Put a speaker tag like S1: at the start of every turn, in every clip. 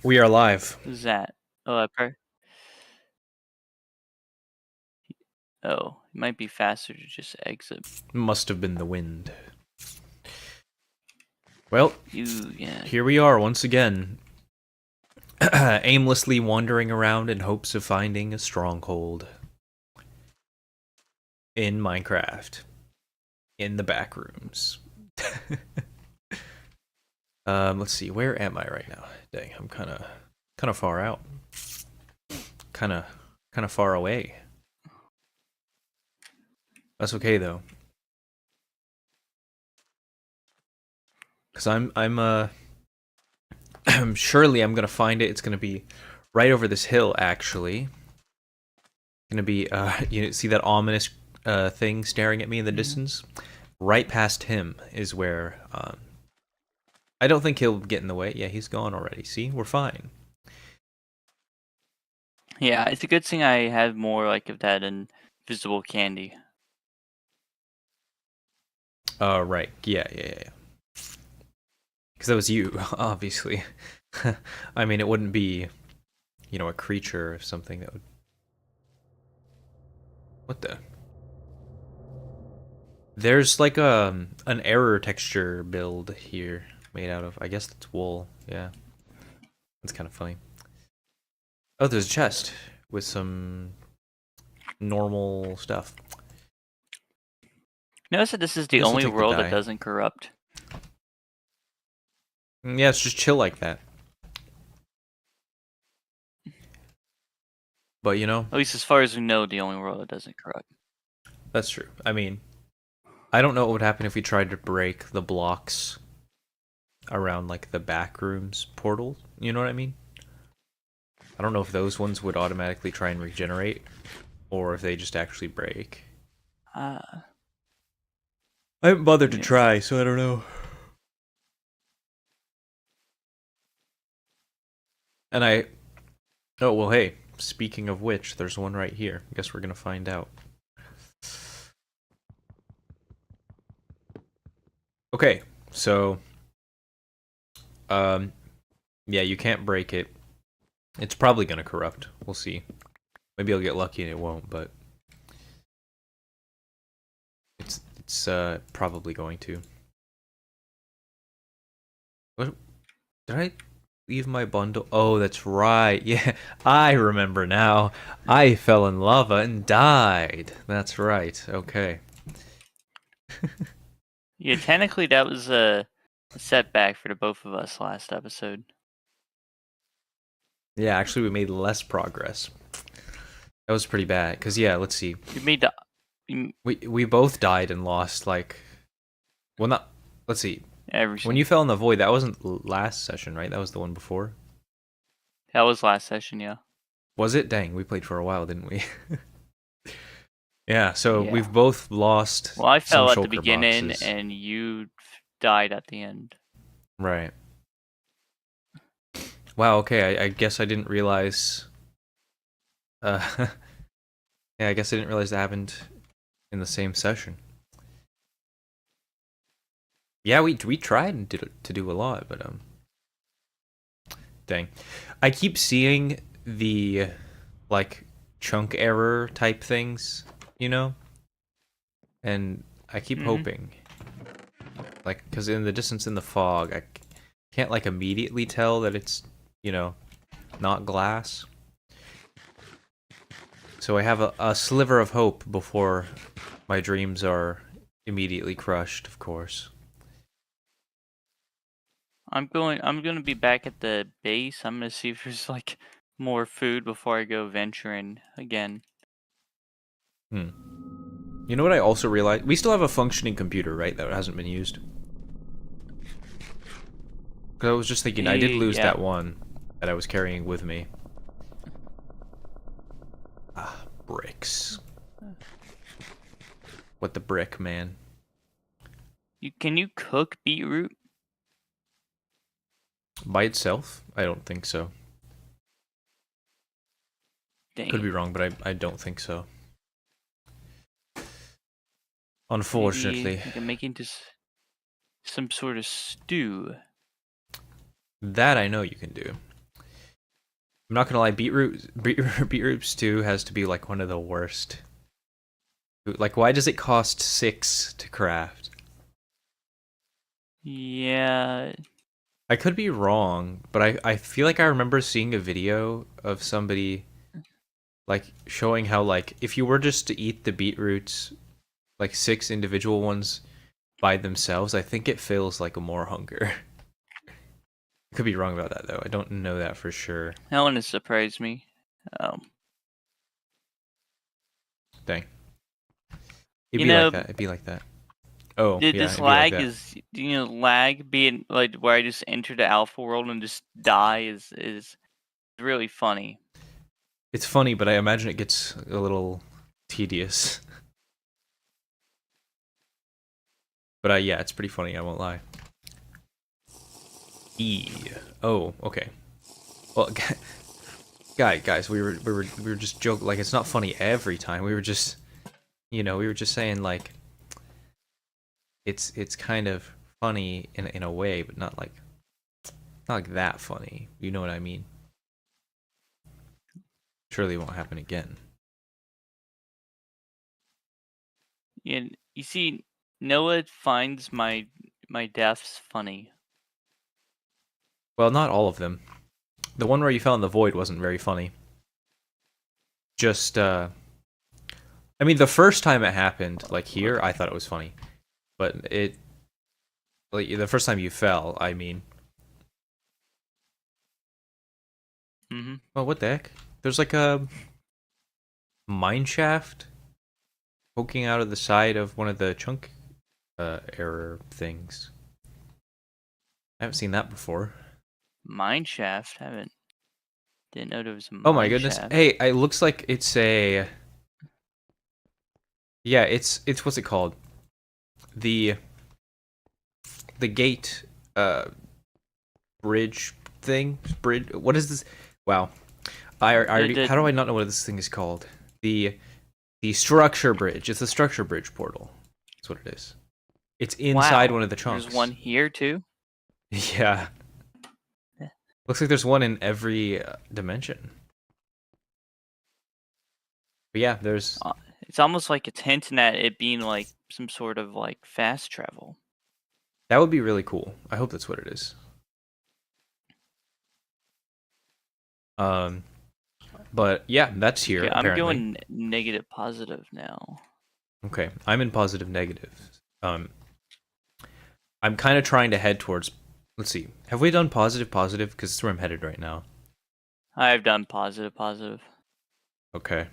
S1: We are live.
S2: Who's that? Oh, it might be faster to just exit.
S1: Must have been the wind. Well,
S2: Yeah.
S1: here we are once again, aimlessly wandering around in hopes of finding a stronghold in Minecraft, in the backrooms. Let's see, where am I right now? Dang, I'm kind of far out, kind of far away. That's okay though, because surely I'm gonna find it. It's gonna be right over this hill, actually. Gonna be you see that ominous thing staring at me in the distance? Right past him is where I don't think he'll get in the way. Yeah, he's gone already. See, we're fine.
S2: Yeah, it's a good thing I have more like of that invisible candy.
S1: Right. Yeah. Because that was you, obviously. I mean, it wouldn't be, a creature or something that would. What the? There's like an error texture build here made out of. I guess that's wool. Yeah. That's kind of funny. Oh, there's a chest with some normal stuff.
S2: Notice that this is the
S1: Guess I'll
S2: only
S1: take the
S2: world that
S1: dye.
S2: doesn't corrupt.
S1: Yeah, it's just chill like that. But
S2: At least as far as we know, the only world that doesn't corrupt.
S1: That's true. I mean, I don't know what would happen if we tried to break the blocks around like the backrooms portal. You know what I mean? I don't know if those ones would automatically try and regenerate, or if they just actually break. I haven't bothered to try, so I don't know. And oh well, hey. Speaking of which, there's one right here. I guess we're gonna find out. Okay, so yeah, you can't break it. It's probably gonna corrupt. We'll see. Maybe I'll get lucky and it won't, but it's probably going to. What? Did I leave my bundle? Oh, that's right. Yeah, I remember now. I fell in lava and died. That's right. Okay.
S2: Yeah, technically that was a setback for the both of us last episode.
S1: Yeah, actually we made less progress. That was pretty bad. Cause yeah, let's see. We both died and lost like, well, not. Let's see.
S2: Everything.
S1: When you fell in the void, that wasn't last session, right? That was the one before.
S2: That was last session, yeah.
S1: Was it? Dang, we played for a while, didn't we? Yeah, so we've both lost.
S2: Well, I fell at the
S1: shulker
S2: beginning,
S1: boxes.
S2: and you died at the end.
S1: Right. Wow. Okay. I guess I didn't realize. Yeah, I guess I didn't realize that happened in the same session. Yeah, we tried to do a lot, but dang, I keep seeing the like chunk error type things, and I keep hoping, like, because in the distance in the fog, I can't like immediately tell that it's not glass. So I have a sliver of hope before my dreams are immediately crushed, of course.
S2: I'm gonna be back at the base. I'm gonna see if there's like more food before I go venturing again.
S1: You know what I also realized? We still have a functioning computer, right? That hasn't been used. Because I was just thinking, I did lose that one that I was carrying with me. Ah, bricks. What the brick, man?
S2: Can you cook beetroot?
S1: By itself? I don't think so.
S2: Dang.
S1: Could be wrong, but I don't think so. Unfortunately.
S2: Maybe I can make into some sort of stew.
S1: That I know you can do. I'm not gonna lie, beetroot stew has to be like one of the worst. Like, why does it cost 6 to craft?
S2: Yeah.
S1: I could be wrong, but I feel like I remember seeing a video of somebody like showing how like if you were just to eat the beetroots, like 6 individual ones by themselves, I think it feels like more hunger. Could be wrong about that though. I don't know that for sure.
S2: That one has surprised me.
S1: Dang. It'd
S2: You
S1: be like
S2: know,
S1: that. It'd be like that. Oh, yeah,
S2: this
S1: it'd be like
S2: lag
S1: that.
S2: is, lag being like where I just enter the alpha world and just die is really funny.
S1: It's funny, but I imagine it gets a little tedious. But yeah, it's pretty funny, I won't lie. E. Oh, okay. Well, guys, we were just joking. Like, it's not funny every time. We were just, we were just saying like it's kind of funny in a way, but not like that funny. You know what I mean? Surely it won't happen again.
S2: You see, Noah finds my deaths funny.
S1: Well, not all of them. The one where you fell in the void wasn't very funny. Just I mean, the first time it happened, like here, I thought it was funny. But like the first time you fell, I mean.
S2: Mm-hmm.
S1: Oh, what the heck? There's like a mine shaft poking out of the side of one of the chunk error things. I haven't seen that before.
S2: Mine shaft. Didn't know there was a
S1: Oh my
S2: mine
S1: goodness.
S2: shaft.
S1: Hey, it looks like it's a. Yeah, it's what's it called? The the gate bridge thing. Bridge. What is this? Wow. I already. How do I not know what this thing is called? The structure bridge. It's the structure bridge portal. That's what it is. It's inside
S2: Wow,
S1: one of the chunks.
S2: there's one here too.
S1: Yeah. Looks like there's one in every dimension. But yeah, there's.
S2: It's almost like it's hinting at it being like some sort of like fast travel.
S1: That would be really cool. I hope that's what it is. But yeah, that's here.
S2: Okay,
S1: Apparently.
S2: I'm going negative positive now.
S1: Okay, I'm in positive negative. I'm kind of trying to head towards. Let's see. Have we done positive positive? Because it's where I'm headed right now.
S2: I've done positive positive.
S1: Okay.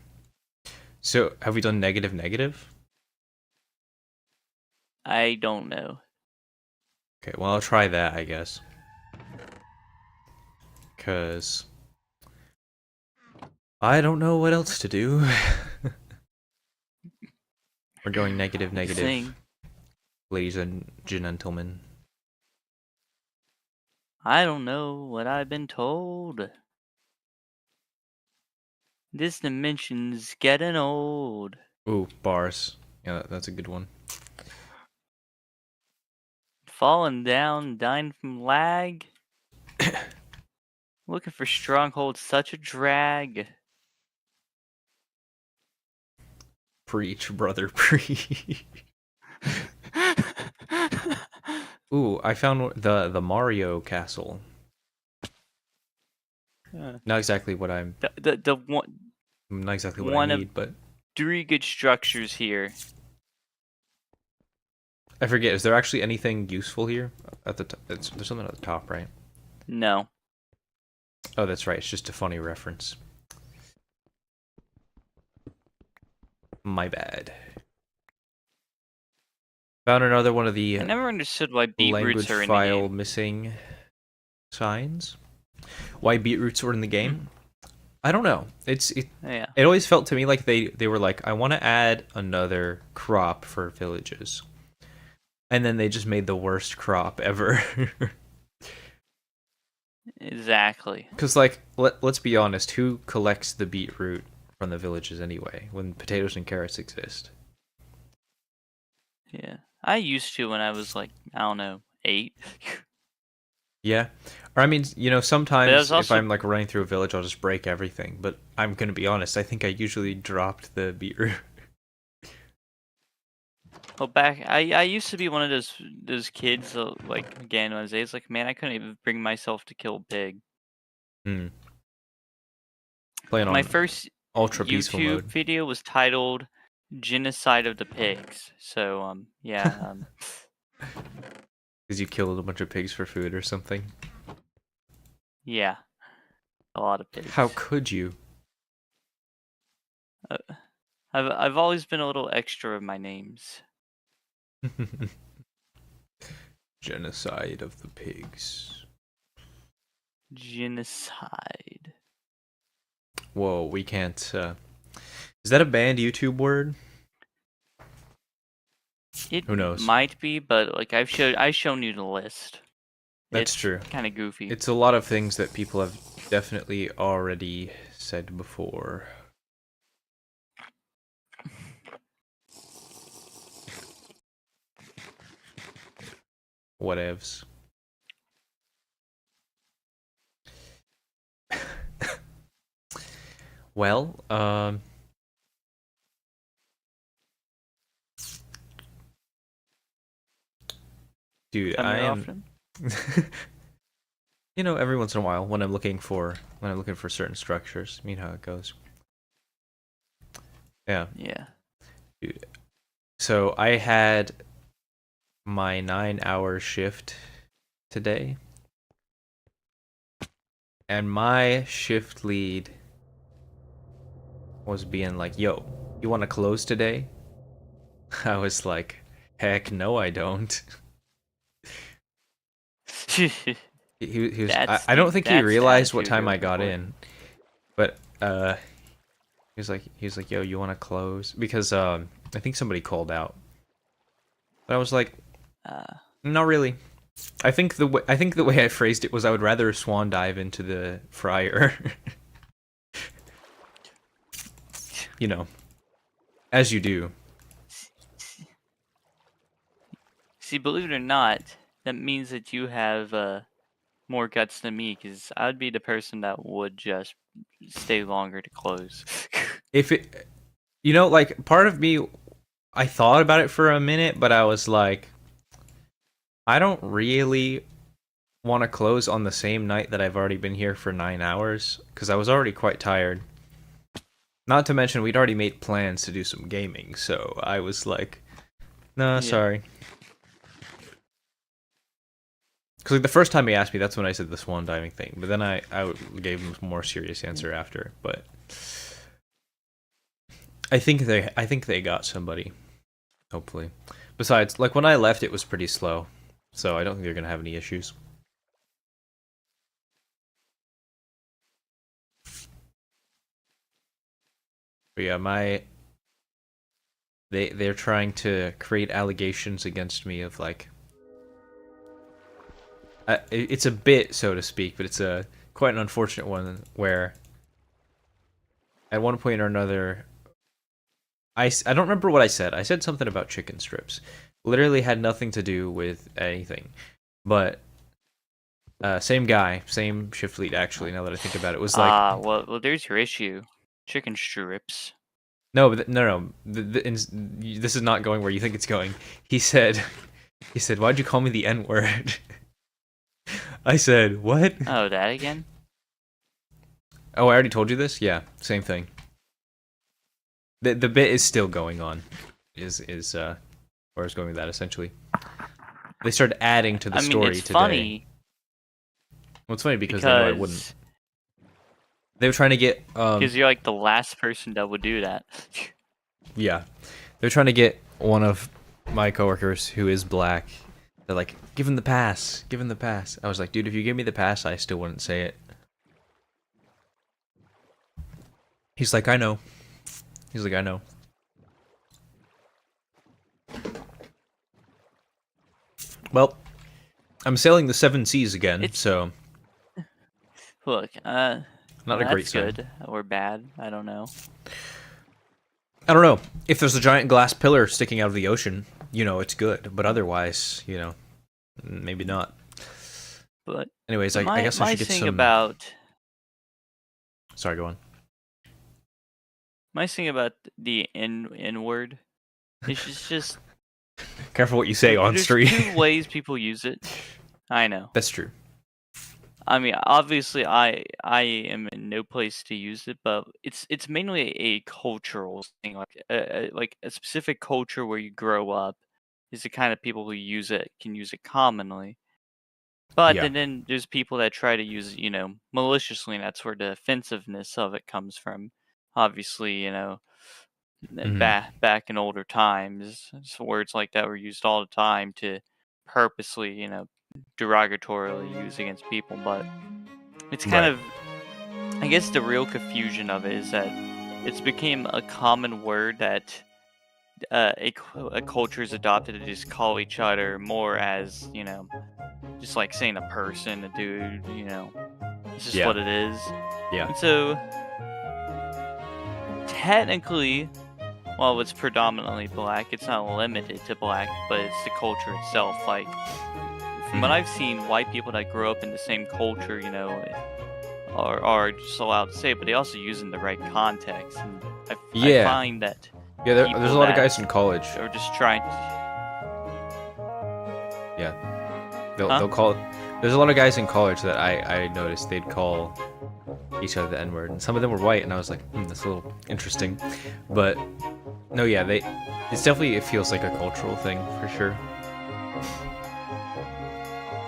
S1: So have we done negative negative?
S2: I don't know.
S1: Okay, well I'll try that, I guess. Cause I don't know what else to do. We're going negative negative, ladies and gentlemen.
S2: I don't know what I've been told. This dimension's getting old.
S1: Ooh, bars. Yeah, that's a good one.
S2: Falling down, dying from lag. Looking for stronghold, such a drag.
S1: Preach, brother, preach. Ooh, I found the Mario castle. Not exactly what I'm.
S2: The
S1: Not exactly what I
S2: one of
S1: need, but
S2: 3 good structures here.
S1: I forget. Is there actually anything useful here at the top? There's something at the top, right?
S2: No.
S1: Oh, that's right. It's just a funny reference. My bad. Found another one of the
S2: I never understood why
S1: language
S2: beetroots are in the
S1: file
S2: game.
S1: missing signs. Why beetroots were in the game? I don't know.
S2: Yeah.
S1: It always felt to me like they were like, I want to add another crop for villages, and then they just made the worst crop ever.
S2: Exactly.
S1: Because like, let's be honest, who collects the beetroot from the villages anyway? When potatoes and carrots exist.
S2: Yeah. I used to when I was like, I don't know, 8.
S1: Yeah. Or I mean, you know,
S2: But that was
S1: sometimes if
S2: also
S1: I'm like running through a village, I'll just break everything. But I'm gonna be honest, I think I usually dropped the beetroot.
S2: well back. I used to be one of those kids like again when I was eight, it's like man I couldn't even bring myself to kill a pig.
S1: Hmm. Playing
S2: My
S1: on
S2: first
S1: ultra peaceful
S2: YouTube
S1: mode
S2: video was titled "Genocide of the Pigs." So yeah
S1: because you killed a bunch of pigs for food or something.
S2: yeah, a lot of
S1: How
S2: pigs.
S1: could you?
S2: Uh, I've always been a little extra in my names.
S1: Genocide of the pigs.
S2: Genocide.
S1: Whoa, we can't. Is that a banned YouTube word?
S2: It
S1: Who knows?
S2: might be, but like I've shown you the list.
S1: That's
S2: It's
S1: true.
S2: kind of goofy.
S1: It's a lot of things that people have definitely already said before. Whatevs. Well, dude,
S2: Come
S1: I
S2: here
S1: am.
S2: often?
S1: You know, every once in a while when I'm looking for certain structures, you know how it goes. Yeah,
S2: Yeah.
S1: dude. So I had my 9-hour shift today, and my shift lead was being like, "Yo, you want to close today?" I was like, "Heck no, I don't." He was. I don't think he
S2: That's the
S1: realized what
S2: attitude
S1: time
S2: you're
S1: I
S2: looking
S1: got
S2: for.
S1: in, but he was like, "Yo, you want to close?" Because I think somebody called out, but I was like,
S2: Uh,
S1: "Not really." I think the way I phrased it was I would rather swan dive into the fryer, you know, as you do.
S2: See, believe it or not, that means that you have more guts than me, because I would be the person that would just stay longer to close.
S1: If it, like part of me, I thought about it for a minute, but I was like, I don't really want to close on the same night that I've already been here for 9 hours because I was already quite tired. Not to mention we'd already made plans to do some gaming, so I was like, "Nah,
S2: Yeah.
S1: sorry." Because like, the first time he asked me, that's when I said the swan diving thing. But then I gave him a more serious answer after. But I think they got somebody. Hopefully. Besides, like when I left, it was pretty slow, so I don't think they're gonna have any issues. But yeah, they're trying to create allegations against me of like it's a bit, so to speak, but it's a quite an unfortunate one where at one point or another, I don't remember what I said. I said something about chicken strips. Literally had nothing to do with anything. But same guy, same shift lead. Actually, now that I think about it, was like,
S2: Well, there's your issue. Chicken strips.
S1: no, no. This is not going where you think it's going. He said, "Why'd you call me the N word?" I said, "What?"
S2: Oh, that again?
S1: Oh, I already told you this. Yeah, same thing. The bit is still going on. Is where I was going with that essentially. They started adding to the
S2: I mean,
S1: story
S2: it's
S1: today.
S2: funny
S1: Well, it's funny because they knew I wouldn't.
S2: because
S1: They were trying to get
S2: you're like the last person that would do that.
S1: yeah. They're trying to get one of my coworkers who is black. They're like, "Give him the pass. Give him the pass." I was like, "Dude, if you give me the pass, I still wouldn't say it." He's like, "I know." He's like, "I know." Well, I'm sailing the seven seas again,
S2: It's
S1: so
S2: look,
S1: not a great
S2: that's
S1: sign.
S2: good or bad. I don't know.
S1: I don't know. If there's a giant glass pillar sticking out of the ocean, it's good. But otherwise, maybe not.
S2: But
S1: Anyways, I
S2: my
S1: guess I
S2: my
S1: should get
S2: thing
S1: some.
S2: about
S1: Sorry, go on.
S2: my thing about the N word is just
S1: Careful what you say on
S2: there's
S1: stream.
S2: two ways people use it. I know.
S1: That's true.
S2: I mean, obviously, I am in no place to use it, but it's mainly a cultural thing, like a specific culture where you grow up is the kind of people who use it can use it commonly. But
S1: Yeah.
S2: then there's people that try to use it, maliciously, and that's where the offensiveness of it comes from. Obviously,
S1: Hmm.
S2: back in older times, words like that were used all the time to purposely, derogatorily use against people. But it's kind
S1: Right.
S2: of, I guess, the real confusion of it is that it's became a common word that a culture is adopted to just call each other more as, just like saying a person, a dude, it's just
S1: Yeah.
S2: what it is.
S1: Yeah.
S2: And so, technically, while it's predominantly black, it's not limited to black, but it's the culture itself. Like, from what
S1: Hmm.
S2: I've seen, white people that grow up in the same culture, are just allowed to say it, but they also use it in the right context. And I
S1: Yeah.
S2: find that
S1: Yeah. There's
S2: people
S1: a lot of
S2: that
S1: guys in college.
S2: are just trying to,
S1: Yeah.
S2: huh?
S1: They'll call it. There's a lot of guys in college that I noticed they'd call each other the N word, and some of them were white, and I was like, that's a little interesting. But no, yeah, it's definitely, it feels like a cultural thing for sure.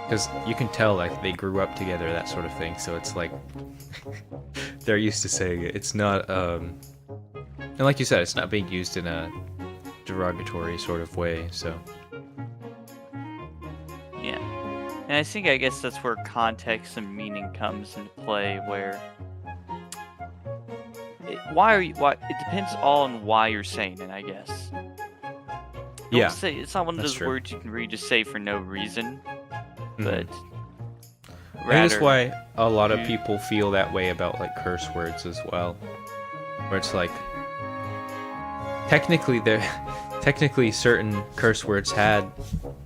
S1: Because you can tell like they grew up together, that sort of thing. So it's like they're used to saying it. It's not, and like you said, it's not being used in a derogatory sort of way. So
S2: Yeah. And I guess that's where context and meaning comes into play, where why it depends all on why you're saying it, I guess. Don't
S1: yeah,
S2: say it's not one of
S1: that's
S2: those
S1: true.
S2: words you can read just say for no reason,
S1: Hmm.
S2: but
S1: I think that's
S2: rather
S1: why a lot of
S2: you
S1: people feel that way about like curse words as well, where it's like technically there, technically certain curse words had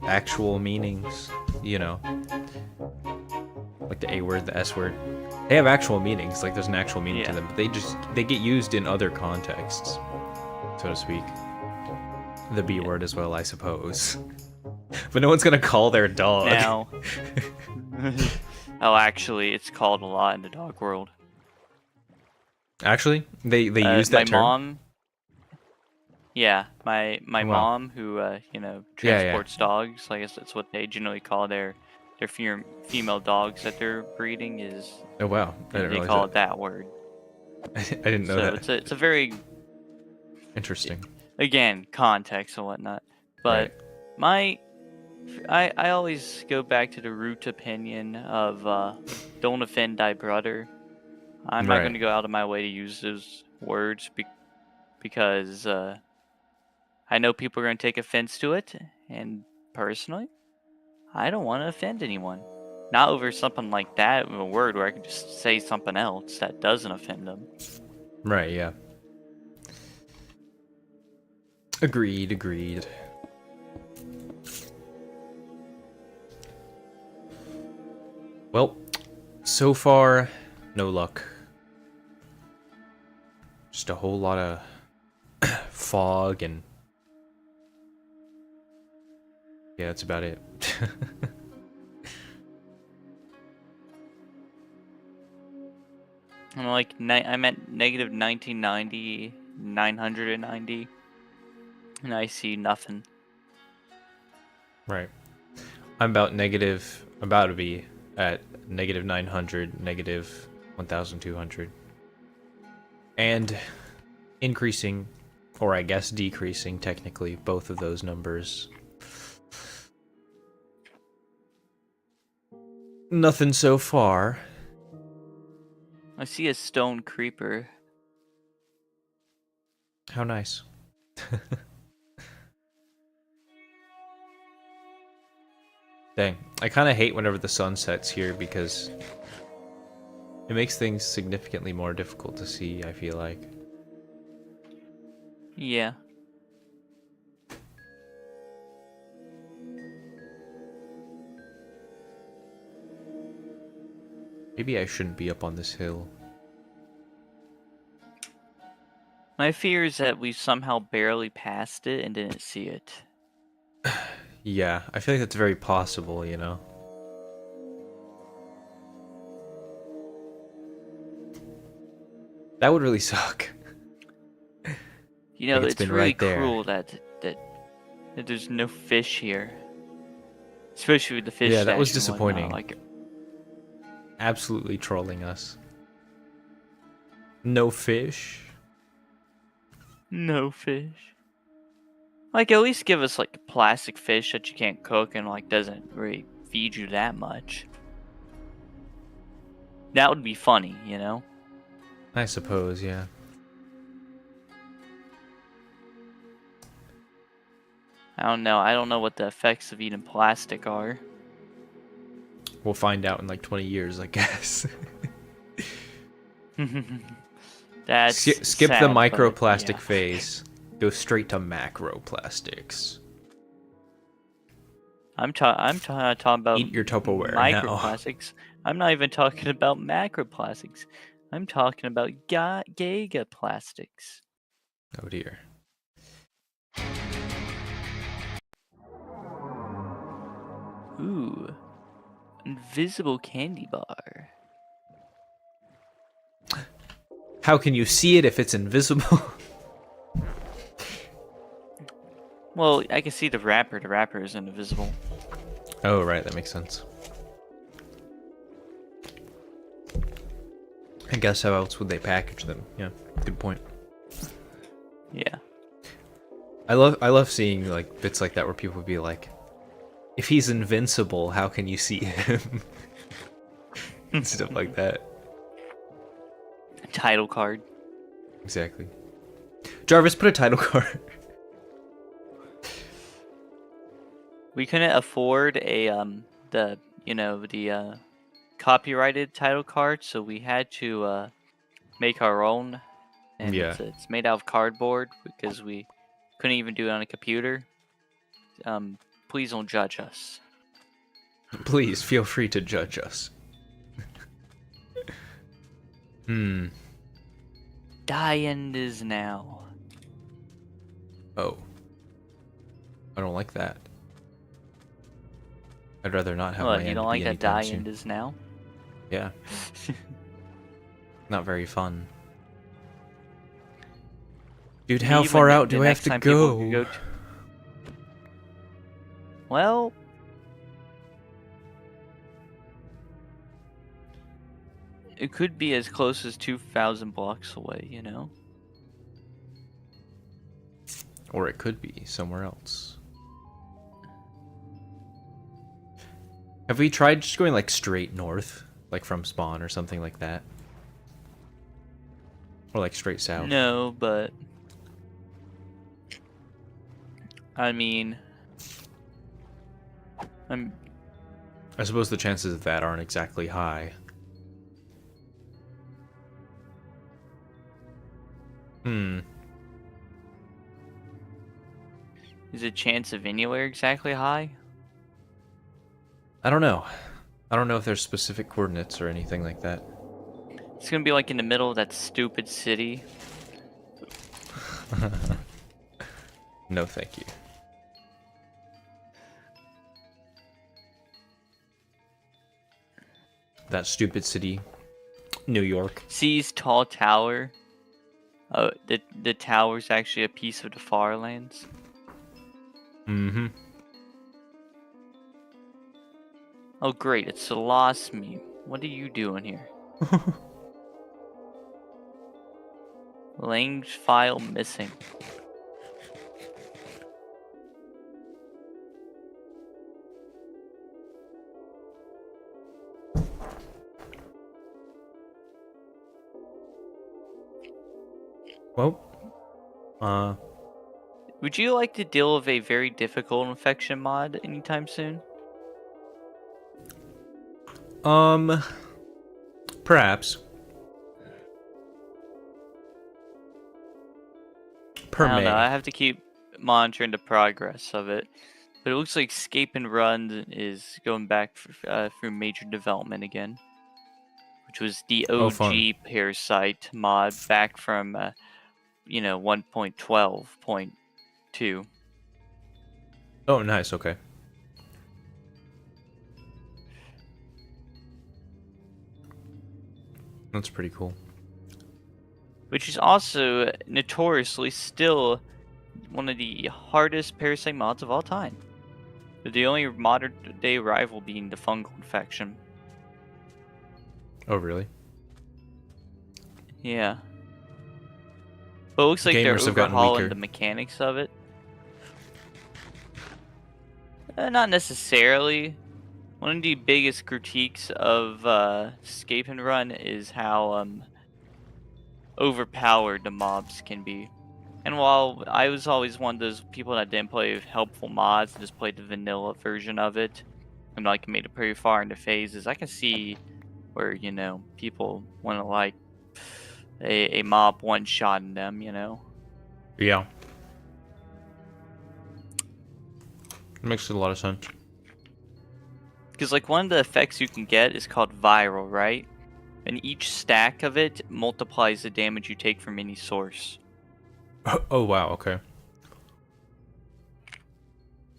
S1: actual meanings, you know, like the A word, the S word. They have actual meanings, like there's an actual meaning to
S2: yeah.
S1: them, but they get used in other contexts, so to speak. The B
S2: Yeah.
S1: word as well, I suppose. But no one's gonna call their dog.
S2: Now oh, actually, it's called a lot in the dog world.
S1: Actually, they use
S2: My
S1: that term.
S2: mom, yeah, my
S1: Oh, wow.
S2: mom who
S1: Yeah, yeah.
S2: transports dogs. I guess that's what they generally call their female dogs that they're breeding is
S1: Oh, wow. I didn't
S2: they
S1: realize
S2: call
S1: that.
S2: it that word.
S1: I didn't know
S2: So
S1: that.
S2: it's a very,
S1: Interesting.
S2: again, context and whatnot.
S1: Right.
S2: But my I always go back to the root opinion of don't offend thy brother. I'm not going
S1: Right.
S2: to go out of my way to use those words because I know people are going to take offense to it, and personally, I don't want to offend anyone. Not over something like that, a word where I can just say something else that doesn't offend them.
S1: Right, yeah. Agreed, agreed. Well, so far, no luck. Just a whole lot of fog and yeah, that's about it.
S2: I'm like, I'm at negative 1990, 990, and I see nothing.
S1: Right. I'm about to be at negative 900, negative 1,200. And increasing, or I guess decreasing technically, both of those numbers. Nothing so far.
S2: I see a stone creeper.
S1: How nice. Dang. I kind of hate whenever the sun sets here because it makes things significantly more difficult to see, I feel like.
S2: Yeah.
S1: Maybe I shouldn't be up on this hill.
S2: My fear is that we somehow barely passed it and didn't see it.
S1: Yeah, I feel like that's very possible, you know? That would really suck.
S2: You know,
S1: Like,
S2: it's
S1: been
S2: really
S1: right there.
S2: cruel that there's no fish here. Especially with the fish
S1: Yeah, that was
S2: stash and whatnot.
S1: disappointing.
S2: Like,
S1: Absolutely trolling us. No fish?
S2: no fish. Like, at least give us like plastic fish that you can't cook and like doesn't really feed you that much. That would be funny, you know?
S1: I suppose, yeah.
S2: I don't know. I don't know what the effects of eating plastic are.
S1: We'll find out in like 20 years, I guess.
S2: That's
S1: Skip the
S2: sad, but
S1: microplastic
S2: yeah.
S1: phase. Go straight to macroplastics.
S2: I'm talking about
S1: Eat your Tupperware now.
S2: microplastics. I'm not even talking about macroplastics. I'm talking about gigaplastics.
S1: Oh dear.
S2: Ooh, invisible candy bar.
S1: How can you see it if it's invisible?
S2: Well, I can see the wrapper. The wrapper is invisible.
S1: Oh, right, that makes sense. I guess how else would they package them? Yeah, good point.
S2: Yeah.
S1: I love seeing like bits like that where people would be like, if he's invincible, how can you see him? Stuff like that.
S2: Title card.
S1: Exactly. Jarvis, put a title card.
S2: We couldn't afford a the copyrighted title card, so we had to make our own, and
S1: Yeah.
S2: it's made out of cardboard because we couldn't even do it on a computer. Please don't judge us.
S1: Please feel free to judge us. Hmm.
S2: Die end is now.
S1: Oh. I don't like that. I'd rather not have my
S2: What, you
S1: end
S2: don't
S1: be
S2: like that
S1: anytime
S2: die
S1: soon.
S2: end is now?
S1: Yeah. Not very fun. Dude, how
S2: Maybe
S1: far
S2: when
S1: out
S2: the
S1: do I have
S2: next
S1: to
S2: time people
S1: go?
S2: can Well, it could be as close as 2,000 blocks away, you know?
S1: Or it could be somewhere else. Have we tried just going like straight north? Like from spawn or something like that? Or like straight south?
S2: No, but I mean,
S1: I suppose the chances of that aren't exactly high. Hmm.
S2: is the chance of anywhere exactly high?
S1: I don't know. I don't know if there's specific coordinates or anything like that.
S2: It's gonna be like in the middle of that stupid city.
S1: No, thank you. That stupid city, New York.
S2: See's tall tower. Oh, the tower's actually a piece of the Farlands.
S1: Mm-hmm.
S2: Oh great, it's the lost meme. What are you doing here? Language file missing.
S1: Well,
S2: Would you like to deal with a very difficult infection mod anytime soon?
S1: Perhaps. Per
S2: I don't know. I
S1: May.
S2: have to keep monitoring the progress of it. But it looks like Escape and Run is going back through major development again. which was the
S1: Oh,
S2: OG
S1: fun.
S2: Parasite mod back from 1.12.2.
S1: Oh, nice. Okay. That's pretty cool.
S2: Which is also notoriously still one of the hardest Parasite mods of all time. The only modern day rival being the fungal infection.
S1: Oh, really?
S2: Yeah. But it looks like they're
S1: Gamers have gotten
S2: overhauling
S1: weaker.
S2: the mechanics of it. Not necessarily. One of the biggest critiques of Escape and Run is how overpowered the mobs can be. And while I was always one of those people that didn't play helpful mods and just played the vanilla version of it, and like made it pretty far into phases, I can see where, people want to like a mob one-shotting them,
S1: Yeah. It makes a lot of sense.
S2: Because like one of the effects you can get is called viral, right? And each stack of it multiplies the damage you take from any source.
S1: Oh, wow. Okay.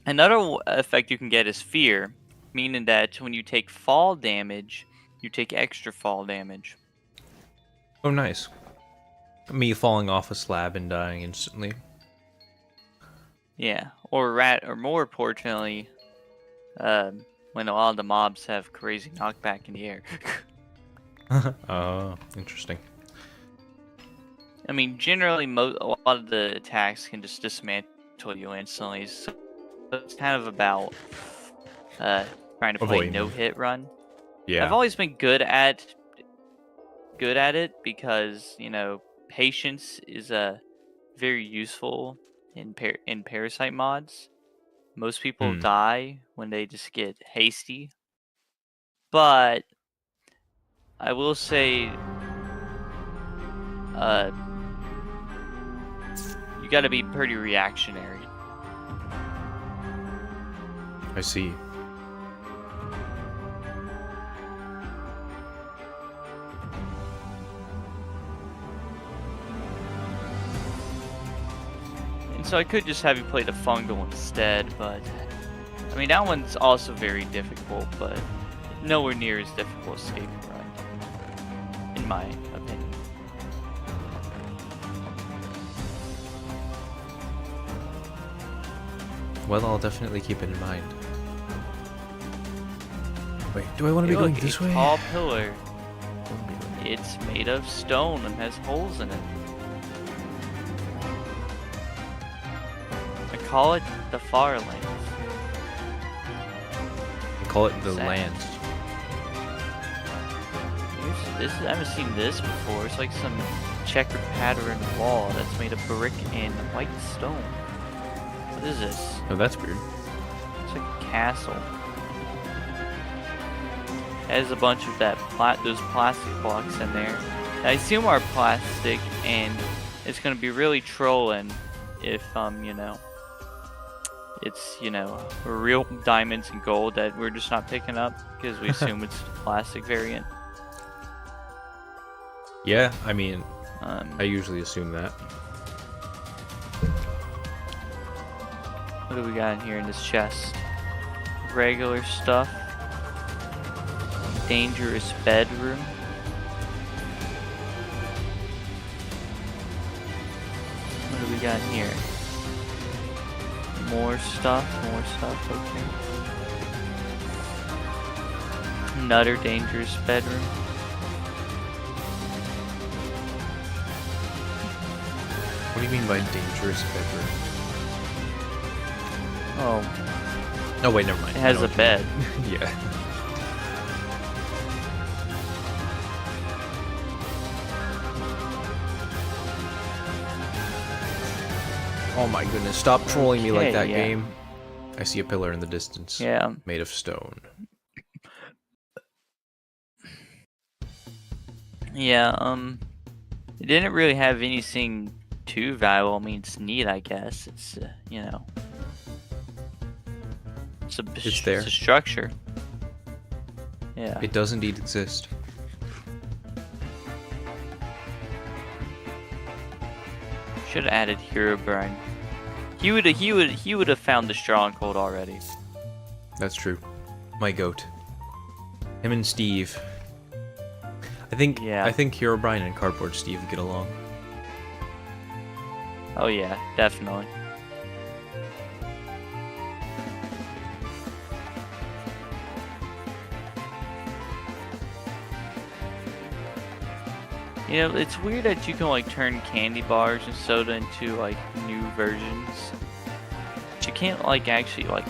S2: Another effect you can get is fear, meaning that when you take fall damage, you take extra fall damage.
S1: Oh, nice. Me falling off a slab and dying instantly.
S2: Yeah, or more importantly, when a lot of the mobs have crazy knockback in the air.
S1: Oh, interesting.
S2: I mean, generally, a lot of the attacks can just dismantle you instantly, so it's kind of about trying to play
S1: Avoiding them.
S2: no-hit run.
S1: Yeah.
S2: I've always been good at it because patience is very useful in Parasite mods. Most people die when they just get hasty, but I will say, you got to be pretty reactionary.
S1: I see.
S2: And so I could just have you play the fungal instead, but I mean that one's also very difficult, but nowhere near as difficult as Escape and Run, in my opinion.
S1: Well, I'll definitely keep it in mind. Wait, do I want to be going this way?
S2: Tall pillar. It's made of stone and has holes in it. I call it the Far Lands.
S1: I call it the
S2: Sad.
S1: land.
S2: I haven't seen this before. It's like some checkered pattern wall that's made of brick and white stone. What is this?
S1: Oh, that's weird.
S2: It's like a castle. It has a bunch of those plastic blocks in there. I assume are plastic, and it's gonna be really trolling if it's real diamonds and gold that we're just not picking up because we assume it's the plastic variant.
S1: Yeah, I mean, I usually assume that.
S2: What do we got in here in this chest? Regular stuff. Dangerous bedroom. What do we got in here? More stuff, okay. Another dangerous bedroom.
S1: What do you mean by dangerous bedroom?
S2: Oh,
S1: Oh, wait, never mind.
S2: it has
S1: I know
S2: a
S1: what you
S2: bed.
S1: mean. Yeah. Oh my goodness, stop trolling me like
S2: Okay,
S1: that,
S2: yeah.
S1: game. I see a pillar in the distance.
S2: Yeah.
S1: Made of stone.
S2: Yeah, it didn't really have anything too valuable. I mean, it's neat, I guess. It's,
S1: It's there.
S2: It's a structure. Yeah.
S1: It does indeed exist.
S2: Should have added Herobrine. He would have found the stronghold already.
S1: That's true. My goat. Him and Steve. I think Herobrine and Cardboard Steve get along.
S2: Oh yeah, definitely. You know, it's weird that you can like turn candy bars and soda into like new versions. But you can't like actually like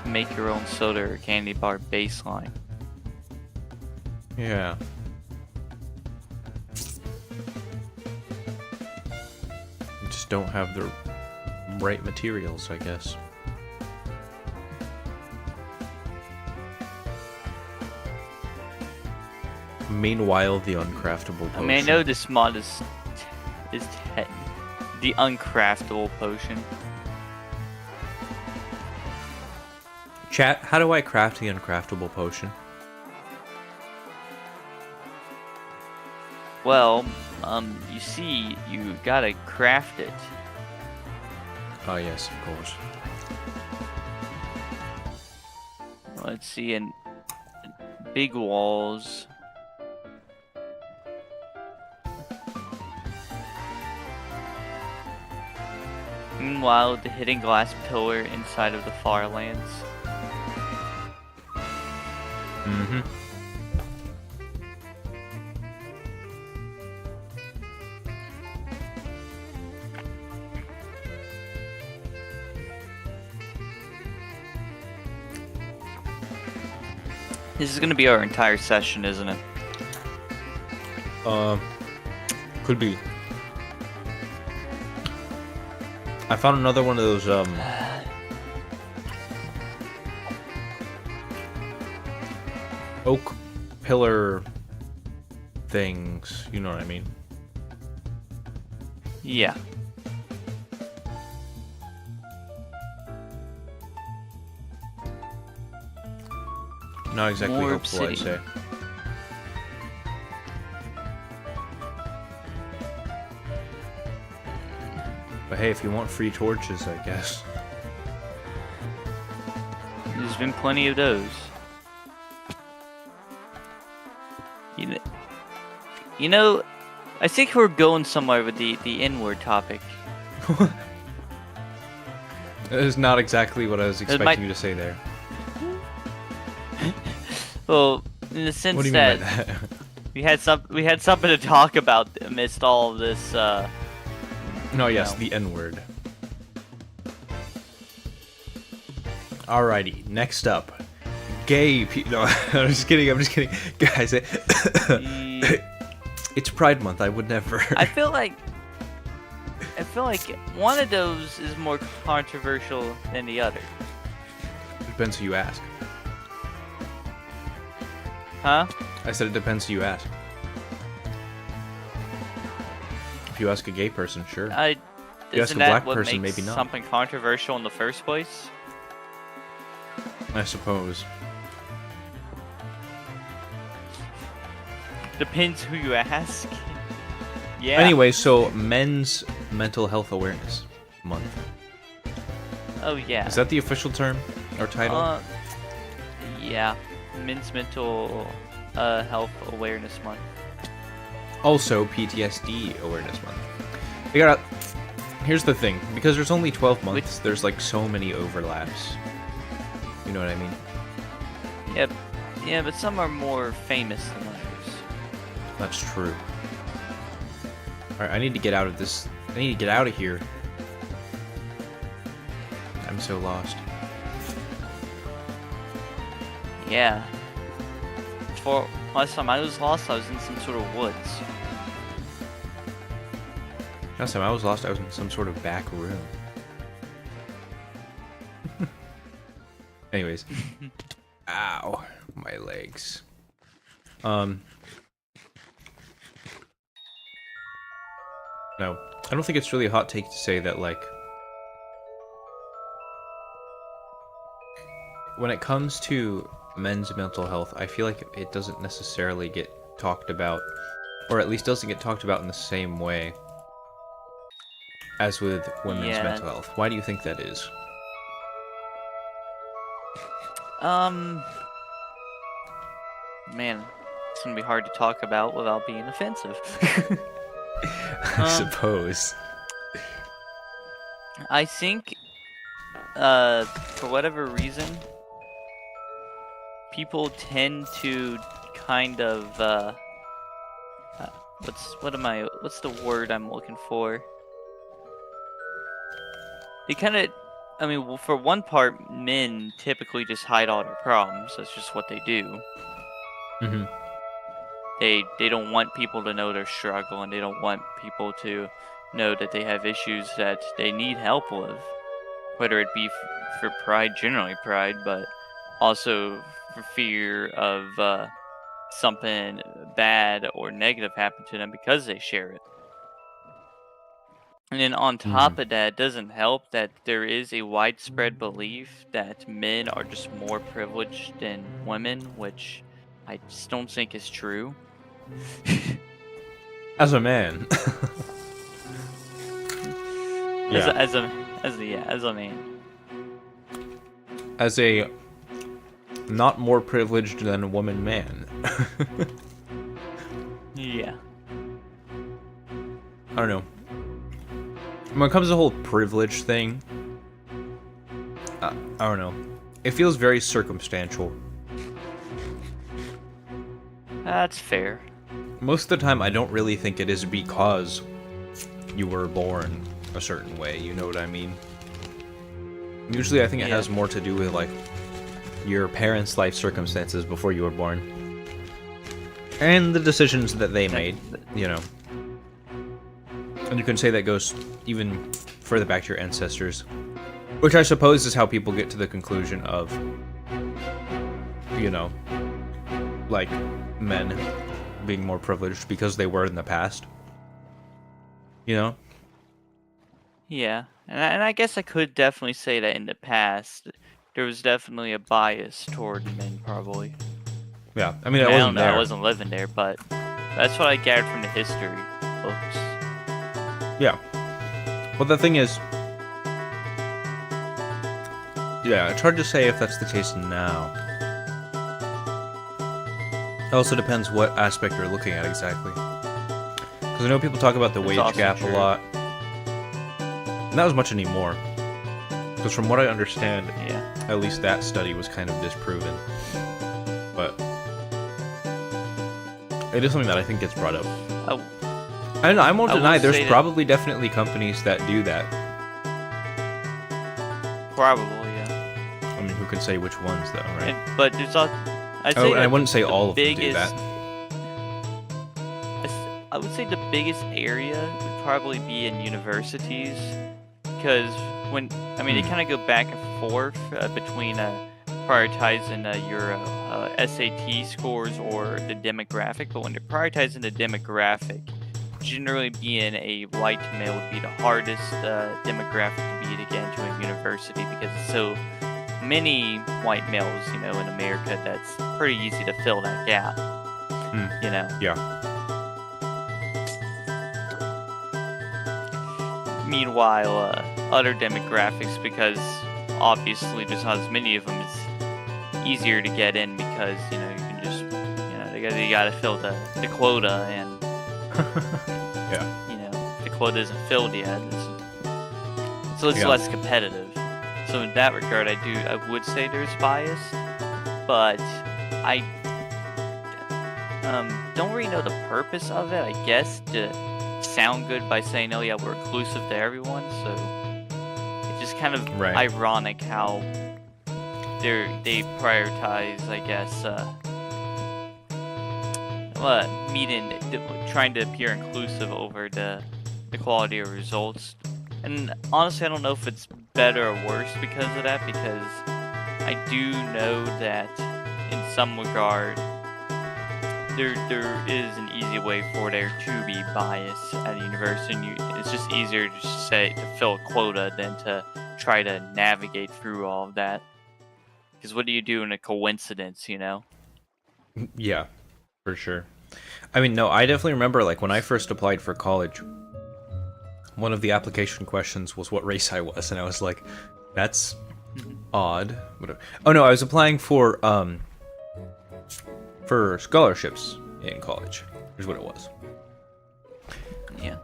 S2: make your own soda or candy bar baseline.
S1: Yeah. You just don't have the right materials, I guess. Meanwhile, the uncraftable potion.
S2: I mean, I know this mod is the uncraftable potion.
S1: Chat, how do I craft the uncraftable potion?
S2: Well, you see, you gotta craft it.
S1: Oh yes, of course.
S2: Let's see, in big walls. Meanwhile, the hidden glass pillar inside of the Farlands.
S1: Mm-hmm.
S2: This is gonna be our entire session, isn't it?
S1: Could be. I found another one of those, oak pillar things, you know what I mean?
S2: Yeah.
S1: Not exactly
S2: More
S1: hopeful, I'd say.
S2: obsidian.
S1: But hey, if you want free torches, I guess.
S2: There's been plenty of those. You know, I think we're going somewhere with the inward topic.
S1: That is not exactly what I was expecting you to say there.
S2: Well, in the sense
S1: What do you mean by
S2: that
S1: that?
S2: we had something to talk about amidst all of this.
S1: No, yes,
S2: No.
S1: the N-word. Alrighty, next up. Gay people. No, I'm just kidding. Guys, it's Pride Month, I would never.
S2: I feel like one of those is more controversial than the other.
S1: Depends who you ask.
S2: Huh?
S1: I said it depends who you ask. If you ask a gay person, sure. You ask
S2: Isn't
S1: a
S2: that
S1: black
S2: what
S1: person,
S2: makes
S1: maybe not.
S2: something controversial in the first place?
S1: I suppose.
S2: Depends who you ask. Yeah.
S1: Anyway, so Men's Mental Health Awareness Month.
S2: Oh yeah.
S1: Is that the official term or title?
S2: Yeah. Men's Mental Health Awareness Month.
S1: Also, PTSD Awareness Month. Here's the thing. Because there's only 12 months, there's like so many overlaps. You know what I mean?
S2: Yep. Yeah, but some are more famous than others.
S1: That's true. Alright, I need to get out of this. I need to get out of here. I'm so lost.
S2: Yeah. For last time I was lost, I was in some sort of woods.
S1: Last time I was lost, I was in some sort of back room. Anyways. Ow. My legs. No. I don't think it's really a hot take to say that, like, when it comes to men's mental health, I feel like it doesn't necessarily get talked about, or at least doesn't get talked about in the same way as with women's
S2: Yeah.
S1: mental health. Why do you think that is?
S2: Man, it's gonna be hard to talk about without being offensive.
S1: I suppose.
S2: I think, for whatever reason, people tend to kind of, what's the word I'm looking for? They kind of, I mean, well, for one part, men typically just hide all their problems. That's just what they do.
S1: Mm-hmm.
S2: They don't want people to know they're struggling. They don't want people to know that they have issues that they need help with. Whether it be for pride, generally pride, but also for fear of something bad or negative happen to them because they share it. And then on top of that, it doesn't help that there is a widespread belief that men are just more privileged than women, which I just don't think is true.
S1: As a man. Yeah.
S2: As a man.
S1: As a not more privileged than a woman man.
S2: Yeah.
S1: I don't know. When it comes to the whole privilege thing, I don't know. It feels very circumstantial.
S2: That's fair.
S1: Most of the time, I don't really think it is because you were born a certain way, you know what I mean? Usually I think it has more to do with, like, your parents' life circumstances before you were born. And the decisions that they made, you know. And you can say that goes even further back to your ancestors. Which I suppose is how people get to the conclusion of, you know, like, men being more privileged because they were in the past. You know?
S2: Yeah, and I guess I could definitely say that in the past, there was definitely a bias toward men, probably.
S1: Yeah, I mean, I
S2: I
S1: wasn't
S2: don't know,
S1: there.
S2: I wasn't living there, but that's what I gathered from the history books.
S1: Yeah. But the thing is, yeah, it's hard to say if that's the case now. It also depends what aspect you're looking at exactly. Because I know people talk about the
S2: That's
S1: wage
S2: also
S1: gap
S2: true.
S1: a lot. Not as much anymore. Because from what I understand,
S2: Yeah.
S1: at least that study was kind of disproven. But it is something that I think gets brought up.
S2: Oh,
S1: I don't know, I won't
S2: I will
S1: deny there's
S2: say that-
S1: probably definitely companies that do that.
S2: probably, yeah.
S1: I mean, who can say which ones, though, right?
S2: But there's all. I'd say
S1: Oh, and I
S2: that
S1: wouldn't say
S2: the
S1: all of them do
S2: biggest-
S1: that.
S2: I would say the biggest area would probably be in universities, because they kind of go back and forth between prioritizing your SAT scores or the demographic. But when they're prioritizing the demographic, generally being a white male would be the hardest demographic to be to get into a university, because it's so many white males, in America, that's pretty easy to fill that gap.
S1: Yeah.
S2: Meanwhile, other demographics, because obviously there's not as many of them, it's easier to get in because, you can just, they gotta fill the quota, and,
S1: Yeah.
S2: if the quota isn't filled yet, so it's
S1: Yeah.
S2: less competitive. So in that regard, I would say there's bias, but I don't really know the purpose of it. I guess to sound good by saying, "Oh yeah, we're inclusive to everyone." So it's just kind of
S1: Right.
S2: ironic how they prioritize, I guess, trying to appear inclusive over the quality of results. And honestly, I don't know if it's better or worse because of that, because I do know that in some regard there is an easy way for there to be bias at a university, and it's just easier to fill a quota than to try to navigate through all of that. Because what do you do in a coincidence,
S1: Yeah, for sure. I mean, no, I definitely remember, like, when I first applied for college, one of the application questions was what race I was, and I was like, that's odd. Oh no, I was applying for scholarships in college, is what it was.
S2: Yeah.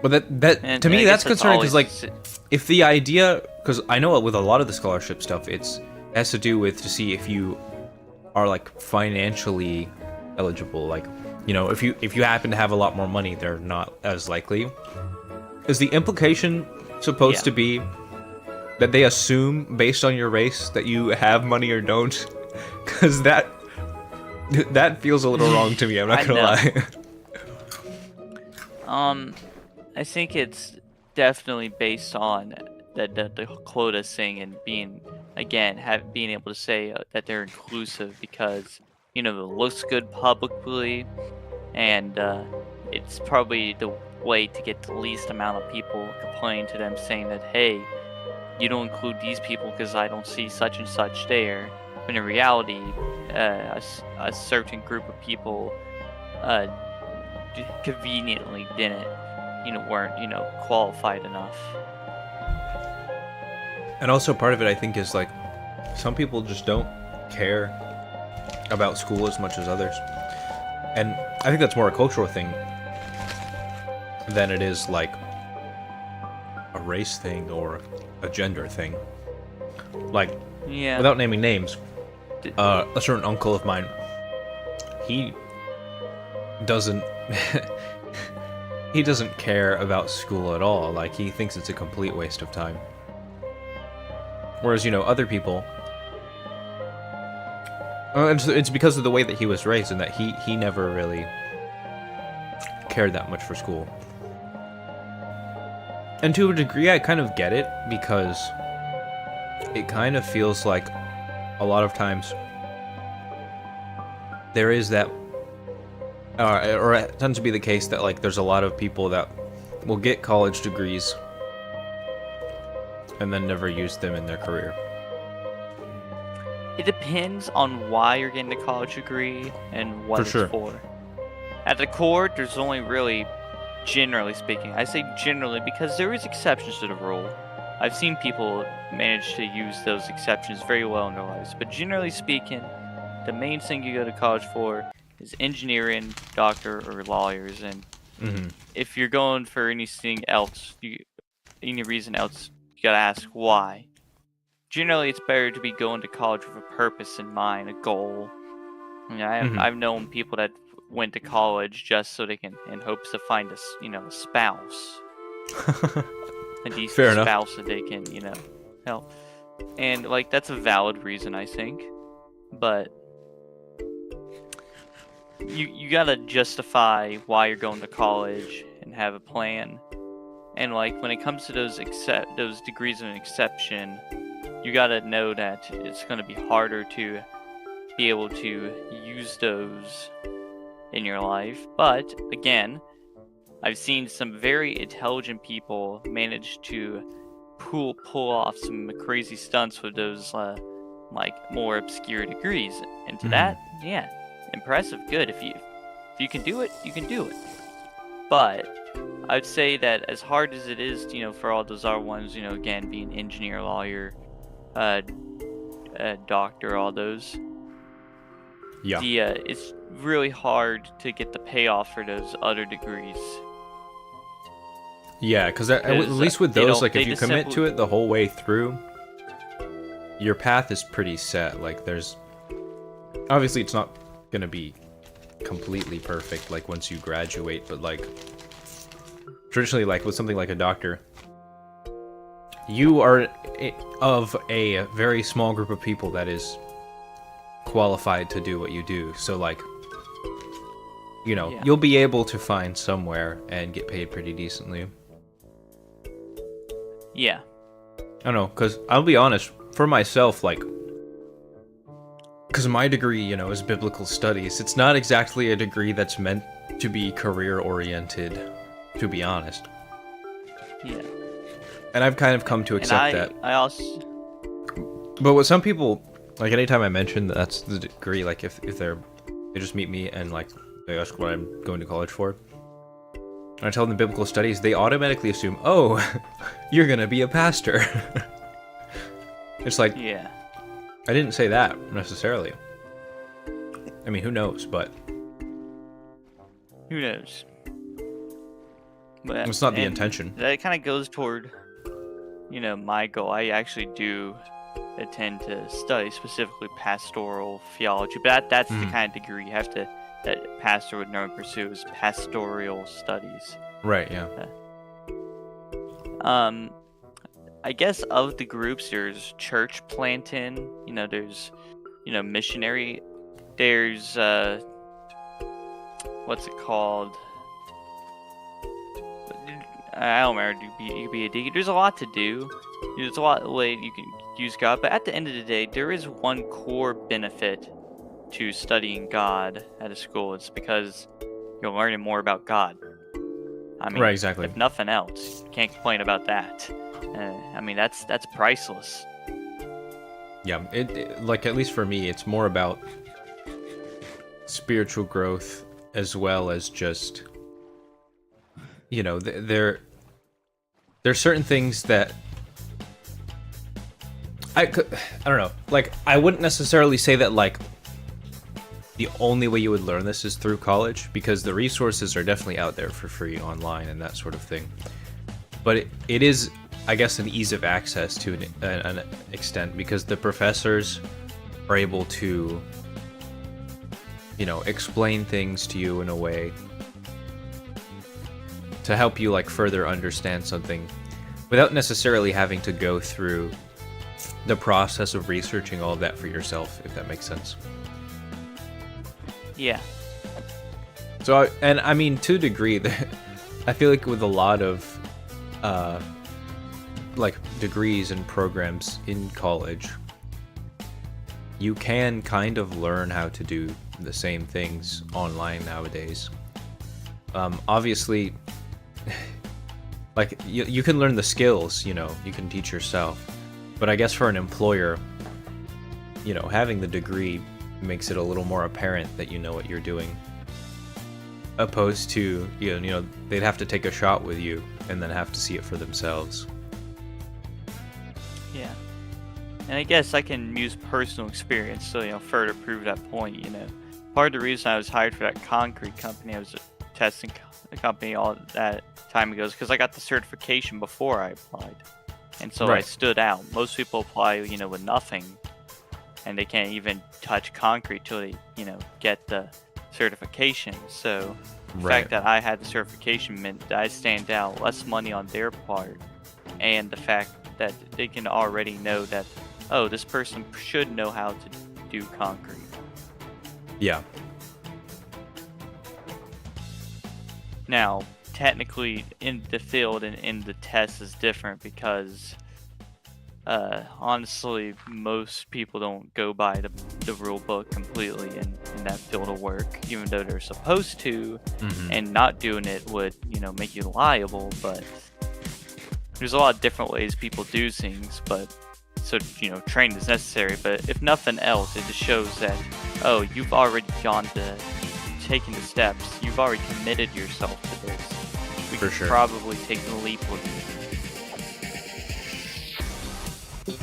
S1: But that
S2: And
S1: to me
S2: I
S1: that's
S2: guess
S1: concerning because like
S2: always-
S1: if the idea, because I know with a lot of the scholarship stuff it has to do with to see if you are like financially eligible, like, you know, if you happen to have a lot more money, they're not as likely. Is the implication supposed to be that they assume based on your race that you have money or don't? Because that feels a little wrong to me, I'm not gonna lie.
S2: I think it's definitely based on the quota thing and being, again, being able to say that they're inclusive because, you know, it looks good publicly, and it's probably the way to get the least amount of people complaining to them saying that, hey, you don't include these people because I don't see such and such there. When in reality, a certain group of people conveniently weren't qualified enough.
S1: And also part of it I think is like some people just don't care about school as much as others. And I think that's more a cultural thing than it is like a race thing or a gender thing. Like,
S2: Yeah.
S1: without naming names, a certain uncle of mine, he doesn't he doesn't care about school at all. Like, he thinks it's a complete waste of time. Whereas, you know, other people, it's because of the way that he was raised and that he never really cared that much for school. And to a degree, I kind of get it, because it kind of feels like a lot of times there is that, or it tends to be the case that like there's a lot of people that will get college degrees and then never use them in their career.
S2: It depends on why you're getting a college degree and what
S1: For sure.
S2: it's for. At the core, there's only really, generally speaking, I say generally because there is exceptions to the rule. I've seen people manage to use those exceptions very well in their lives, but generally speaking, the main thing you go to college for is engineering, doctor, or lawyers. And if you're going for anything else, any reason else, you gotta ask why. Generally, it's better to be going to college with a purpose in mind, a goal. You know, I've known people that went to college just so they can, in hopes to find a spouse, a decent
S1: Fair enough.
S2: spouse that they can, help. And like that's a valid reason, I think. But you gotta justify why you're going to college and have a plan. And like when it comes to those degrees of an exception, you gotta know that it's gonna be harder to be able to use those in your life. But again, I've seen some very intelligent people manage to pull off some crazy stunts with those like more obscure degrees. And to that, yeah, impressive, good. If you can do it, you can do it. But I'd say that as hard as it is, for all those other ones, again, being engineer, lawyer, doctor, all those.
S1: Yeah.
S2: It's really hard to get the payoff for those other degrees.
S1: Yeah, because at least with those, like, if you commit to it the whole way through, your path is pretty set. Like, there's... Obviously, it's not gonna be completely perfect, like, once you graduate, but, like... Traditionally, like, with something like a doctor, you are of a very small group of people that is qualified to do what you do. So, like, you'll be able to find somewhere and get paid pretty decently.
S2: Yeah.
S1: I don't know, because I'll be honest, for myself, like, because my degree, is biblical studies, it's not exactly a degree that's meant to be career-oriented, to be honest.
S2: Yeah.
S1: And I've kind of come to accept that.
S2: I also...
S1: But with some people, like, anytime I mention that that's the degree, like, if they just meet me and, like, they ask what I'm going to college for, when I tell them biblical studies, they automatically assume, oh, you're gonna be a pastor. It's like,
S2: Yeah.
S1: I didn't say that necessarily. I mean, who knows, but
S2: Who knows? But
S1: it's not the
S2: and
S1: intention.
S2: That kind of goes toward, my goal. I actually do intend to study specifically pastoral theology, but that's the kind of degree you have to, that a pastor would normally pursue, is pastoral studies.
S1: Right, yeah.
S2: I guess of the groups, there's church planting, there's, missionary, there's, what's it called? I don't remember. You could be a deacon. There's a lot to do. There's a lot of ways you can use God, but at the end of the day, there is one core benefit to studying God at a school. It's because you're learning more about God. I mean,
S1: right, exactly.
S2: If nothing else, you can't complain about that. I mean, that's priceless.
S1: Yeah, it like, at least for me, it's more about spiritual growth as well as just, there's certain things that I don't know, like, I wouldn't necessarily say that, like, the only way you would learn this is through college, because the resources are definitely out there for free online and that sort of thing. But it is, I guess, an ease of access to an extent, because the professors are able to, explain things to you in a way to help you, like, further understand something without necessarily having to go through the process of researching all of that for yourself, if that makes sense.
S2: Yeah.
S1: So, I mean, to a degree, I feel like with a lot of, like, degrees and programs in college, you can kind of learn how to do the same things online nowadays. Obviously, like, you can learn the skills, you can teach yourself. But I guess for an employer, having the degree makes it a little more apparent that you know what you're doing. Opposed to, they'd have to take a shot with you and then have to see it for themselves.
S2: Yeah. And I guess I can use personal experience to, further prove that point, Part of the reason I was hired for that concrete company, I was a testing company all that time ago, is because I got the certification before I applied. And so
S1: Right.
S2: I stood out. Most people apply, with nothing, and they can't even touch concrete till they, get the certification. So the
S1: Right.
S2: fact that I had the certification meant that I stand out, less money on their part, and the fact that they can already know that, oh, this person should know how to do concrete.
S1: Yeah.
S2: Now, technically, in the field and in the test is different because, honestly, most people don't go by the rule book completely in that field of work, even though they're supposed to, and not doing it would, make you liable, but there's a lot of different ways people do things, but, so, training is necessary, but if nothing else, it just shows that, oh, you've already taken the steps, you've already committed yourself to this. We
S1: For
S2: could
S1: sure.
S2: probably take the leap with you.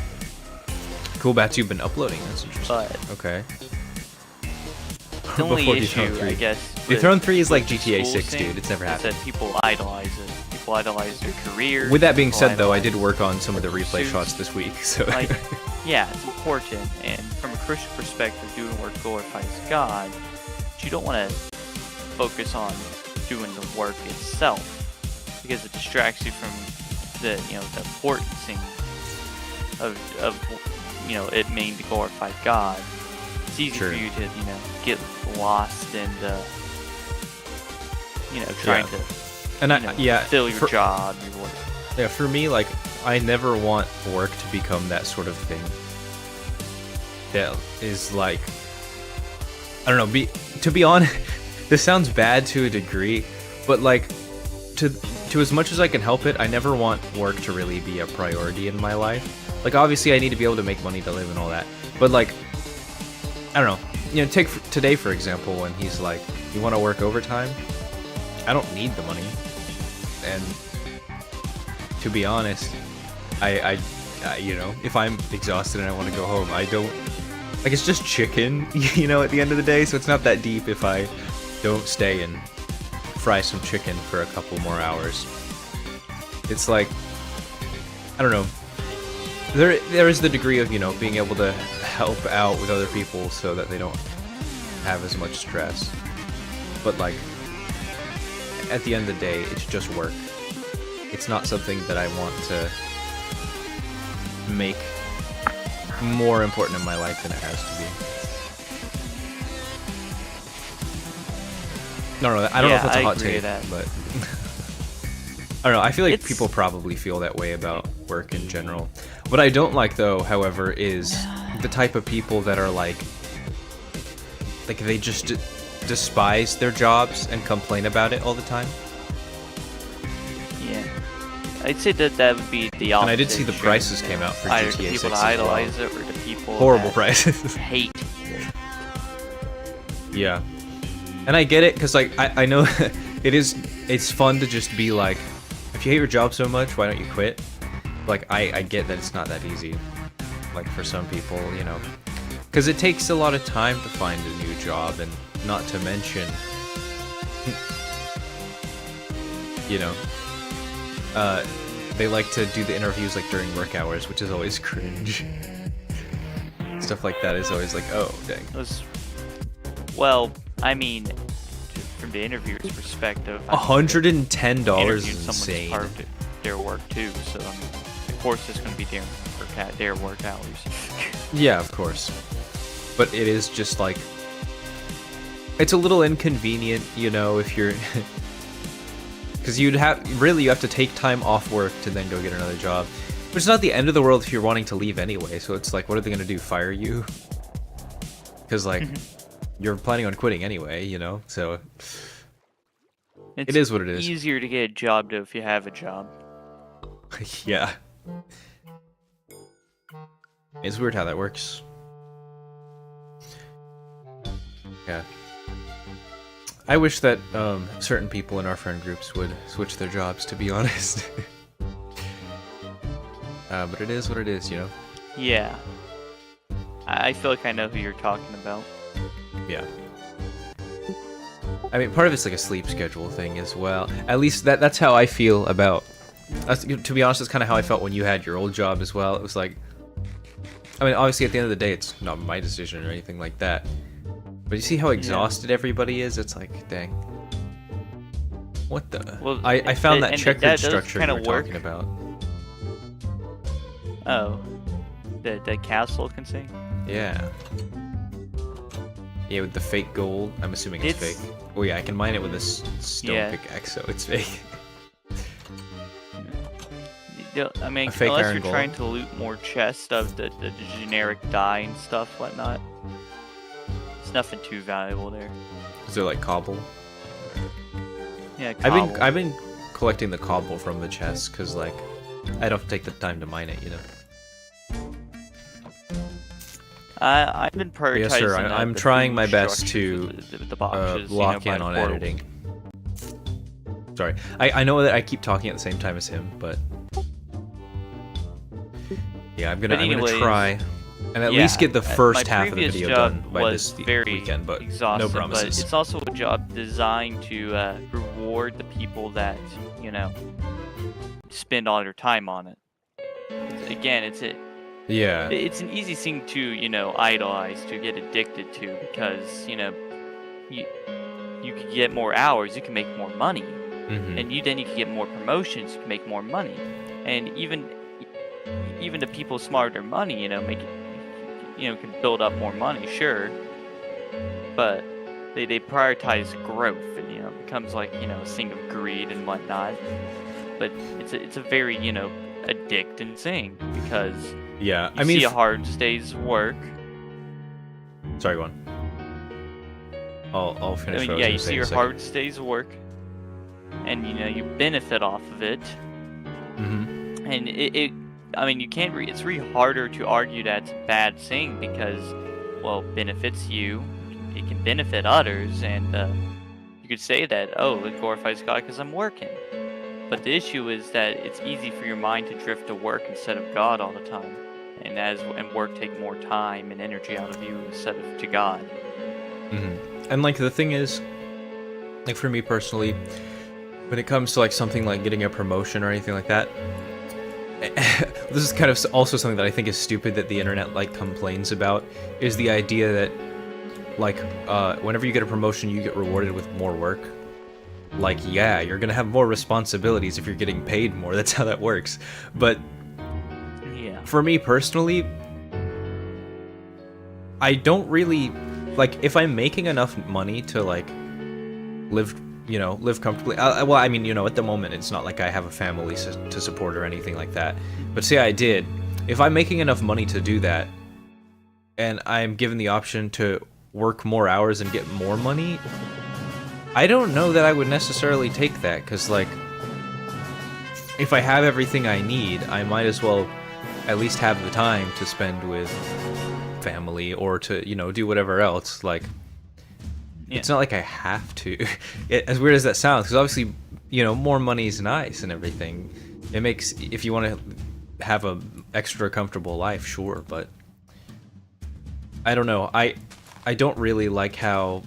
S1: Cool bats you've been uploading. That's interesting.
S2: But
S1: Okay.
S2: the only
S1: Before
S2: issue,
S1: Dethrone 3.
S2: I guess,
S1: Dethrone 3 is like
S2: with the
S1: GTA
S2: school
S1: 6,
S2: thing
S1: dude. It's never
S2: is
S1: happened.
S2: that people idolize it. People idolize their career.
S1: With that being
S2: people
S1: said, though, I did
S2: idolize
S1: work on some of the replay
S2: pursuits.
S1: shots this week, so...
S2: Like, yeah, it's important, and from a Christian perspective, doing work glorifies God, but you don't want to focus on doing the work itself, because it distracts you from the, the important thing of it meaning to glorify God. It's easy
S1: Sure.
S2: for you to, get lost in the, trying to,
S1: And
S2: fill your job, your work.
S1: Yeah, for me, like, I never want work to become that sort of thing that is like, I don't know, to be honest, this sounds bad to a degree, but like, to as much as I can help it, I never want work to really be a priority in my life. Like, obviously I need to be able to make money to live and all that, but like, I don't know, take today for example, when he's like, you want to work overtime? I don't need the money. And to be honest, I you know, if I'm exhausted and I want to go home, I don't, like, it's just chicken, you know, at the end of the day, so it's not that deep if I don't stay and fry some chicken for a couple more hours. It's like, I don't know, there is the degree of, you know, being able to help out with other people so that they don't have as much stress. But like, at the end of the day, it's just work. It's not something that I want to make more important in my life than it has to be. No, I don't know if it's a hot take, but I don't know. I feel like people probably feel that way about work in general. What I don't like, though, however, is the type of people that are like they just despise their jobs and complain about it all the time.
S2: Yeah, I'd say that would be the opposite.
S1: And I did see the prices came out for
S2: either
S1: GTA 6
S2: the people
S1: as
S2: that idolize
S1: well.
S2: it, or the people
S1: Horrible
S2: that
S1: prices.
S2: hate.
S1: Yeah, and I get it, because like I know it's fun to just be like, if you hate your job so much, why don't you quit? Like I get that it's not that easy, like for some people, you know, because it takes a lot of time to find a new job, and not to mention, you know, they like to do the interviews like during work hours, which is always cringe. Stuff like that is always like, oh dang.
S2: Well, I mean, from the interviewer's perspective,
S1: $110 is insane.
S2: Part of their work too, so I mean, of course it's going to be their work hours.
S1: Yeah, of course. But it is just like, it's a little inconvenient, you know, if you're, because you have to take time off work to then go get another job. Which is not the end of the world if you're wanting to leave anyway. So it's like, what are they going to do? Fire you? Because like, you're planning on quitting anyway, you know. So it is what it is.
S2: It's easier to get a job though if you have a job.
S1: Yeah. It's weird how that works. Yeah. I wish that certain people in our friend groups would switch their jobs, to be honest. But it is what it is, you know?
S2: Yeah. I feel like I know who you're talking about.
S1: Yeah. I mean, part of it's like a sleep schedule thing as well. At least that's how I feel about... to be honest, that's kind of how I felt when you had your old job as well. It was like... I mean, obviously at the end of the day, it's not my decision or anything like that. But you see how exhausted everybody is? It's like, dang. What the... Well, I found that checkered structure you were talking about.
S2: Oh. The castle can sing?
S1: Yeah. Yeah, with the fake gold. I'm assuming it's fake. Oh yeah, I can mine it with a stone pickaxe, so it's fake.
S2: I mean, unless you're trying to loot more chests of the generic dye and stuff, whatnot. It's nothing too valuable there.
S1: Is there like cobble?
S2: Yeah, cobble.
S1: I've been collecting the cobble from the chests because like I don't take the time to mine it, you know.
S2: I've been prioritizing.
S1: Yes, sir. I'm trying my best to
S2: the boxes,
S1: lock in on editing. Sorry, I know that I keep talking at the same time as him, but yeah, I'm gonna try and at least get the first half of the video done by this weekend, but no promises.
S2: But it's also a job designed to reward the people that, you know, spend all their time on it. Again, it's an easy thing to, you know, idolize, to get addicted to, because, you know, you can get more hours, you can make more money, and then you can get more promotions, you can make more money, and even the people smarter money, you know, can build up more money, sure, but they prioritize growth, and, you know, it becomes like, you know, a thing of greed and whatnot. But it's a very, you know, addicting thing, because I mean, see a hard day's work.
S1: Sorry, go on. I'll finish.
S2: I mean, yeah, you see your hard day's work, and, you know, you benefit off of it. And I mean, you can't. It's really harder to argue that it's a bad thing because, well, it benefits you, it can benefit others, and you could say that, oh, it glorifies God because I'm working. But the issue is that it's easy for your mind to drift to work instead of God all the time, and work take more time and energy out of you instead of to God.
S1: And like the thing is, like for me personally, when it comes to like something like getting a promotion or anything like that, this is kind of also something that I think is stupid that the internet like complains about, is the idea that like whenever you get a promotion you get rewarded with more work. Like, yeah, you're gonna have more responsibilities if you're getting paid more. That's how that works. But
S2: Yeah.
S1: for me personally, I don't really like, if I'm making enough money to like live comfortably. Well, I mean, at the moment it's not like I have a family to support or anything like that. But say I did, if I'm making enough money to do that, and I'm given the option to work more hours and get more money, I don't know that I would necessarily take that, because like, if I have everything I need, I might as well at least have the time to spend with family or to, do whatever else. Like,
S2: Yeah.
S1: it's not like I have to. As weird as that sounds, because obviously, more money is nice and everything. It makes, if you want to have a extra comfortable life, sure, but I don't know. I don't really like how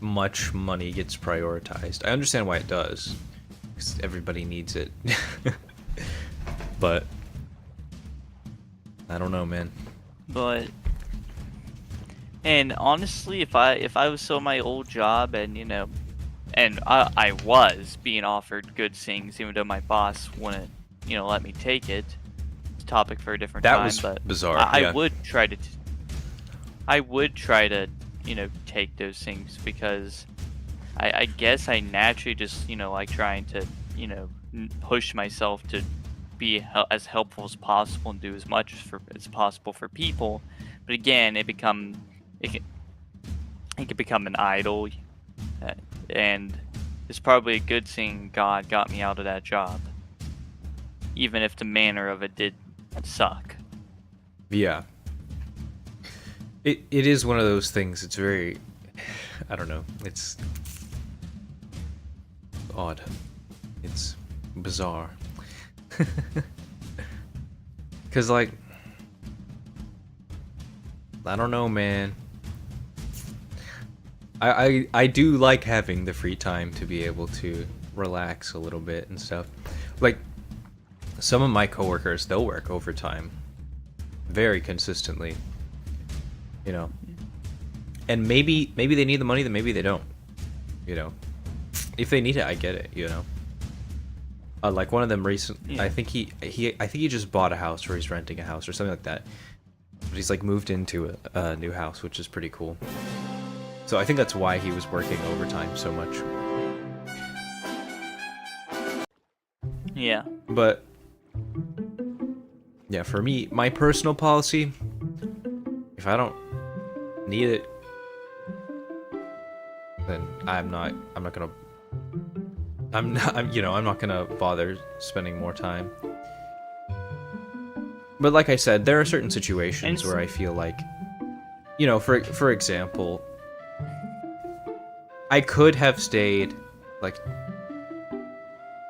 S1: much money gets prioritized. I understand why it does, because everybody needs it. But I don't know, man.
S2: But and honestly, if I was still in my old job and and I was being offered good things, even though my boss wouldn't let me take it. It's a topic for a different
S1: That
S2: time.
S1: was
S2: But
S1: bizarre.
S2: I
S1: Yeah.
S2: would try to. I would try to take those things, because I guess I naturally just like trying to push myself to be as helpful as possible and do as much as possible for people. But again, it can become an idol, and it's probably a good thing God got me out of that job, even if the manner of it did suck.
S1: Yeah. It is one of those things. It's very, I don't know. It's odd. It's bizarre. Cause like, I don't know, man. I do like having the free time to be able to relax a little bit and stuff. Like, some of my coworkers, they'll work overtime very consistently. And maybe they need the money, then maybe they don't. If they need it, I get it. Like one of them recently,
S2: Yeah.
S1: I think he just bought a house, or he's renting a house or something like that. But he's like moved into a new house, which is pretty cool. So I think that's why he was working overtime so much.
S2: Yeah.
S1: But yeah, for me, my personal policy, if I don't need it, then I'm not gonna bother spending more time. But like I said, there are certain situations where I feel like, for example, I could have stayed like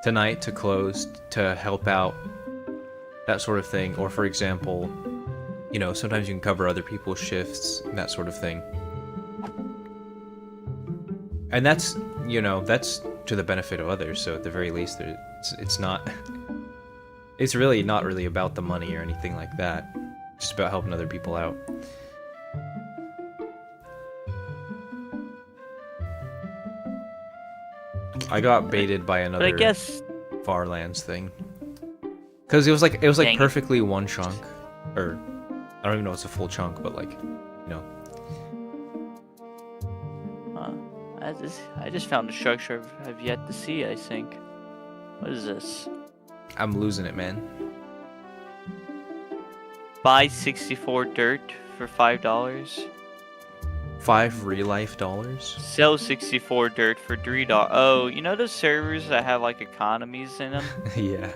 S1: tonight to close to help out, that sort of thing. Or for example, sometimes you can cover other people's shifts, that sort of thing. And that's to the benefit of others, so at the very least, it's really not really about the money or anything like that. It's just about helping other people out. I got baited by
S2: But I
S1: another
S2: guess
S1: Farlands thing. Cause it was like
S2: Dang it.
S1: perfectly one chunk. Or I don't even know if it's a full chunk, but like,
S2: I just found a structure I've yet to see, I think. What is this?
S1: I'm losing it, man.
S2: Buy 64 dirt for $5.
S1: 5 real life dollars?
S2: Sell 64 dirt for $3. Oh, those servers that have like economies in them?
S1: Yeah.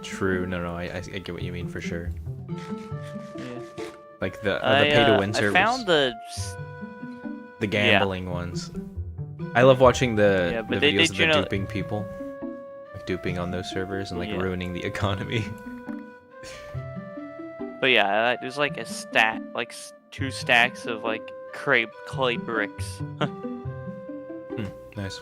S1: True. No, I get what you mean for sure.
S2: Yeah.
S1: Like the pay to win servers.
S2: I found
S1: the gambling ones. I love watching the,
S2: Yeah,
S1: the
S2: but they
S1: videos of the
S2: generally-
S1: duping people. Like duping on those servers and like
S2: Yeah.
S1: ruining the economy.
S2: But yeah, there's like a stack, like 2 stacks of like clay bricks.
S1: Nice.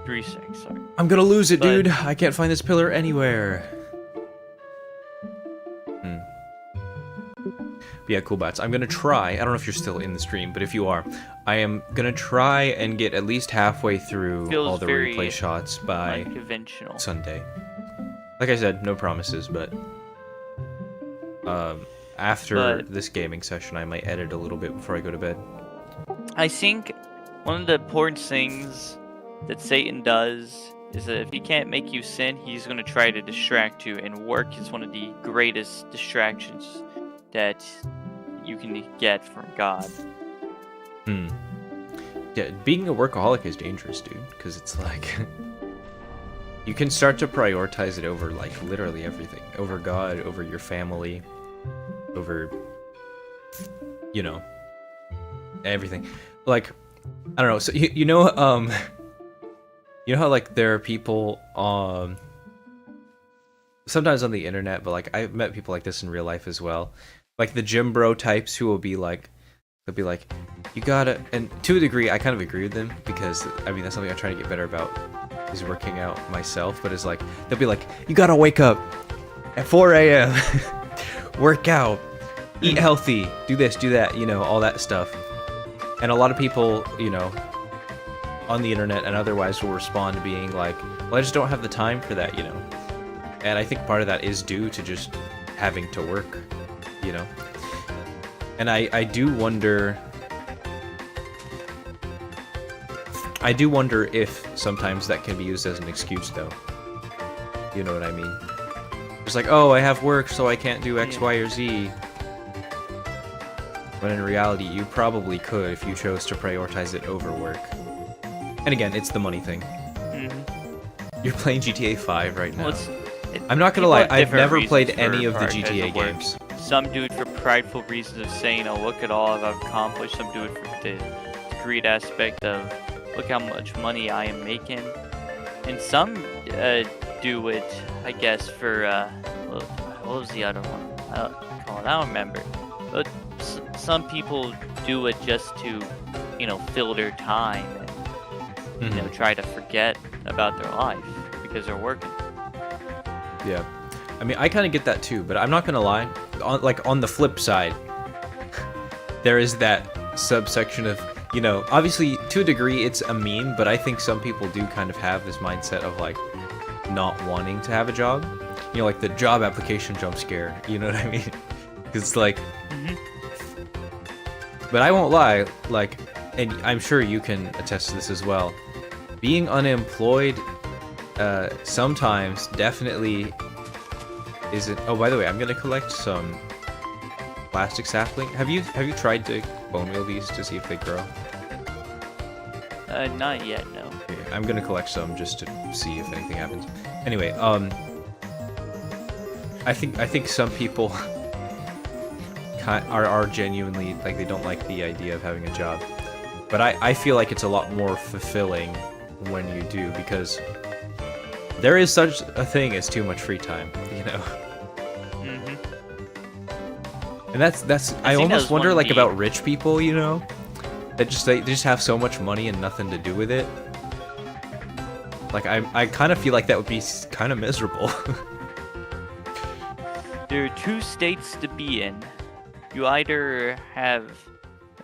S2: 3 stacks, sorry.
S1: I'm gonna lose it,
S2: But-
S1: dude. I can't find this pillar anywhere. But yeah, cool bats. I'm gonna try. I don't know if you're still in the stream, but if you are, I am gonna try and get at least halfway through
S2: Feels
S1: all the
S2: very
S1: replay shots by
S2: unconventional.
S1: Sunday. Like I said, no promises, but after this gaming session, I might edit a little bit before I go to bed.
S2: I think one of the important things that Satan does is that if he can't make you sin, he's going to try to distract you, and work is one of the greatest distractions that you can get from God.
S1: Yeah, being a workaholic is dangerous, dude, because it's like you can start to prioritize it over like literally everything, over God, over your family, over everything. Like I don't know. So you know how like there are people sometimes on the internet, but like I've met people like this in real life as well. Like the gym bro types who will be like, they'll be like, you gotta, and to a degree I kind of agree with them, because I mean that's something I'm trying to get better about, is working out myself. But it's like they'll be like, you gotta wake up at 4 a.m. work out, eat healthy, do this, do that, all that stuff. And a lot of people, on the internet and otherwise will respond being like, well, I just don't have the time for that, And I think part of that is due to just having to work, And I do wonder if sometimes that can be used as an excuse, though. You know what I mean? It's like, oh, I have work, so I can't do X, Y, or Z. When in reality, you probably could if you chose to prioritize it over work. And again, it's the money thing. You're playing GTA 5 right now. I'm not gonna lie, I've never played any of the GTA games.
S2: Some do it for prideful reasons of saying, oh, look at all I've accomplished. Some do it for the greed aspect of, look how much money I am making. And some do it, I guess, for, what was the other one? I don't remember. But some people do it just to, fill their time and, try to forget about their life because they're working.
S1: Yeah. I mean, I kind of get that too, but I'm not gonna lie. On the flip side, there is that subsection of, obviously to a degree it's a meme, but I think some people do kind of have this mindset of like not wanting to have a job. Like the job application jump scare. You know what I mean? It's like, but I won't lie. Like, and I'm sure you can attest to this as well. Being unemployed, sometimes definitely isn't. Oh, by the way, I'm gonna collect some plastic sapling. Have you tried to bone wheel these to see if they grow?
S2: Not yet, no.
S1: Okay, I'm gonna collect some just to see if anything happens. Anyway, I think some people are genuinely like, they don't like the idea of having a job, but I feel like it's a lot more fulfilling when you do, because there is such a thing as too much free time, And that's I almost wonder like about rich people, that they just have so much money and nothing to do with it. Like I kind of feel like that would be kind of miserable.
S2: There are 2 states to be in. You either have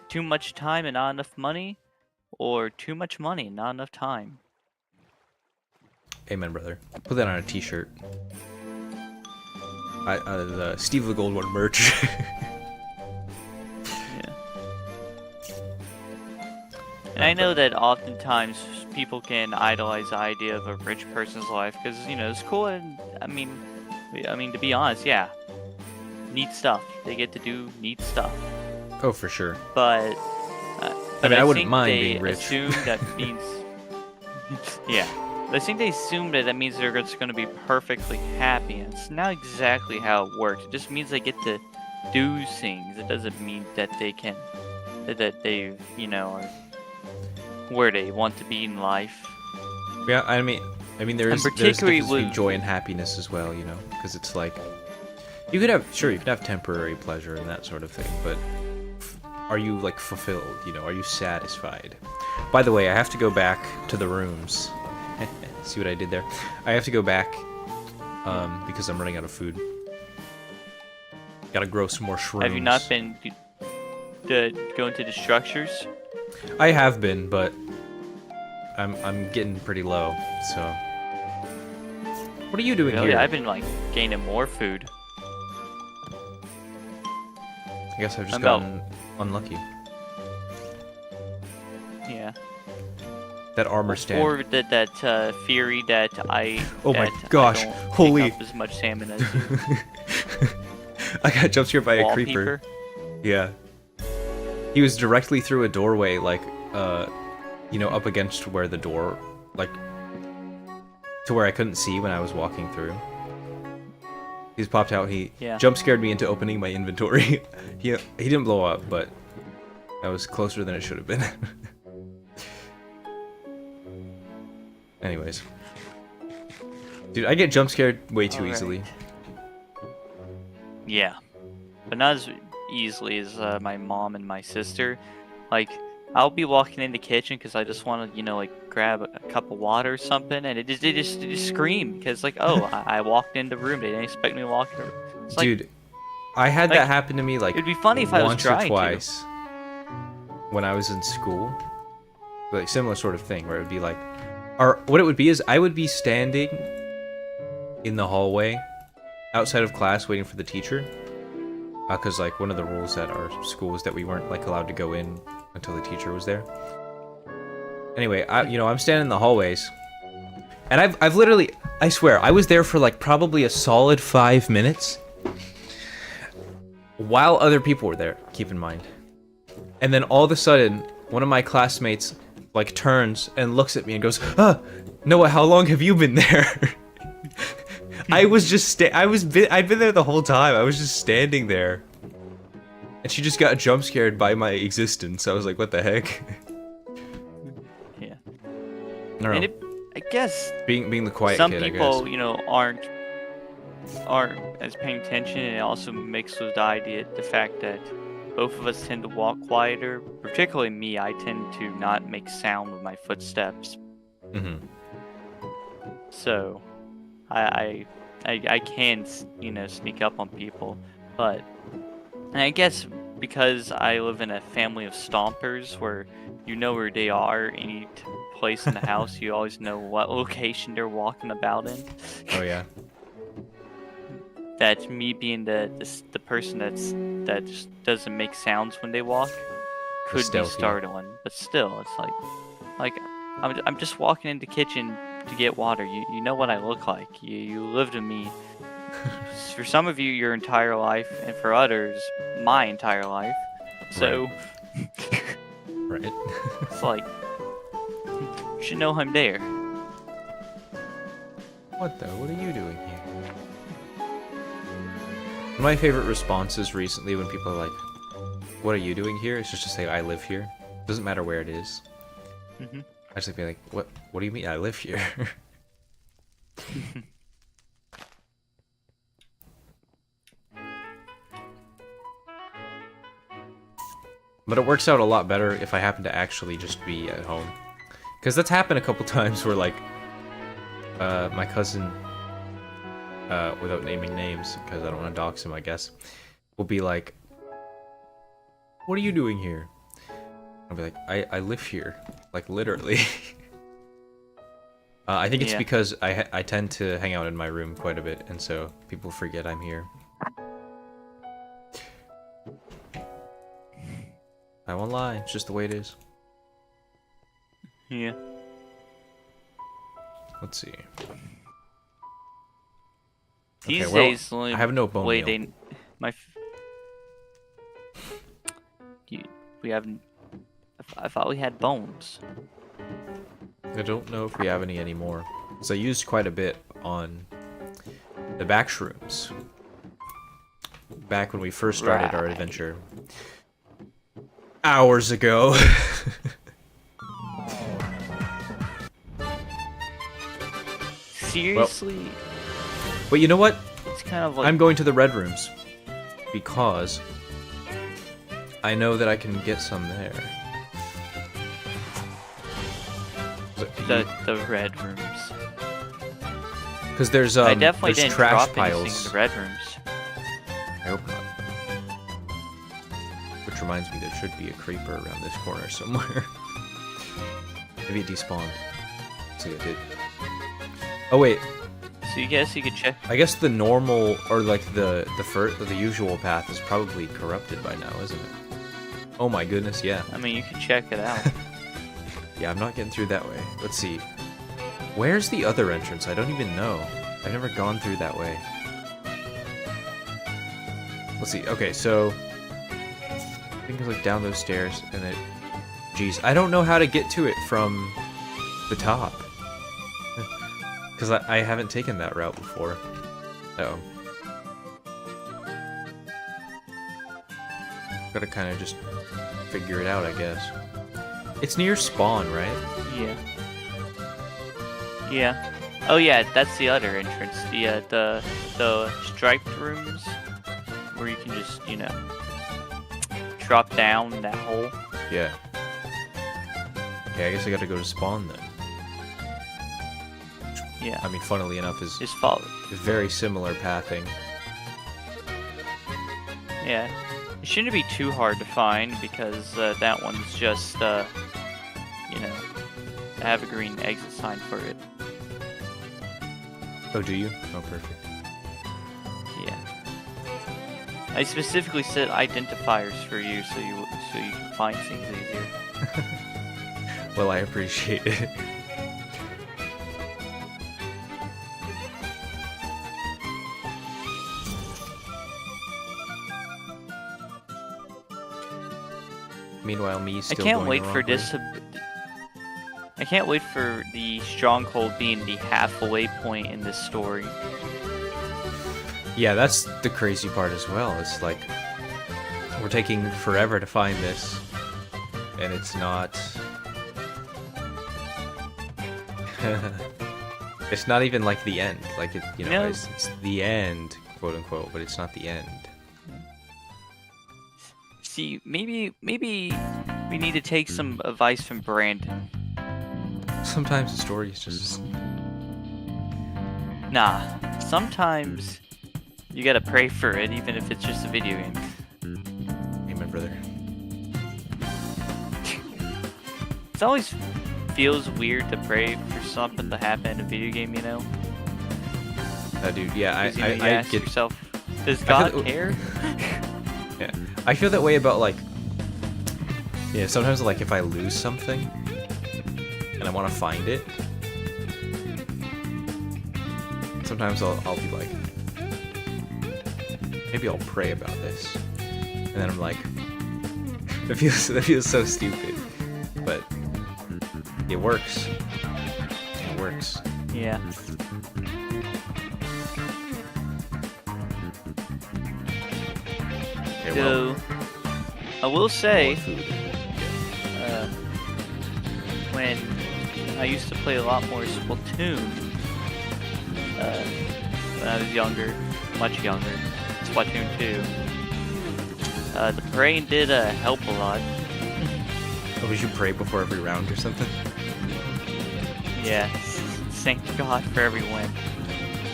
S2: too much time and not enough money, or too much money and not enough time.
S1: Amen, brother. Put that on a t-shirt. The Steve the Gold One merch.
S2: Yeah. And I know that oftentimes people can idolize the idea of a rich person's life because, it's cool, and I mean, to be honest, yeah, neat stuff. They get to do neat stuff.
S1: Oh, for sure.
S2: But
S1: I wouldn't
S2: think
S1: mind
S2: they
S1: being rich.
S2: Assume that means, yeah. I think they assume that means they're just going to be perfectly happy, and it's not exactly how it works. It just means they get to do things. It doesn't mean that they can, that they, are where they want to be in life.
S1: Yeah, I mean, there's a
S2: particularly
S1: difference between
S2: with-
S1: joy and happiness as well, you know, because it's like you could have temporary pleasure and that sort of thing, but are you like fulfilled? You know, are you satisfied? By the way, I have to go back to the rooms. See what I did there? I have to go back because I'm running out of food. Gotta grow some more shrooms.
S2: Have you not been going to the structures?
S1: I have been, but I'm getting pretty low. So, what are you doing
S2: Really?
S1: here?
S2: I've been like gaining more food.
S1: I guess I've just
S2: I'm about-
S1: gotten unlucky.
S2: Yeah.
S1: That armor stand.
S2: Or that theory that I.
S1: Oh my
S2: that
S1: gosh,
S2: I don't pick
S1: holy-
S2: up as much salmon as you.
S1: I got jump scared by a
S2: Wall
S1: creeper.
S2: peeper.
S1: Yeah. He was directly through a doorway, like, you know, up against where the door, like, to where I couldn't see when I was walking through. He's popped out. He
S2: Yeah.
S1: jump scared me into opening my inventory. he didn't blow up, but that was closer than it should have been. Anyways. Dude, I get jump scared way too
S2: Alright.
S1: easily.
S2: Yeah, but not as easily as my mom and my sister. Like, I'll be walking in the kitchen because I just want to, you know, like grab a cup of water or something, and they just scream because like, oh, I walked in the room. They didn't expect me to walk in. It's like,
S1: Dude, I had
S2: like,
S1: that happen to me like
S2: it'd be funny if I was
S1: once or
S2: trying to.
S1: twice when I was in school. Like similar sort of thing where it would be like, or what it would be is I would be standing in the hallway outside of class waiting for the teacher, because like one of the rules at our school was that we weren't like allowed to go in until the teacher was there. Anyway, I'm standing in the hallways, and I've literally, I swear, I was there for like probably a solid 5 minutes while other people were there, keep in mind. And then all of a sudden, one of my classmates like turns and looks at me and goes, Noah, how long have you been there? I'd been there the whole time. I was just standing there. And she just got jump scared by my existence. I was like, what the heck?
S2: Yeah.
S1: I don't know.
S2: I guess
S1: Being the quiet
S2: some
S1: kid, I
S2: people,
S1: guess.
S2: you know, aren't as paying attention, and it also mixed with the fact that both of us tend to walk quieter. Particularly me, I tend to not make sound with my footsteps.
S1: Mm-hmm.
S2: So, I can, you know, sneak up on people, but and I guess because I live in a family of stompers where you know where they are, any place in the house, you always know what location they're walking about in.
S1: Oh yeah.
S2: That me being the person that just doesn't make sounds when they walk could be
S1: stealthy.
S2: startling, but still, it's like I'm just walking in the kitchen to get water. You know what I look like. You lived with me. For some of you, your entire life, and for others, my entire life. So
S1: Right.
S2: it's like you should know I'm there.
S1: What are you doing here? One of my favorite responses recently when people are like, what are you doing here? Is just to say I live here. Doesn't matter where it is.
S2: Mhm.
S1: I just be like, what do you mean I live here? But it works out a lot better if I happen to actually just be at home. Because that's happened a couple times where, like, my cousin, without naming names, because I don't want to dox him, I guess, will be like, what are you doing here? I'll be like, I live here. Like, literally. I think it's
S2: Yeah.
S1: because I tend to hang out in my room quite a bit, and so people forget I'm here. I won't lie, it's just the way it is.
S2: Yeah.
S1: Let's see.
S2: These
S1: Okay, well,
S2: days, the only
S1: I have no bone
S2: way
S1: meal.
S2: we have. I thought we had bones.
S1: I don't know if we have any anymore. Because I used quite a bit on the backrooms. Back when we first started our
S2: Right.
S1: adventure. Hours ago.
S2: seriously,
S1: But you know what?
S2: it's kind of like
S1: I'm going to the red rooms because I know that I can get some there.
S2: the red rooms.
S1: Because there's
S2: I definitely
S1: there's
S2: didn't
S1: trash
S2: drop
S1: piles.
S2: anything in the red rooms.
S1: I hope not. Which reminds me, there should be a creeper around this corner somewhere. Maybe it despawned. See, it did. Oh wait,
S2: So you guess you could check.
S1: I guess the normal or like the usual path is probably corrupted by now, isn't it? Oh my goodness, yeah.
S2: I mean, you can check it out.
S1: Yeah, I'm not getting through that way. Let's see. Where's the other entrance? I don't even know. I've never gone through that way. Let's see. Okay, so I think it's like down those stairs and then jeez, I don't know how to get to it from the top. Because I haven't taken that route before. Uh-oh. Gotta kind of just figure it out, I guess. It's near spawn, right?
S2: Yeah. Yeah. Oh yeah, that's the other entrance. The striped rooms where you can just, you know, drop down that hole.
S1: Yeah. Yeah, I guess I gotta go to spawn then.
S2: Yeah.
S1: I mean, funnily enough, is
S2: Just follow.
S1: very similar pathing.
S2: Yeah. It shouldn't be too hard to find because that one's just, you know, I have a green exit sign for it.
S1: Oh, do you? Oh, perfect.
S2: Yeah. I specifically set identifiers for you so you can find things easier.
S1: Well, I appreciate it. Meanwhile, me still
S2: I can't
S1: going
S2: wait
S1: the
S2: for
S1: wrong way.
S2: this. I can't wait for the stronghold being the halfway point in this story.
S1: Yeah, that's the crazy part as well. It's like we're taking forever to find this, and it's not. It's not even like the end. Like it, you know,
S2: No.
S1: it's the end, quote unquote, but it's not the end.
S2: See, maybe we need to take some advice from Brandon.
S1: Sometimes the story is just.
S2: Nah, sometimes you gotta pray for it, even if it's just a video game.
S1: Amen, brother.
S2: It always feels weird to pray for something to happen in a video game, you know?
S1: Dude, yeah,
S2: 'Cause, you know, you
S1: I
S2: ask
S1: get.
S2: yourself, does
S1: I
S2: God
S1: feel-
S2: care?
S1: Yeah, I feel that way about like. Yeah, sometimes like if I lose something, and I want to find it. Sometimes I'll be like, maybe I'll pray about this, and then I'm like, that feels so stupid, but it works. It works.
S2: Yeah.
S1: Okay, well,
S2: So, I will say,
S1: more food.
S2: when I used to play a lot more Splatoon, when I was younger, much younger, Splatoon 2, the praying did help a lot.
S1: Oh, we should pray before every round or something.
S2: Yeah, thank God for every win.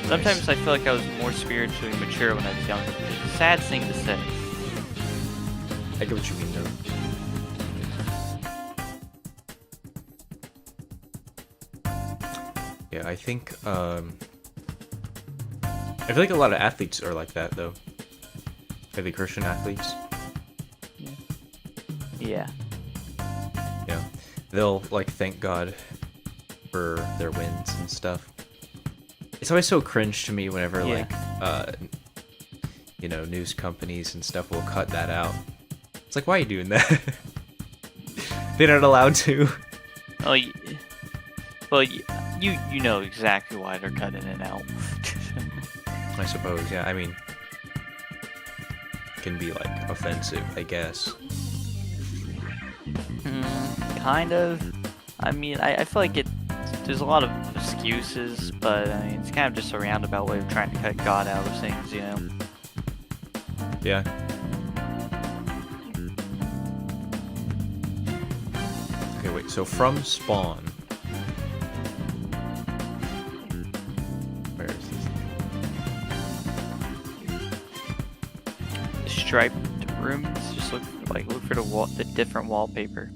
S2: Sometimes I feel like I was more spiritually mature when I was younger, which is a sad thing to say.
S1: I get what you mean, though. Yeah, I think, I feel like a lot of athletes are like that, though. Are they Christian athletes?
S2: Yeah.
S1: Yeah. They'll, like, thank God for their wins and stuff. It's always so cringe to me whenever,
S2: Yeah.
S1: like, you know, news companies and stuff will cut that out. It's like, why are you doing that? They're not allowed to.
S2: Oh, well, you know exactly why they're cutting it out.
S1: I suppose, yeah. I mean, it can be, like, offensive, I guess.
S2: Kind of. I mean, I feel like there's a lot of excuses, but I mean, it's kind of just a roundabout way of trying to cut God out of things, you know?
S1: Yeah. Okay, wait. So from spawn, where is this?
S2: Striped rooms. Just look for the different wallpaper.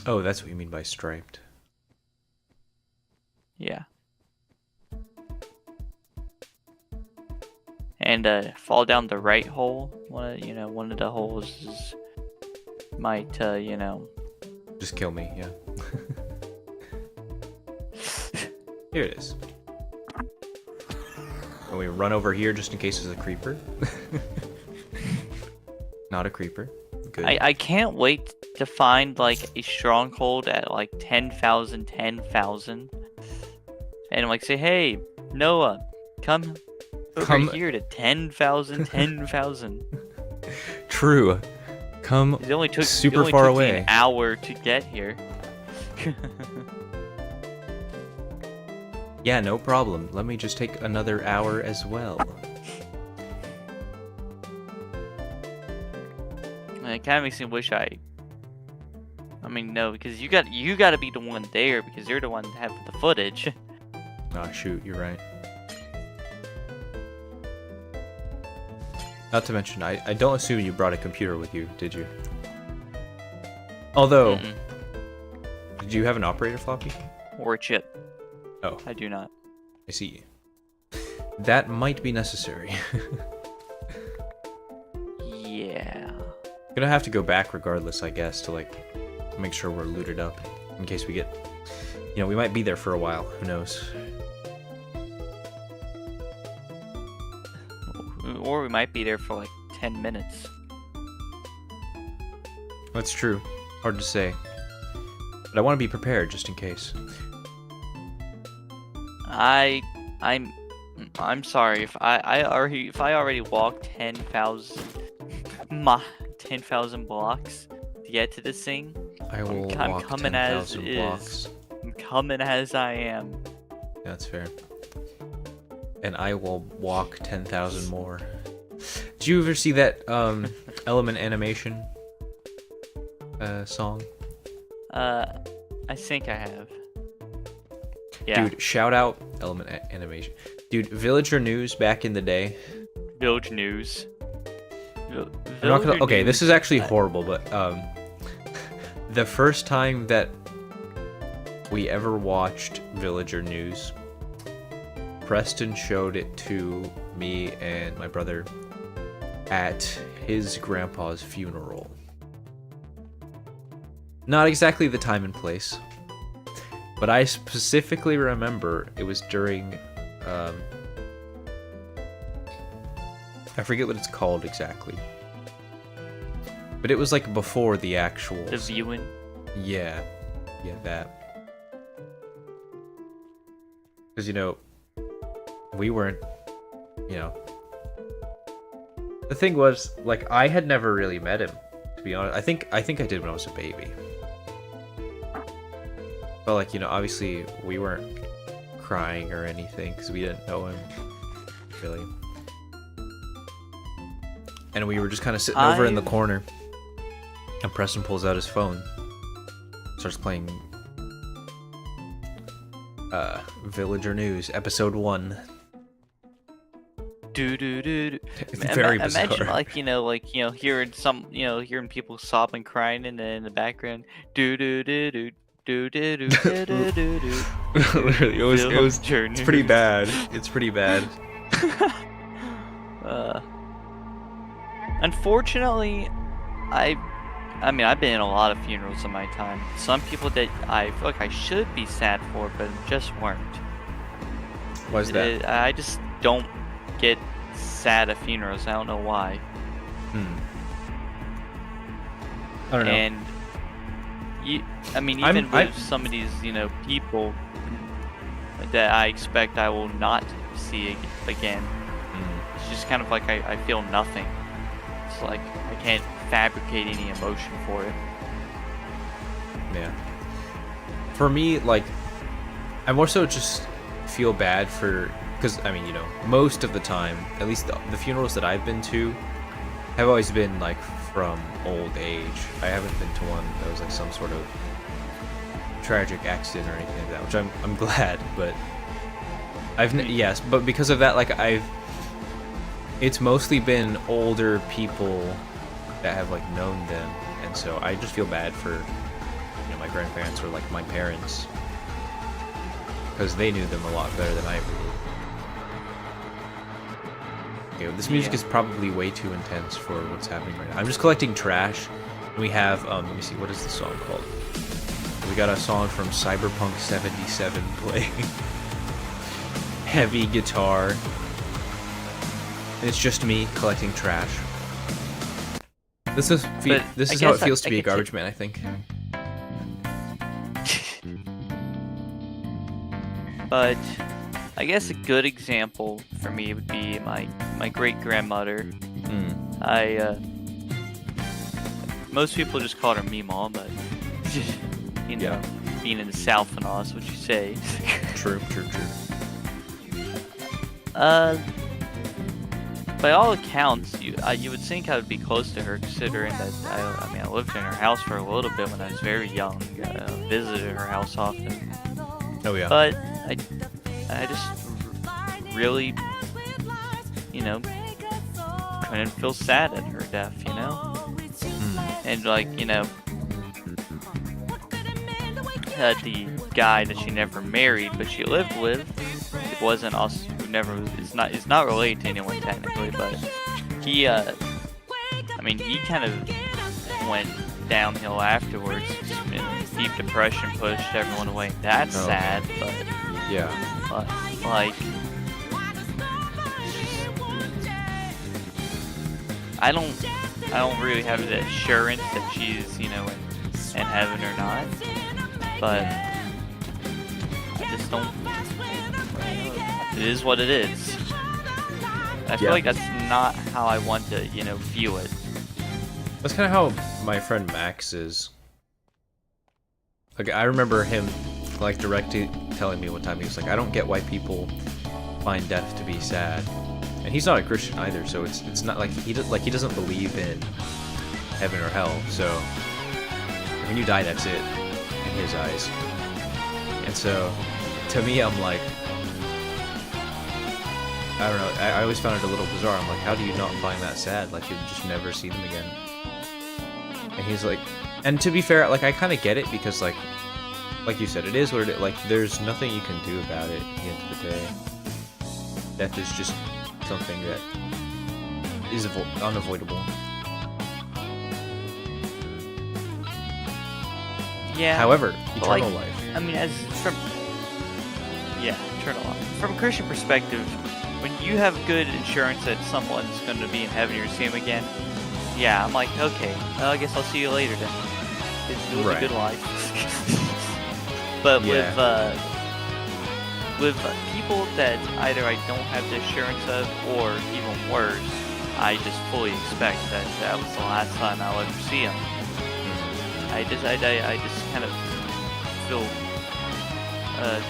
S1: Oh, that's what you mean by striped.
S2: Yeah. And fall down the right hole. One of the holes might
S1: Just kill me, yeah. Here it is. And we run over here just in case there's a creeper. Not a creeper. Good.
S2: I can't wait to find like a stronghold at like 10,000, and like say, hey, Noah, come over here to 10,000.
S1: True. Come
S2: It only took
S1: super far
S2: me
S1: away.
S2: an hour to get here.
S1: Yeah, no problem. Let me just take another hour as well.
S2: It kind of makes me wish I mean, no, because you got to be the one there because you're the one that have the footage.
S1: Ah, shoot, you're right. Not to mention, I don't assume you brought a computer with you, did you? Although, did you have an operator floppy?
S2: Or a chip.
S1: Oh,
S2: I do not.
S1: I see. That might be necessary.
S2: Yeah.
S1: Gonna have to go back regardless, I guess, to like make sure we're looted up in case we get, we might be there for a while. Who knows?
S2: Or we might be there for like 10 minutes.
S1: That's true. Hard to say. But I want to be prepared just in case.
S2: I'm sorry if I already walked 10,000 blocks to get to this thing.
S1: I will
S2: I'm
S1: walk
S2: coming
S1: 10,000
S2: as
S1: blocks.
S2: is. I'm coming as I am.
S1: That's fair. And I will walk 10,000 more. Did you ever see that Element Animation song?
S2: I think I have. Yeah.
S1: Dude, shout out Element Animation. Dude, Villager News back in the day.
S2: Village News.
S1: I'm not gonna, okay, this is actually horrible, but the first time that we ever watched Villager News, Preston showed it to me and my brother at his grandpa's funeral. Not exactly the time and place, but I specifically remember it was during, I forget what it's called exactly, but it was like before the actual...
S2: The viewing?
S1: Yeah, that. Because, we weren't, the thing was, like, I had never really met him, to be honest. I think I did when I was a baby. But, like, obviously we weren't crying or anything because we didn't know him, really. And we were just kind of sitting over in the corner. And Preston pulls out his phone. Starts playing Villager News, episode 1. Very bizarre.
S2: Imagine hearing hearing people sobbing, crying in the background. Literally, it's
S1: pretty bad. It's pretty bad.
S2: Unfortunately, I've been in a lot of funerals in my time. Some people that I feel like I should be sad for, but just weren't.
S1: Why's that?
S2: I just don't get sad at funerals. I don't know why.
S1: I don't know.
S2: And even with some of these, people that I expect I will not see again, it's just kind of like I feel nothing. It's like I can't fabricate any emotion for it.
S1: Yeah. For me, like, I more so just feel bad for, because I mean, you know, most of the time, at least the funerals that I've been to have always been like from old age. I haven't been to one that was like some sort of tragic accident or anything like that, which I'm glad, but yes, but because of that, like it's mostly been older people that have like known them, and so I just feel bad for, you know, my grandparents or like my parents, because they knew them a lot better than I ever did. Okay, well, this music is probably way too intense for what's happening right now. I'm just collecting trash. We have let me see, what is the song called? We got a song from Cyberpunk 77 playing. Heavy guitar. And it's just me collecting trash. This is how it feels to be a garbage man, I think.
S2: But I guess a good example for me would be my great grandmother. Most people just called her Meemaw, but you know, being in the South and all, that's what you say.
S1: True.
S2: By all accounts, you would think I would be close to her, considering that I lived in her house for a little bit when I was very young. Visited her house often.
S1: Oh yeah.
S2: But I just really, you know, couldn't feel sad at her death, you know? And like, you know, the guy that she never married but she lived with, it wasn't us who never, it's not related to anyone technically, but he I mean, he kind of went downhill afterwards. Deep depression pushed everyone away. That's sad, but
S1: yeah,
S2: but like, I don't really have the assurance that she's, you know, in heaven or not, but I just don't. It is what it is. I feel like that's not how I want to, you know, view it.
S1: That's kind of how my friend Max is. Like, I remember him, like, directly telling me one time, he was like, I don't get why people find death to be sad. And he's not a Christian either, so it's not like he doesn't believe in heaven or hell. So when you die, that's it in his eyes. And so to me, I'm like, I don't know. I always found it a little bizarre. I'm like, how do you not find that sad? Like, you'll just never see them again. And he's like, and to be fair, like, I kind of get it, because like you said, it is what it is. Like, there's nothing you can do about it at the end of the day. Death is just something that is unavoidable.
S2: Yeah.
S1: However, eternal life.
S2: I mean, eternal life. From a Christian perspective, when you have good insurance that someone's going to be in heaven, you're seeing them again. Yeah, I'm like, okay, well, I guess I'll see you later then. It was a good life. But with people that either I don't have the assurance of, or even worse, I just fully expect that was the last time I'll ever see them. I just kind of feel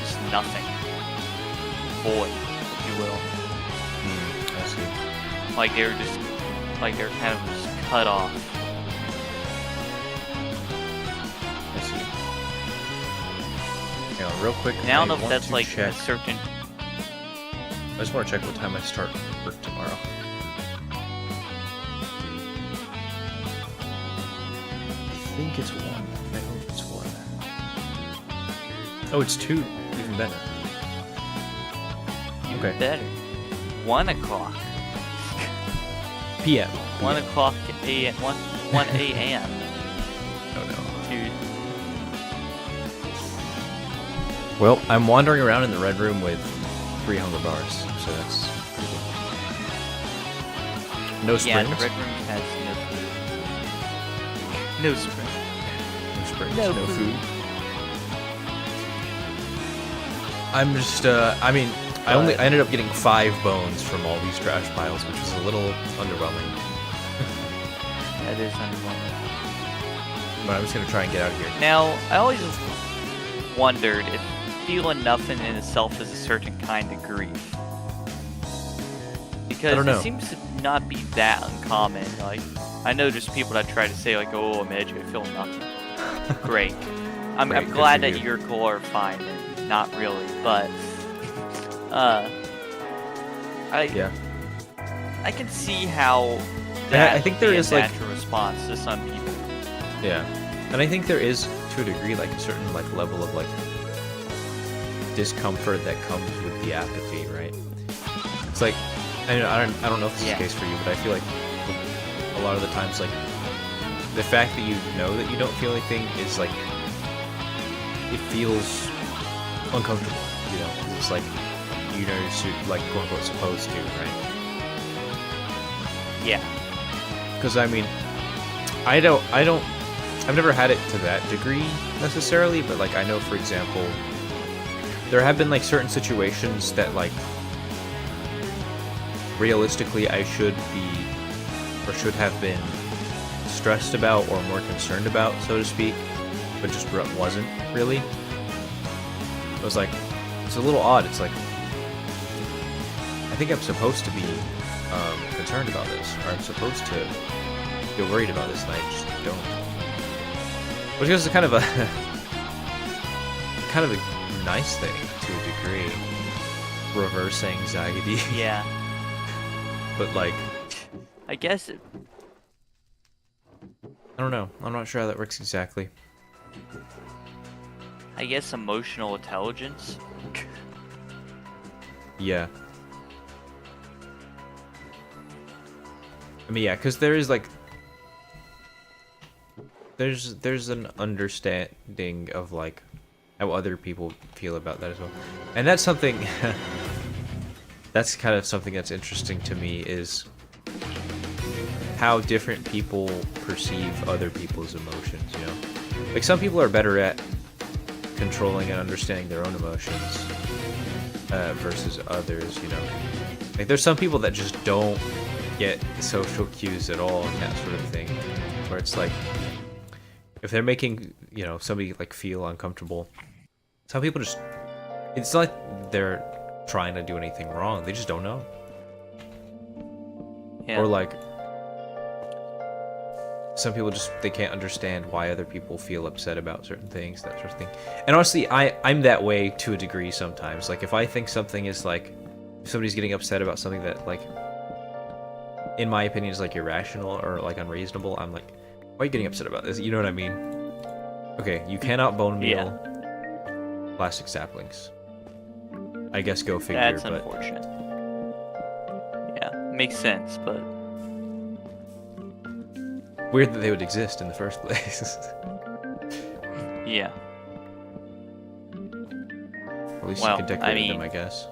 S2: just nothing, void, if you will.
S1: I see.
S2: Like they're kind of just cut off.
S1: I see. Hang on, real quick.
S2: And I don't know if that's like a certain.
S1: I just want to check what time I start work tomorrow. I think it's 1. I hope it's 1. Oh, it's 2. Even better.
S2: Even better. 1 o'clock.
S1: PM.
S2: 1 o'clock a.m. 1 a.m.
S1: Oh no.
S2: Dude.
S1: Well, I'm wandering around in the red room with 3 hunger bars, so that's pretty good. No springs?
S2: Yeah, the red room has no springs.
S1: No springs, no food. I'm just, I mean, I ended up getting 5 bones from all these trash piles, which was a little underwhelming.
S2: That is underwhelming.
S1: But I'm just gonna try and get out of here.
S2: Now, I always wondered if feel enough in itself is a certain kind of grief. Because
S1: don't know.
S2: it seems to not be that uncommon. Like, I know there's people that try to say, like, oh, I'm edgy, I feel nothing. Great. I'm
S1: Great, good
S2: glad
S1: for
S2: that
S1: you.
S2: you're glorifying it. Not really, but...
S1: Yeah.
S2: I can see how
S1: I
S2: that
S1: think there
S2: would be
S1: is,
S2: a
S1: like-
S2: natural response to some people.
S1: Yeah. And I think there is, to a degree, like a certain like level of like discomfort that comes with the apathy, right? It's like I don't know if this is
S2: Yeah.
S1: the case for you, but I feel like a lot of the times, like the fact that you know that you don't feel anything is like it feels uncomfortable, you know? It's like you know you're like quote unquote supposed to, right?
S2: Yeah.
S1: Because I mean, I've never had it to that degree necessarily, but like I know, for example, there have been like certain situations that like realistically I should be or should have been stressed about or more concerned about, so to speak, but just wasn't really. It was like, it's a little odd. It's like, I think I'm supposed to be concerned about this, or I'm supposed to feel worried about this, and I just don't. Which is kind of a nice thing to a degree. Reverse anxiety.
S2: Yeah.
S1: But like,
S2: I guess
S1: I don't know. I'm not sure how that works exactly.
S2: emotional intelligence.
S1: Yeah. I mean, yeah, because there is like, there's an understanding of like how other people feel about that as well, and that's something. That's kind of something that's interesting to me, is how different people perceive other people's emotions, you know? Like, some people are better at controlling and understanding their own emotions versus others, you know? Like, there's some people that just don't get social cues at all and that sort of thing, where it's like, if they're making, you know, somebody, like, feel uncomfortable, some people just, it's not like they're trying to do anything wrong, they just don't know.
S2: Yeah.
S1: Or like, some people just, they can't understand why other people feel upset about certain things, that sort of thing. And honestly, I'm that way to a degree sometimes. Like, if I think something is like, if somebody's getting upset about something that, like, in my opinion is like irrational or like unreasonable, I'm like, why are you getting upset about this? You know what I mean? Okay, you cannot bone meal plastic saplings. I guess go figure,
S2: That's
S1: but
S2: unfortunate. Yeah, makes sense, but
S1: weird that they would exist in the first place.
S2: yeah.
S1: At least
S2: Well,
S1: you can
S2: I
S1: decorate them,
S2: mean-
S1: I guess.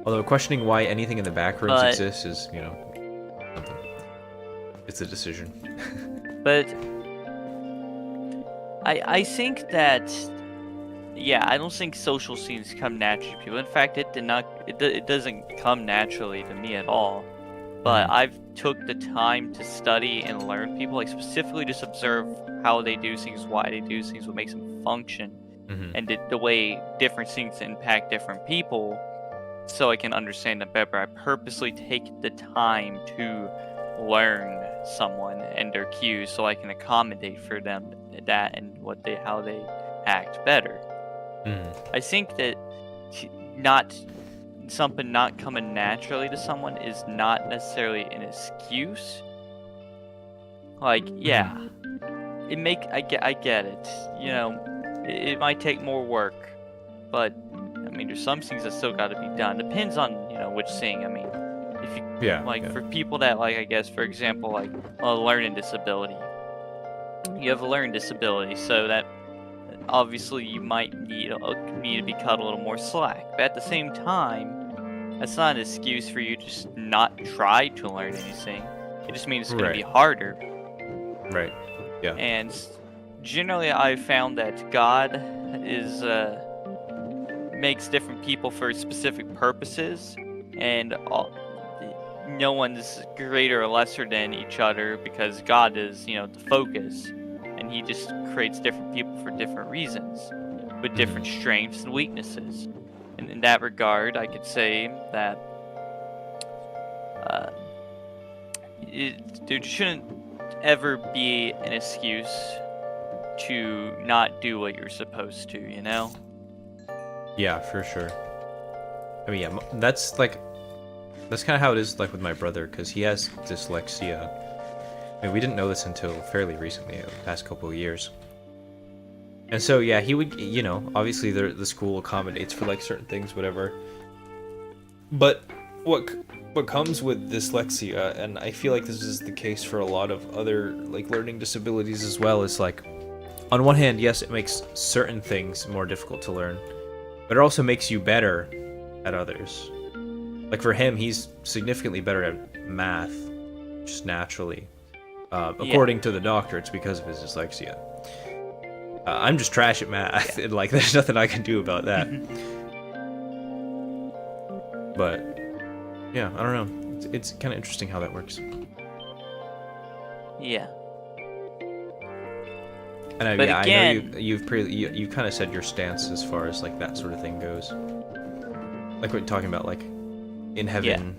S1: Although questioning why anything in the back rooms
S2: But-
S1: exists is, you know, something. It's a decision.
S2: But I think that, yeah, I don't think social scenes come naturally to people. In fact, it doesn't come naturally to me at all. But I've took the time to study and learn people, like specifically just observe how they do things, why they do things, what makes them function,
S1: Mhm.
S2: and the way different things impact different people, so I can understand them better. I purposely take the time to learn someone and their cues, so I can accommodate for them that and how they act better.
S1: Mhm.
S2: I think that not something not coming naturally to someone is not necessarily an excuse. Like, yeah, I get it. You know, it might take more work, but I mean, there's some things that still got to be done. Depends on, you know, which thing. I mean, if you
S1: Yeah.
S2: like,
S1: yeah.
S2: for people that, like, I guess, for example, like a learning disability, you have a learning disability, so that obviously you might need to be cut a little more slack. But at the same time, that's not an excuse for you to just not try to learn anything. It just means it's going to be
S1: Right.
S2: harder.
S1: Right. Yeah.
S2: And generally, I've found that God is makes different people for specific purposes, and no one's greater or lesser than each other, because God is, you know, the focus, and he just creates different people for different reasons, with different strengths and weaknesses. And in that regard, I could say that there shouldn't ever be an excuse to not do what you're supposed to, you know?
S1: Yeah, for sure. I mean, yeah, that's kind of how it is like with my brother, because he has dyslexia. I mean, we didn't know this until fairly recently, the past couple of years. And so, yeah, he would, you know, obviously the school accommodates for like certain things, whatever. But what comes with dyslexia, and I feel like this is the case for a lot of other like learning disabilities as well, is like, on one hand, yes, it makes certain things more difficult to learn, but it also makes you better at others. Like for him, he's significantly better at math, just naturally. According to the doctor, it's because of his dyslexia. I'm just trash at math, and like there's nothing I can do about that. But yeah, I don't know. It's kind of interesting how that works.
S2: Yeah.
S1: And
S2: But
S1: I
S2: again,
S1: know you kind of said your stance as far as like that sort of thing goes. Like what you're talking about, like in heaven,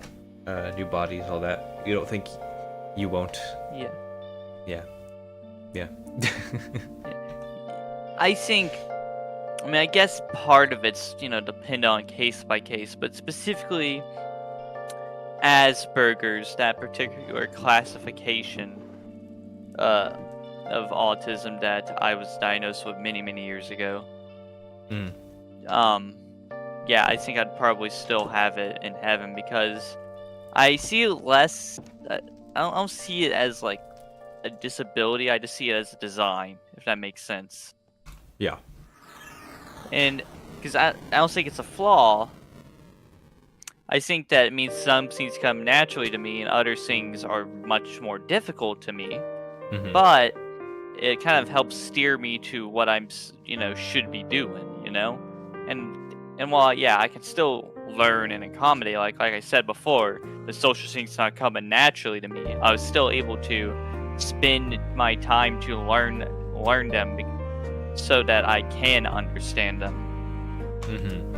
S1: new bodies, all that. You don't think you won't?
S2: Yeah.
S1: Yeah.
S2: I think, I mean, I guess part of it's, depend on case by case, but specifically Asperger's, that particular classification of autism that I was diagnosed with many, many years ago. Yeah, I think I'd probably still have it in heaven because I see it less. I don't see it as like a disability. I just see it as a design, if that makes sense.
S1: Yeah.
S2: And because I don't think it's a flaw. I think that it means some things come naturally to me and other things are much more difficult to me. But it kind of helps steer me to what I'm, should be doing, And while, yeah, I can still learn and accommodate, like I said before, the social things not coming naturally to me, I was still able to spend my time to learn them so that I can understand them.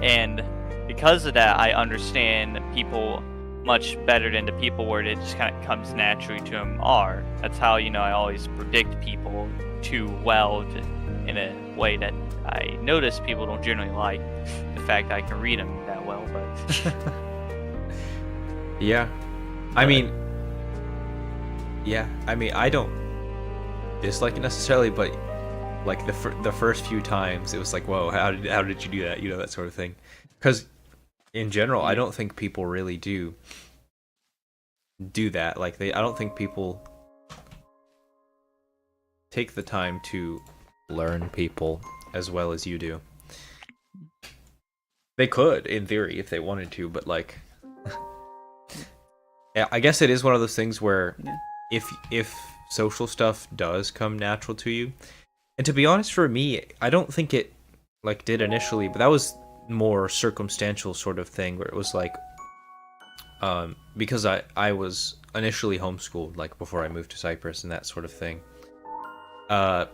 S2: And because of that, I understand people much better than the people where it just kind of comes naturally to them are. That's how, I always predict people too well in a way that I notice people don't generally like the fact that I can read them that well, but...
S1: Yeah. I mean, I don't dislike it necessarily, but like the first few times, it was like, whoa, how did you do that? That sort of thing. Because in general, I don't think people really do that. Like I don't think people take the time to learn people as well as you do. They could, in theory, if they wanted to, but like, yeah, I guess it is one of those things where if social stuff does come natural to you, and to be honest, for me, I don't think it like did initially, but that was more circumstantial sort of thing where it was like, because I was initially homeschooled, like before I moved to Cyprus and that sort of thing. I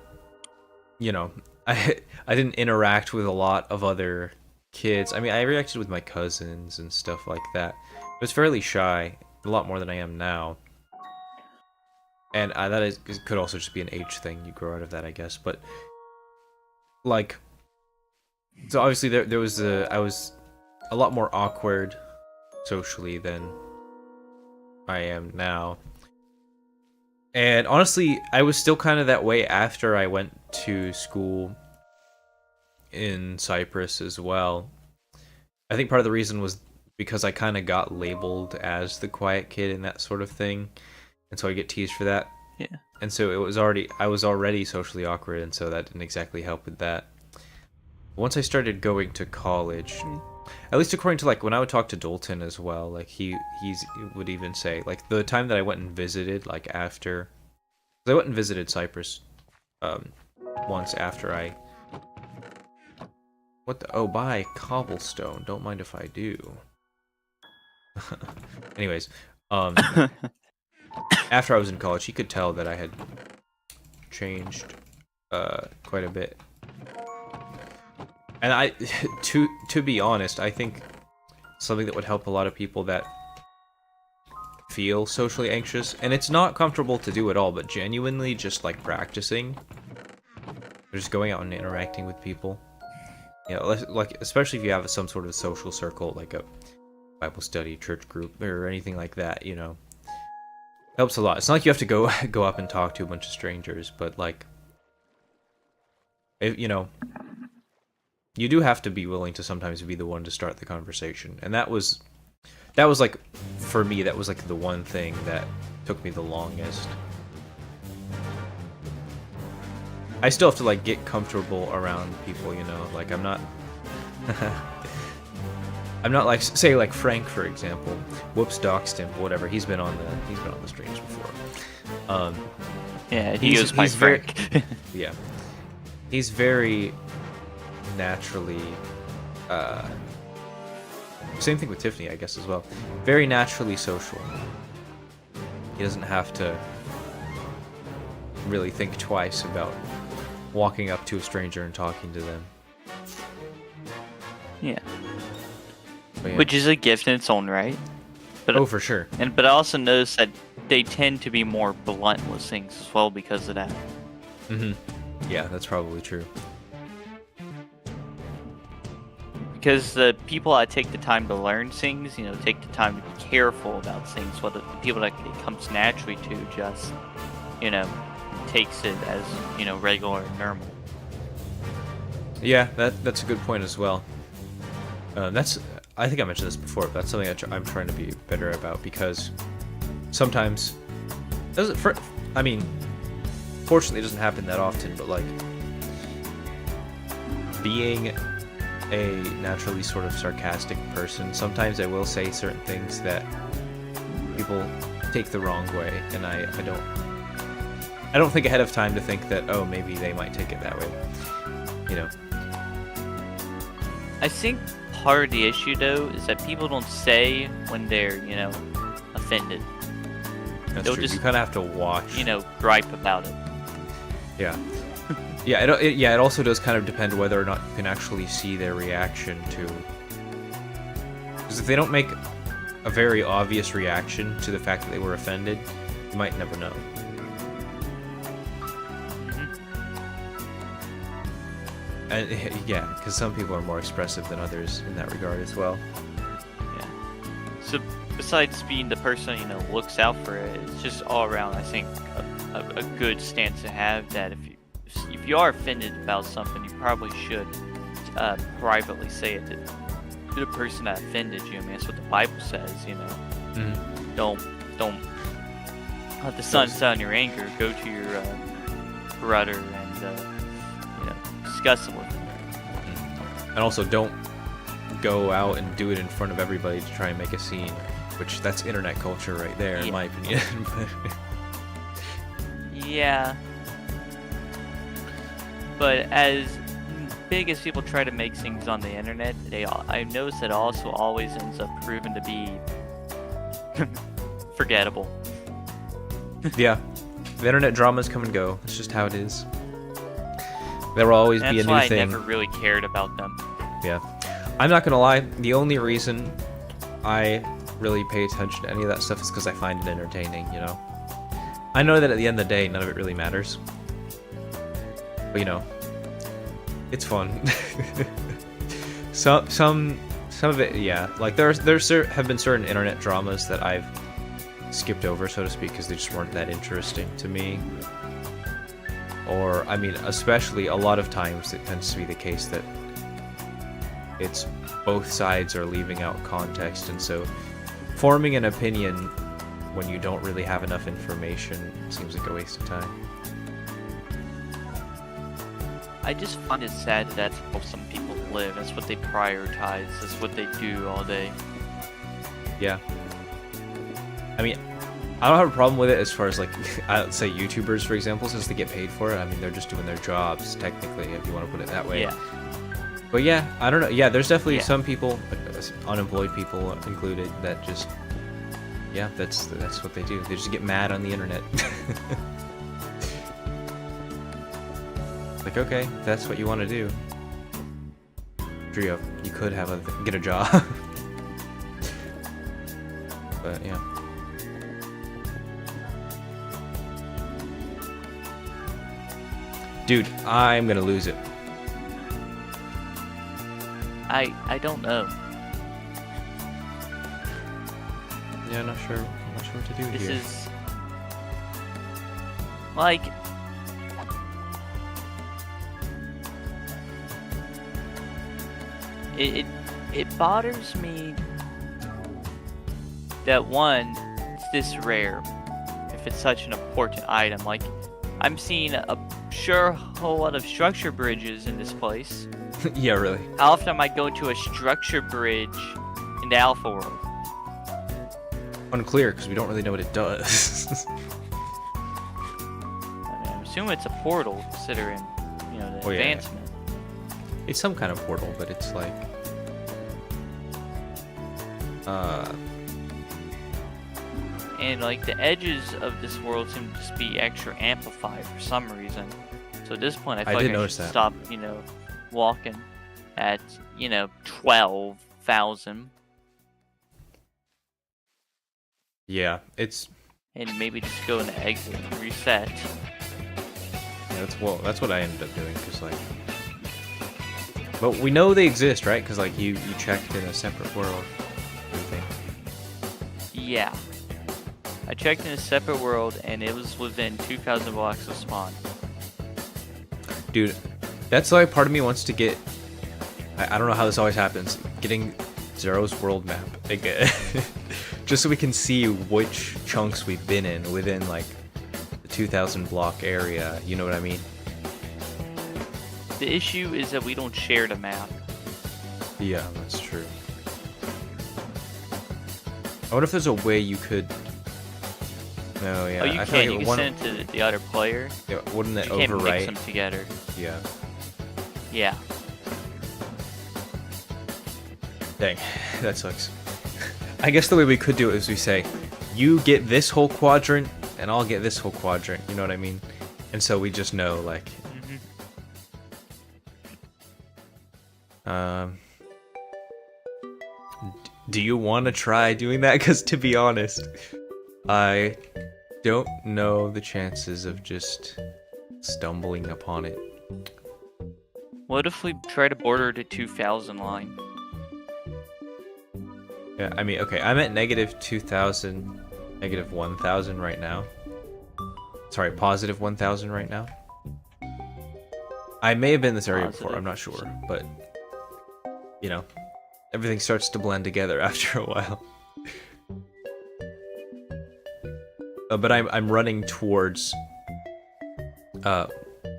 S1: didn't interact with a lot of other kids. I mean, I interacted with my cousins and stuff like that. I was fairly shy, a lot more than I am now. And could also just be an age thing. You grow out of that, I guess. But like, so obviously there was I was a lot more awkward socially than I am now. And honestly, I was still kind of that way after I went to school in Cyprus as well. I think part of the reason was because I kind of got labeled as the quiet kid and that sort of thing, and so I get teased for that.
S2: Yeah.
S1: And so I was already socially awkward, and so that didn't exactly help with that. Once I started going to college, at least according to like when I would talk to Dalton as well, like he would even say like the time that I went and visited, like after, 'cause I went and visited Cyprus once after I buy cobblestone, don't mind if I do. Anyways, after I was in college, he could tell that I had changed quite a bit. And I, to be honest, I think something that would help a lot of people that feel socially anxious, and it's not comfortable to do at all, but genuinely just like practicing, just going out and interacting with people. You know, like especially if you have some sort of social circle, like a Bible study, church group, or anything like that. You know, helps a lot. It's not like you have to go up and talk to a bunch of strangers, but like, you know, you do have to be willing to sometimes be the one to start the conversation, and that was like, for me, that was like the one thing that took me the longest. I still have to like get comfortable around people, you know, like I'm not I'm not like, say like Frank, for example. Whoops, doxed him, whatever. He's been on the streams before.
S2: Yeah, he goes by Frank.
S1: Yeah. He's very naturally same thing with Tiffany, I guess, as well. Very naturally social. He doesn't have to really think twice about walking up to a stranger and talking to them.
S2: Yeah.
S1: But yeah.
S2: Which is a gift in its own right. But,
S1: oh, for sure.
S2: But I also notice that they tend to be more blunt with things as well because of that.
S1: Mm-hmm. Yeah, that's probably true.
S2: Because the people that take the time to learn things, you know, take the time to be careful about things, while the people that it comes naturally to just, you know, takes it as, you know, regular and normal.
S1: Yeah, that's a good point as well. I think I mentioned this before, but that's something I'm trying to be better about, because sometimes, I mean, fortunately it doesn't happen that often, but like, being a naturally sort of sarcastic person, sometimes I will say certain things that people take the wrong way, and I don't think ahead of time to think that, oh, maybe they might take it that way, you know.
S2: I think part of the issue, though, is that people don't say when they're, you know, offended.
S1: That's
S2: They'll
S1: true.
S2: just,
S1: you kind of have to watch.
S2: You know, gripe about it.
S1: Yeah. Yeah, it also does kind of depend whether or not you can actually see their reaction to... Because if they don't make a very obvious reaction to the fact that they were offended, you might never know. And yeah, because some people are more expressive than others in that regard as well.
S2: Yeah. So besides being the person, you know, looks out for it, it's just all around, I think, a good stance to have, that if you are offended about something, you probably should privately say it to the person that offended you. I mean, that's what the Bible says, you know.
S1: Mm-hmm.
S2: Don't let the sun set on your anger. Go to your brother and you know, discuss it with him.
S1: And also, don't go out and do it in front of everybody to try and make a scene, which that's internet culture right there, in my opinion.
S2: Yeah. But as big as people try to make things on the internet, I've noticed that it also always ends up proven to be forgettable.
S1: Yeah. The internet dramas come and go. It's just how it is. There will always be a new thing.
S2: That's why I never really cared about them.
S1: Yeah. I'm not gonna lie, the only reason I really pay attention to any of that stuff is because I find it entertaining, you know? I know that at the end of the day, none of it really matters. But, you know, it's fun. Some of it, yeah. Like, there have been certain internet dramas that I've skipped over, so to speak, because they just weren't that interesting to me. Or, I mean, especially a lot of times it tends to be the case that it's both sides are leaving out context, and so forming an opinion when you don't really have enough information seems like a waste of time.
S2: I just find it sad that that's how some people live. That's what they prioritize. That's what they do all day.
S1: Yeah. I mean, I don't have a problem with it as far as, like, I'd say YouTubers, for example, since they get paid for it. I mean, they're just doing their jobs, technically, if you want to put it that way.
S2: Yeah.
S1: But yeah, I don't know. Yeah, there's definitely some people, unemployed people included, that just, yeah, that's what they do. They just get mad on the internet. Like, okay, if that's what you want to do. Sure, you could have get a job. But yeah. Dude, I'm gonna lose it.
S2: I don't know.
S1: Yeah, I'm not sure what to do
S2: This
S1: here.
S2: is like it bothers me that one, it's this rare if it's such an important item. Like, I'm seeing a whole lot of structure bridges in this place.
S1: Yeah, really.
S2: How often am I going to a structure bridge in the Alpha world?
S1: Unclear, because we don't really know what it does.
S2: I mean, I'm assuming it's a portal, considering, you know, the
S1: Oh, yeah.
S2: advancement.
S1: It's some kind of portal, but it's like...
S2: And like the edges of this world seem to just be extra amplified for some reason. So at this point, I feel like
S1: did
S2: I
S1: notice
S2: should
S1: that.
S2: stop, you know, walking at, you know, 12,000
S1: Yeah, it's...
S2: and maybe just go and exit and reset.
S1: Yeah, that's what I ended up doing, because like... But we know they exist, right? Because like you checked in a separate world. I think.
S2: Yeah. I checked in a separate world and it was within 2,000 blocks of spawn.
S1: Dude, that's why part of me wants to get... I don't know how this always happens. Getting Zero's world map. Like, just so we can see which chunks we've been in within, like, the 2,000 block area. You know what I mean?
S2: The issue is that we don't share the map.
S1: Yeah, that's true. I wonder if there's a way you could... No, yeah.
S2: Oh, you
S1: I feel
S2: can.
S1: like
S2: You can send it to the other player.
S1: Yeah, wouldn't it
S2: You can't mix
S1: overwrite?
S2: them together.
S1: Yeah.
S2: Yeah.
S1: Dang, that sucks. I guess the way we could do it is we say, you get this whole quadrant, and I'll get this whole quadrant, you know what I mean? And so we just know, like... Do you want to try doing that? Because to be honest, I don't know the chances of just stumbling upon it.
S2: What if we try to border the 2,000 line?
S1: Yeah, I mean, okay, I'm at negative 2,000, negative 1,000 right now. Sorry, positive 1,000 right now. I may have been in this area before, I'm not sure, but, you know, everything starts to blend together after a while. But I'm running towards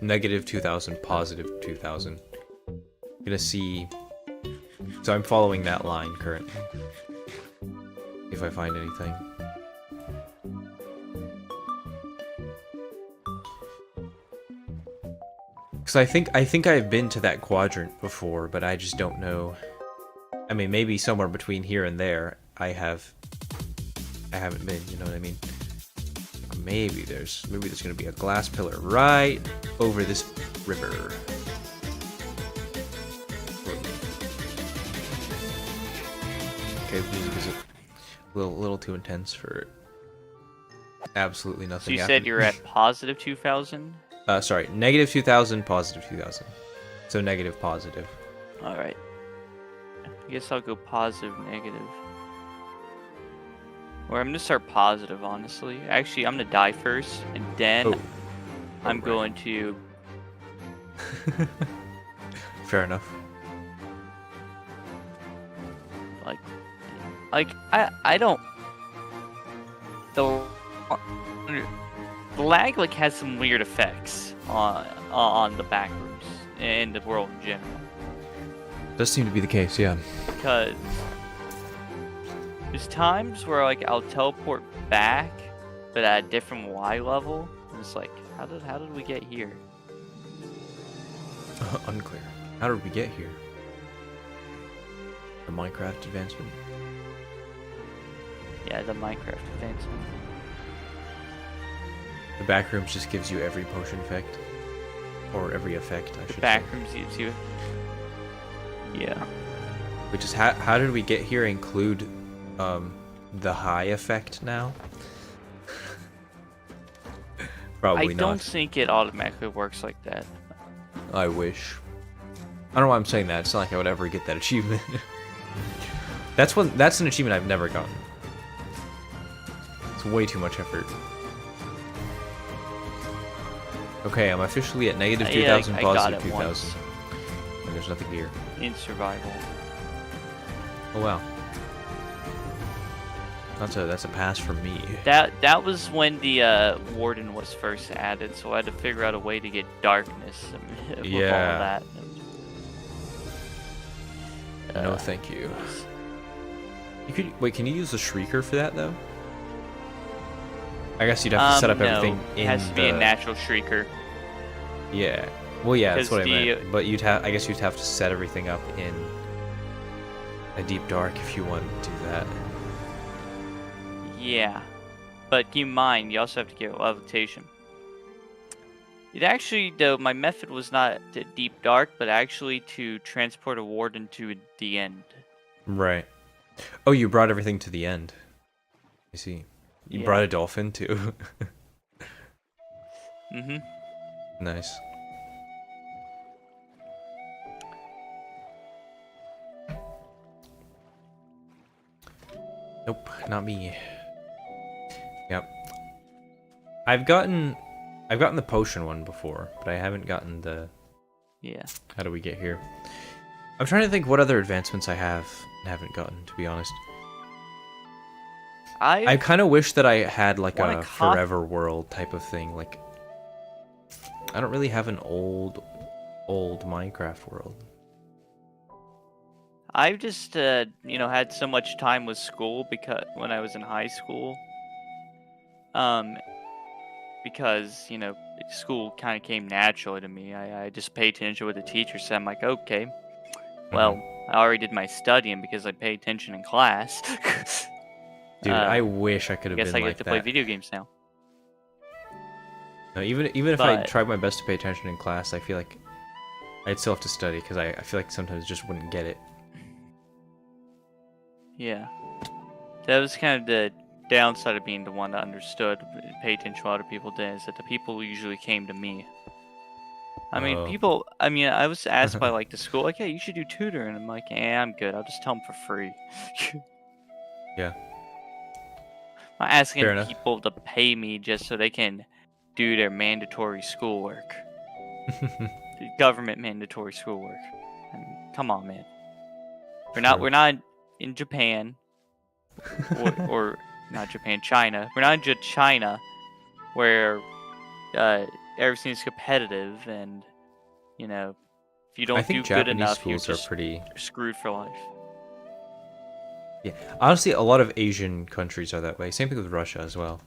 S1: negative 2,000, positive 2,000. I'm gonna see. So I'm following that line currently. If I find anything. Because I think I've been to that quadrant before, but I just don't know. I mean, maybe somewhere between here and there, I haven't been. You know what I mean? Maybe there's gonna be a glass pillar right over this river. Okay, the music is a little too intense for absolutely nothing.
S2: So you
S1: happening.
S2: said you're at positive 2,000?
S1: Sorry, negative 2,000, positive 2,000. So negative, positive.
S2: Alright. I guess I'll go positive, negative. Or I'm gonna start positive, honestly. Actually, I'm gonna die first, and then I'm
S1: right.
S2: going to...
S1: Fair enough.
S2: I don't... The lag, like, has some weird effects on the backrooms and the world in general.
S1: Does seem to be the case, yeah.
S2: Because there's times where, like, I'll teleport back, but at a different Y level. And it's like, how did we get here?
S1: Unclear. How did we get here? The Minecraft advancement?
S2: Yeah, the Minecraft advancement.
S1: The backrooms just gives you every potion effect. Or every effect, I
S2: The
S1: should say.
S2: backrooms gives you. Yeah.
S1: Which is how did we get here? Include the high effect now? Probably
S2: I
S1: not.
S2: don't think it automatically works like that.
S1: I wish. I don't know why I'm saying that. It's not like I would ever get that achievement. That's an achievement I've never gotten. It's way too much effort. Okay, I'm officially at negative 2,000,
S2: I got
S1: positive
S2: it
S1: 2,000.
S2: once.
S1: And there's nothing here.
S2: In survival.
S1: Oh wow. That's a pass from me.
S2: That was when the warden was first added, so I had to figure out a way to get darkness with all
S1: Yeah.
S2: that.
S1: No, thank you. You could wait. Can you use the shrieker for that though? I guess you'd have to set up everything
S2: no,
S1: in
S2: it has to be a natural shrieker.
S1: Yeah. Well, yeah, that's
S2: Because
S1: what I meant. But I guess you'd have to set everything up in a deep dark if you wanted to do that.
S2: Yeah, but keep in mind, you also have to get levitation. It actually, though, my method was not to deep dark, but actually to transport a warden to the end.
S1: Right. Oh, you brought everything to the end. I see. You
S2: Yeah.
S1: brought a dolphin too.
S2: Mm-hmm.
S1: Nice. Nope, not me. Yep. I've gotten the potion one before, but I haven't gotten the...
S2: Yeah.
S1: How do we get here? I'm trying to think what other advancements I have and haven't gotten, to be honest. I kind of wish that I had like a forever world type of thing. Like, I don't really have an old Minecraft world.
S2: I've just, had so much time with school because when I was in high school, because school kind of came naturally to me. I just paid attention to what the teacher said. I'm like, okay, well, I already did my studying because I paid attention in class.
S1: Dude, I wish I could have been like that.
S2: I guess I get to play video games now.
S1: No, even if I tried my best to pay attention in class, I feel like I'd still have to study because I feel like sometimes just wouldn't get it.
S2: Yeah, that was kind of the downside of being the one that understood, pay attention to what other people did, is that the people usually came to me. I mean, I was asked by like the school, like, hey, you should do tutoring. I'm like, I'm good. I'll just tell them for free.
S1: Yeah.
S2: I'm asking people to pay me just so they can do their mandatory schoolwork. The government mandatory schoolwork. I mean, come on, man. We're not in Japan, or not Japan, China. We're not in China, where everything's competitive, and if you don't do good enough, you're just screwed for life.
S1: Yeah, honestly, a lot of Asian countries are that way. Same thing with Russia as well.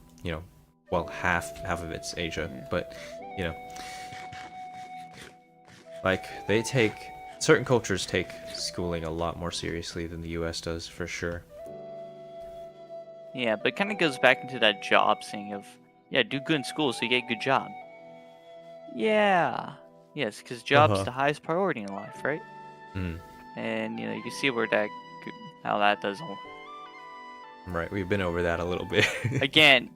S1: Well, half of it's Asia, but like certain cultures take schooling a lot more seriously than the U.S. does, for sure.
S2: Yeah, but it kind of goes back into that job thing of, do good in school so you get a good job. Yeah. Yes, because job's the highest priority in life, right?
S1: Mm.
S2: And, you can see how that does.
S1: Right, we've been over that a little bit.
S2: Again,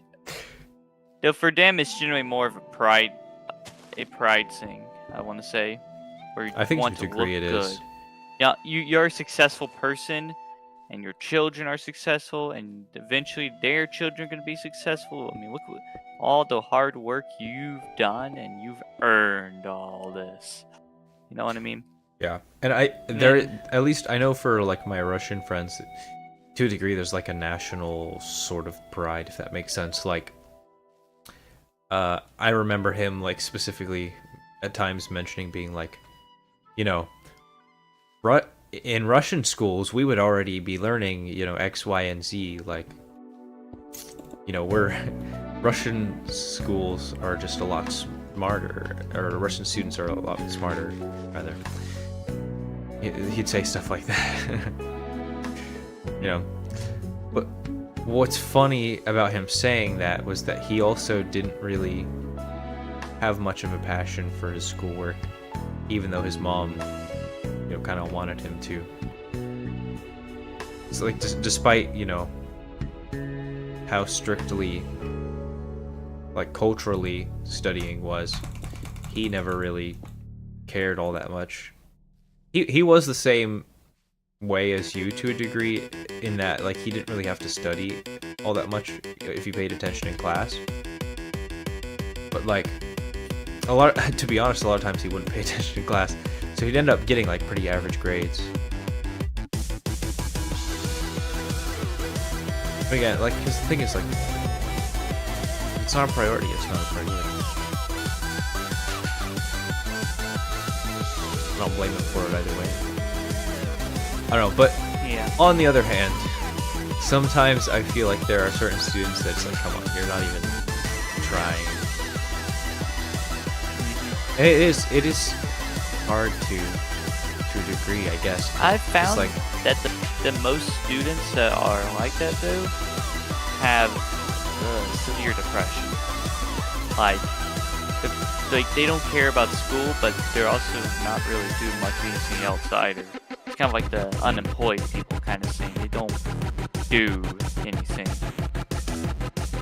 S2: though for them it's generally more of a pride thing, I want to say. Where
S1: I think
S2: want
S1: to a
S2: to
S1: degree
S2: look
S1: it
S2: good.
S1: is.
S2: Yeah, you're a successful person, and your children are successful, and eventually their children are going to be successful. I mean, look at all the hard work you've done, and you've earned all this. You know what I mean?
S1: Yeah, and at least I know for like my Russian friends, to a degree, there's like a national sort of pride, if that makes sense. Like, I remember him like specifically at times mentioning being like, in Russian schools, we would already be learning, X, Y, and Z. Like, Russian schools are just a lot smarter, or Russian students are a lot smarter, rather. He'd say stuff like that. But what's funny about him saying that was that he also didn't really have much of a passion for his schoolwork, even though his mom, kind of wanted him to. So like, despite how strictly, like, culturally studying was, he never really cared all that much. He was the same way as you to a degree, in that like he didn't really have to study all that much if he paid attention in class. But like to be honest, a lot of times he wouldn't pay attention in class, so he'd end up getting like pretty average grades. But again, like, because the thing is, like, it's not a priority. It's not a priority. I don't blame him for it either way. I don't know, but
S2: Yeah.
S1: on the other hand, sometimes I feel like there are certain students that's like, come on, you're not even trying. And it is hard to a degree, I guess.
S2: I've found
S1: like,
S2: that the most students that are like that though have severe depression. Like they don't care about school, but they're also not really doing much anything else either. It's kind of like the unemployed people kind of thing. They don't do anything.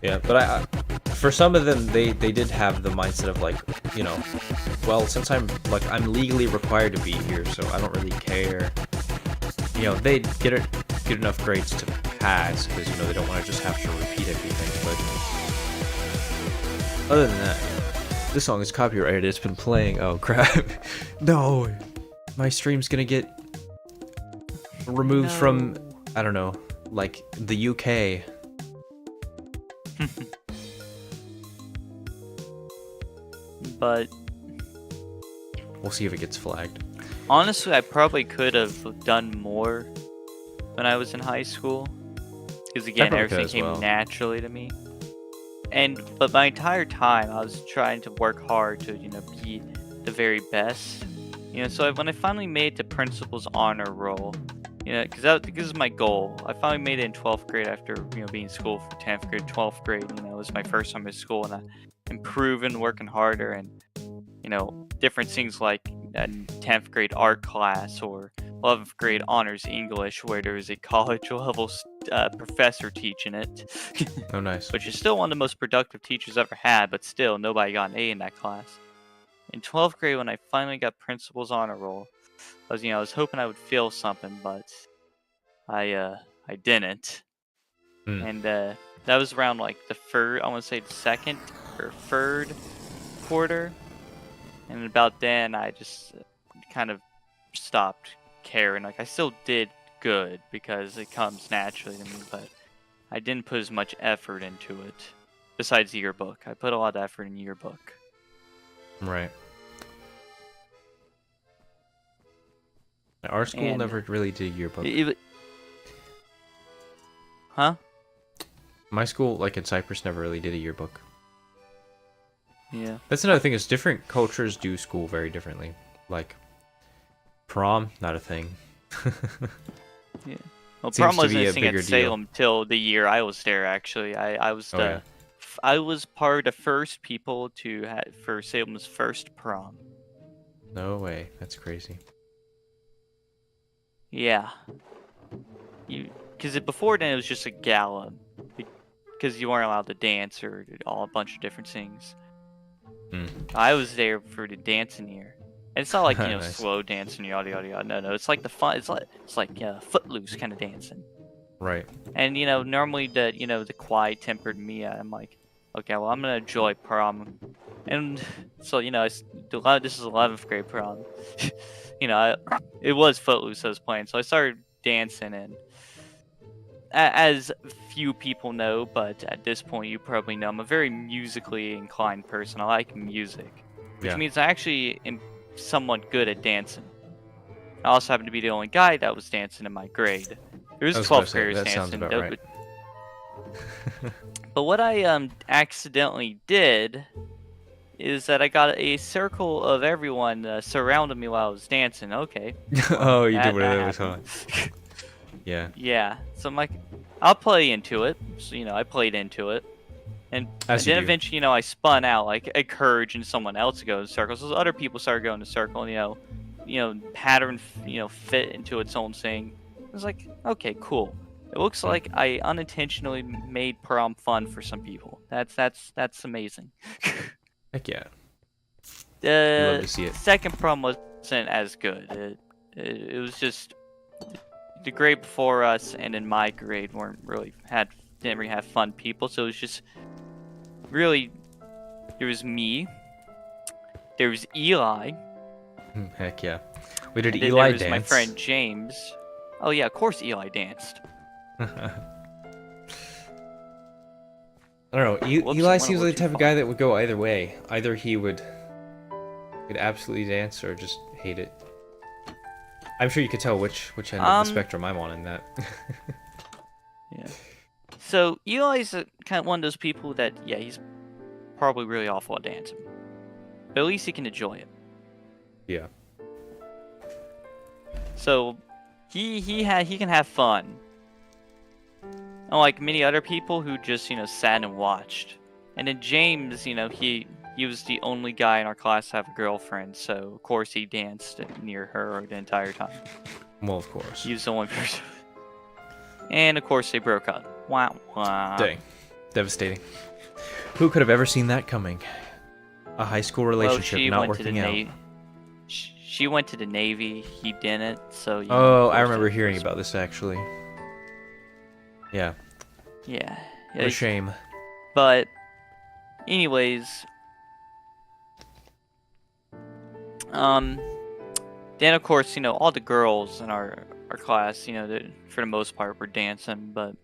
S1: yeah, but for some of them, they did have the mindset of like, well, since I'm legally required to be here, so I don't really care. They get enough grades to pass because they don't want to just have to repeat everything. But other than that, this song is copyrighted. It's been playing. Oh crap! No, my stream's gonna get removed from, I don't know, like the UK.
S2: But
S1: We'll see if it gets flagged.
S2: honestly, I probably could have done more when I was in high school. Because again,
S1: probably could
S2: everything
S1: as
S2: came
S1: well.
S2: naturally to me. But my entire time, I was trying to work hard to, be the very best. So when I finally made the principal's honor roll, because this is my goal. I finally made it in 12th grade after, being in school for 10th grade, 12th grade. It was my first time in school, and I'm improving, working harder, and different things like a 10th grade art class or 11th grade honors English, where there was a college level professor teaching it.
S1: Oh, nice.
S2: Which is still one of the most productive teachers ever had, but still nobody got an A in that class. In 12th grade, when I finally got principal's honor roll, I was hoping I would feel something, but I didn't. And that was around like the third, I want to say the second or third quarter. And about then, I just kind of stopped caring. Like, I still did good because it comes naturally to me, but I didn't put as much effort into it. Besides the yearbook, I put a lot of effort in yearbook.
S1: Right. Our school never really did yearbook.
S2: Huh?
S1: My school, like in Cyprus, never really did a yearbook.
S2: Yeah.
S1: That's another thing, is different cultures do school very differently. Like, prom, not a thing.
S2: Yeah. Well,
S1: Seems
S2: prom
S1: to
S2: wasn't
S1: be
S2: a
S1: a
S2: thing at
S1: bigger deal.
S2: Salem till the year I was there. Actually, I was
S1: Oh, yeah.
S2: I was part of the first people to for Salem's first prom.
S1: No way. That's crazy.
S2: Yeah. Because before then it was just a gala, because you weren't allowed to dance or a bunch of different things. I was there for the dancing year. And it's not like,
S1: Nice.
S2: slow dancing, yada yada yada. No, it's like the fun. It's like footloose kind of dancing.
S1: Right.
S2: And normally the quiet tempered me, I'm like, okay, well, I'm gonna enjoy prom. And so this is 11th grade prom. It was Footloose I was playing, so I started dancing, and as few people know, but at this point you probably know, I'm a very musically inclined person. I like music, which means I actually am somewhat good at dancing. I also happen to be the only guy that was dancing in my grade. There was 12th graders
S1: that
S2: dancing.
S1: sounds about right.
S2: But what I accidentally did is that I got a circle of everyone surrounding me while I was dancing. Okay.
S1: Oh, you did
S2: that
S1: whatever was on.
S2: happened.
S1: Yeah.
S2: Yeah. So I'm like, I'll play into it. So I played into it.
S1: As you
S2: then
S1: do.
S2: eventually, I spun out, like encouraging someone else to go in circles. So other people started going to circle, and pattern, fit into its own thing. I was like, okay, cool. It looks like I unintentionally made prom fun for some people. That's amazing.
S1: Heck yeah. You love
S2: The
S1: to see it.
S2: second prom wasn't as good. It was just the grade before us and in my grade didn't really have fun people. So it was just really, there was me, there was Eli,
S1: Heck yeah. Wait, did
S2: and then
S1: Eli
S2: there was
S1: dance?
S2: my friend James. Oh yeah, of course Eli danced.
S1: I don't know.
S2: Whoops,
S1: Eli
S2: I went a
S1: seems
S2: little
S1: like the
S2: too
S1: type of
S2: far.
S1: guy that would go either way. Either he would absolutely dance or just hate it. I'm sure you could tell which end of the spectrum I'm on in that.
S2: Yeah. So Eli's kind of one of those people that, yeah, he's probably really awful at dancing, but at least he can enjoy it.
S1: Yeah.
S2: So he can have fun. Unlike many other people who just, sat and watched. And then James, he was the only guy in our class to have a girlfriend, so of course he danced near her the entire time.
S1: Well, of course.
S2: He was the only person. And of course they broke up. Wah, wah.
S1: Dang. Devastating. Who could have ever seen that coming? A high school relationship not working out.
S2: She went to the Navy, he didn't, so...
S1: Oh, I remember hearing about this, actually. Yeah.
S2: Yeah.
S1: What a shame.
S2: But, anyways... Then, of course, all the girls in our class, for the most part, were dancing, but...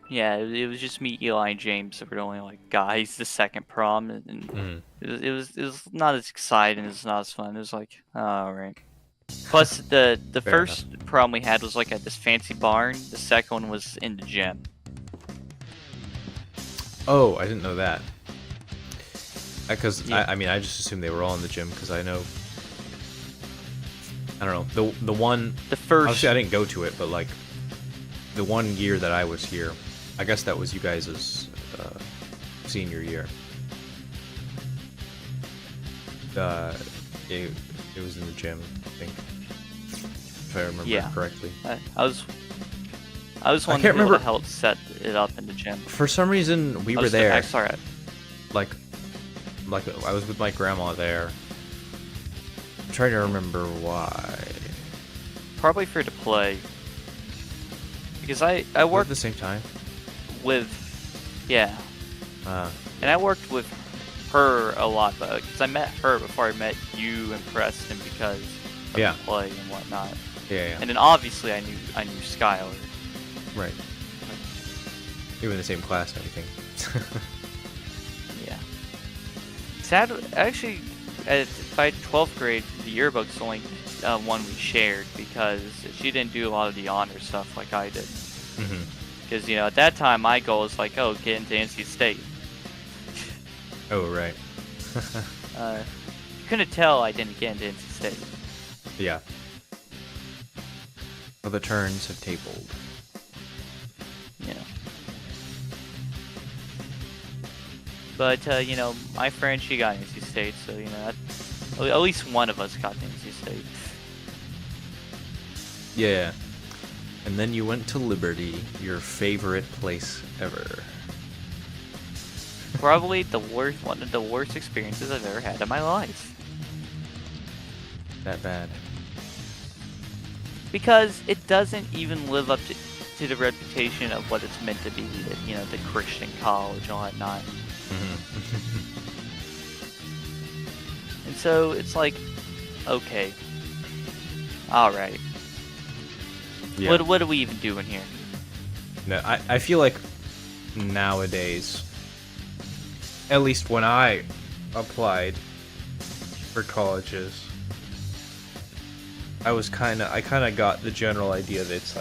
S2: Yeah, it was just me, Eli, and James that were the only, guys the second prom, and it was not as exciting, it's not as fun, it was like, alright. Plus, the first prom we had was, at this fancy barn, the second one was in the gym.
S1: Oh, I didn't know that. Because,
S2: Yeah.
S1: I mean, I just assumed they were all in the gym, because I know... I don't know, the one...
S2: The first...
S1: Obviously, I didn't go to it, but, the 1 year that I was here, I guess that was you guys' senior year. It was in the gym, I think, if I remember correctly.
S2: I was one of the people that helped set it up in the gym.
S1: For some reason, we were there.
S2: Sorry.
S1: Like I was with my grandma there. I'm trying to remember why.
S2: Probably for to play. Because I worked
S1: at the same time.
S2: Yeah. And I worked with her a lot, because I met her before I met you and Preston because of the play and whatnot.
S1: Yeah.
S2: And then obviously I knew Skylar.
S1: Right. You were in the same class and everything.
S2: Yeah. Actually, by 12th grade, the yearbook's the only one we shared because she didn't do a lot of the honor stuff like I did. Because, at that time, my goal was get into NC State.
S1: Oh, right.
S2: You couldn't tell I didn't get into NC State.
S1: Yeah. Well, the turns have tabled.
S2: Yeah. But, my friend, she got NC State, so, at least one of us got to NC State.
S1: Yeah. And then you went to Liberty, your favorite place ever.
S2: Probably one of the worst experiences I've ever had in my life.
S1: That bad.
S2: Because it doesn't even live up to the reputation of what it's meant to be, the Christian college and whatnot. And so it's okay. Alright.
S1: Yeah.
S2: What are we even doing here?
S1: No, I feel like nowadays, at least when I applied for colleges, I kind of got the general idea that it's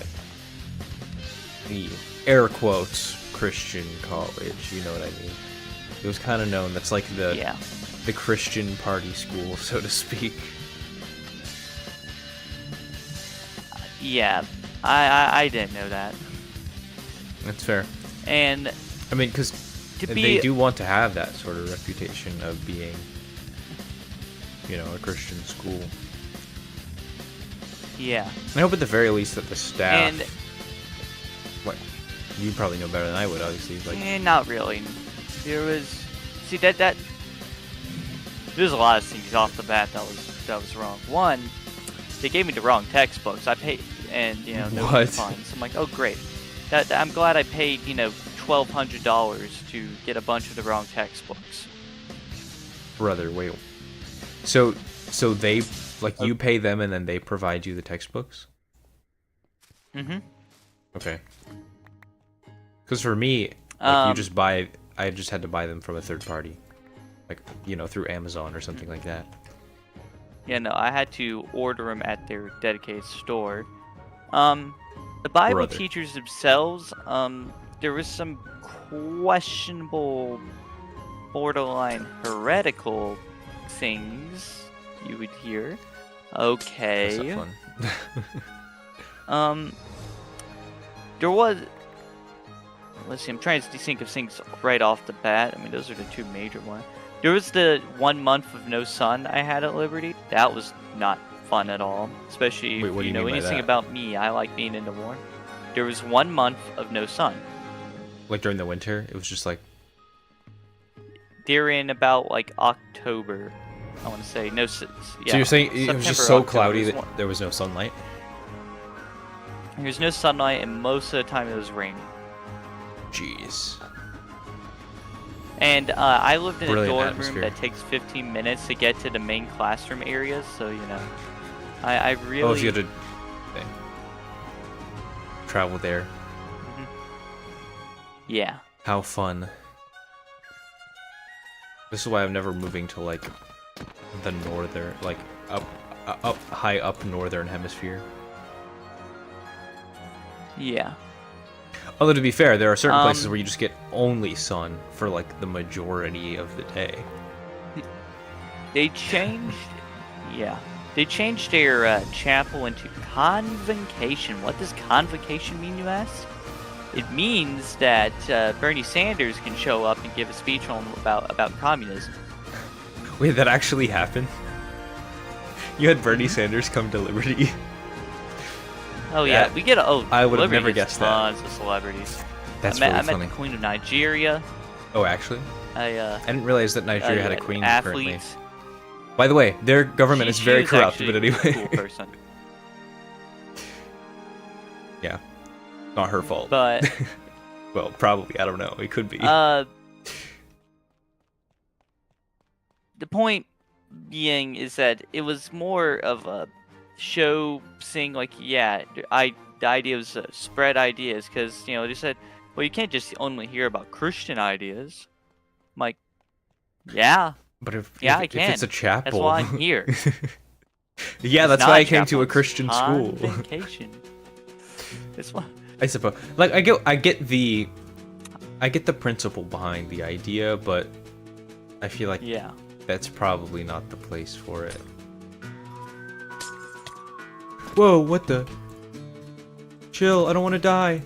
S1: the air quotes Christian college, you know what I mean? It was kind of known that's the Christian party school, so to speak.
S2: Yeah, I didn't know that.
S1: That's fair.
S2: And
S1: I mean, because they do want to have that sort of reputation of being, you know, a Christian school.
S2: Yeah.
S1: I hope at the very least that the staff.
S2: And
S1: what? You probably know better than I would, obviously. Like,
S2: not really. There was, see that there's a lot of things off the bat that was wrong. One, they gave me the wrong textbooks. I paid, and you know, no funds. I'm like, oh great. I'm glad I paid, you know, $1,200 to get a bunch of the wrong textbooks.
S1: Brother, wait. So they, like, you pay them and then they provide you the textbooks?
S2: Mm-hmm.
S1: Okay. Because for me, like, you just buy, I just had to buy them from a third party. Like, you know, through Amazon or something like that.
S2: Yeah, no, I had to order them at their dedicated store. The Bible teachers themselves, there was some questionable, borderline heretical things you would hear. Okay.
S1: That's not fun.
S2: There was... Let's see, I'm trying to think of things right off the bat. I mean, those are the two major ones. There was the 1 month of no sun I had at Liberty. That was not fun at all. Especially if you know anything about me. I like being in the warm. There was 1 month of no sun.
S1: Like during the winter? It was just like...
S2: They're in about like October, I want to say. No, yeah,
S1: so you're saying it was just so October, cloudy that there was no sunlight?
S2: There was no sunlight, and most of the time it was raining.
S1: Jeez.
S2: And I lived in a dorm room that takes 15 minutes to get to the main classroom areas, so, you know, I really...
S1: Oh, so you had to travel there.
S2: Mm-hmm. Yeah.
S1: How fun. This is why I'm never moving to, like, the northern, like, high up northern hemisphere.
S2: Yeah.
S1: Although, to be fair, there are certain places where you just get only sun for, like, the majority of the day.
S2: They changed... Yeah. They changed their chapel into convocation. What does convocation mean, you ask? It means that Bernie Sanders can show up and give a speech on about communism.
S1: Wait, that actually happened? You had Bernie Sanders come to Liberty?
S2: Oh yeah, we get
S1: I would have never guessed that.
S2: Tons of celebrities.
S1: That's really funny.
S2: I met the Queen of Nigeria.
S1: Oh, actually?
S2: I
S1: didn't realize that Nigeria had a queen currently.
S2: Athletes.
S1: By the way, their government is very corrupt, but anyway.
S2: A cool person.
S1: Yeah. Not her fault.
S2: But
S1: well, probably, I don't know. It could be.
S2: The point being is that it was more of a show saying, like, yeah, the idea was to spread ideas, because, you know, they said, well, you can't just only hear about Christian ideas. I'm like, yeah.
S1: But if
S2: I can.
S1: If it's a chapel.
S2: That's why I'm here.
S1: Yeah, that's why I came to a Christian school.
S2: Vacation. That's why.
S1: I suppose. Like, I get the principle behind the idea, but I feel like that's probably not the place for it. Whoa, what the? Chill, I don't want to die.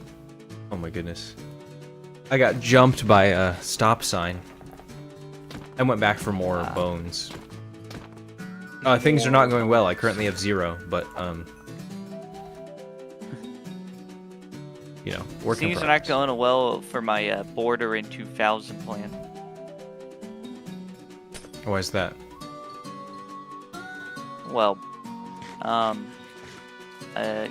S1: Oh my goodness. I got jumped by a stop sign. I went back for more bones. Things are not going well. I currently have 0, but, you know, working.
S2: Things are not going well for my Border in 2000 plan.
S1: Why is that?
S2: Well, I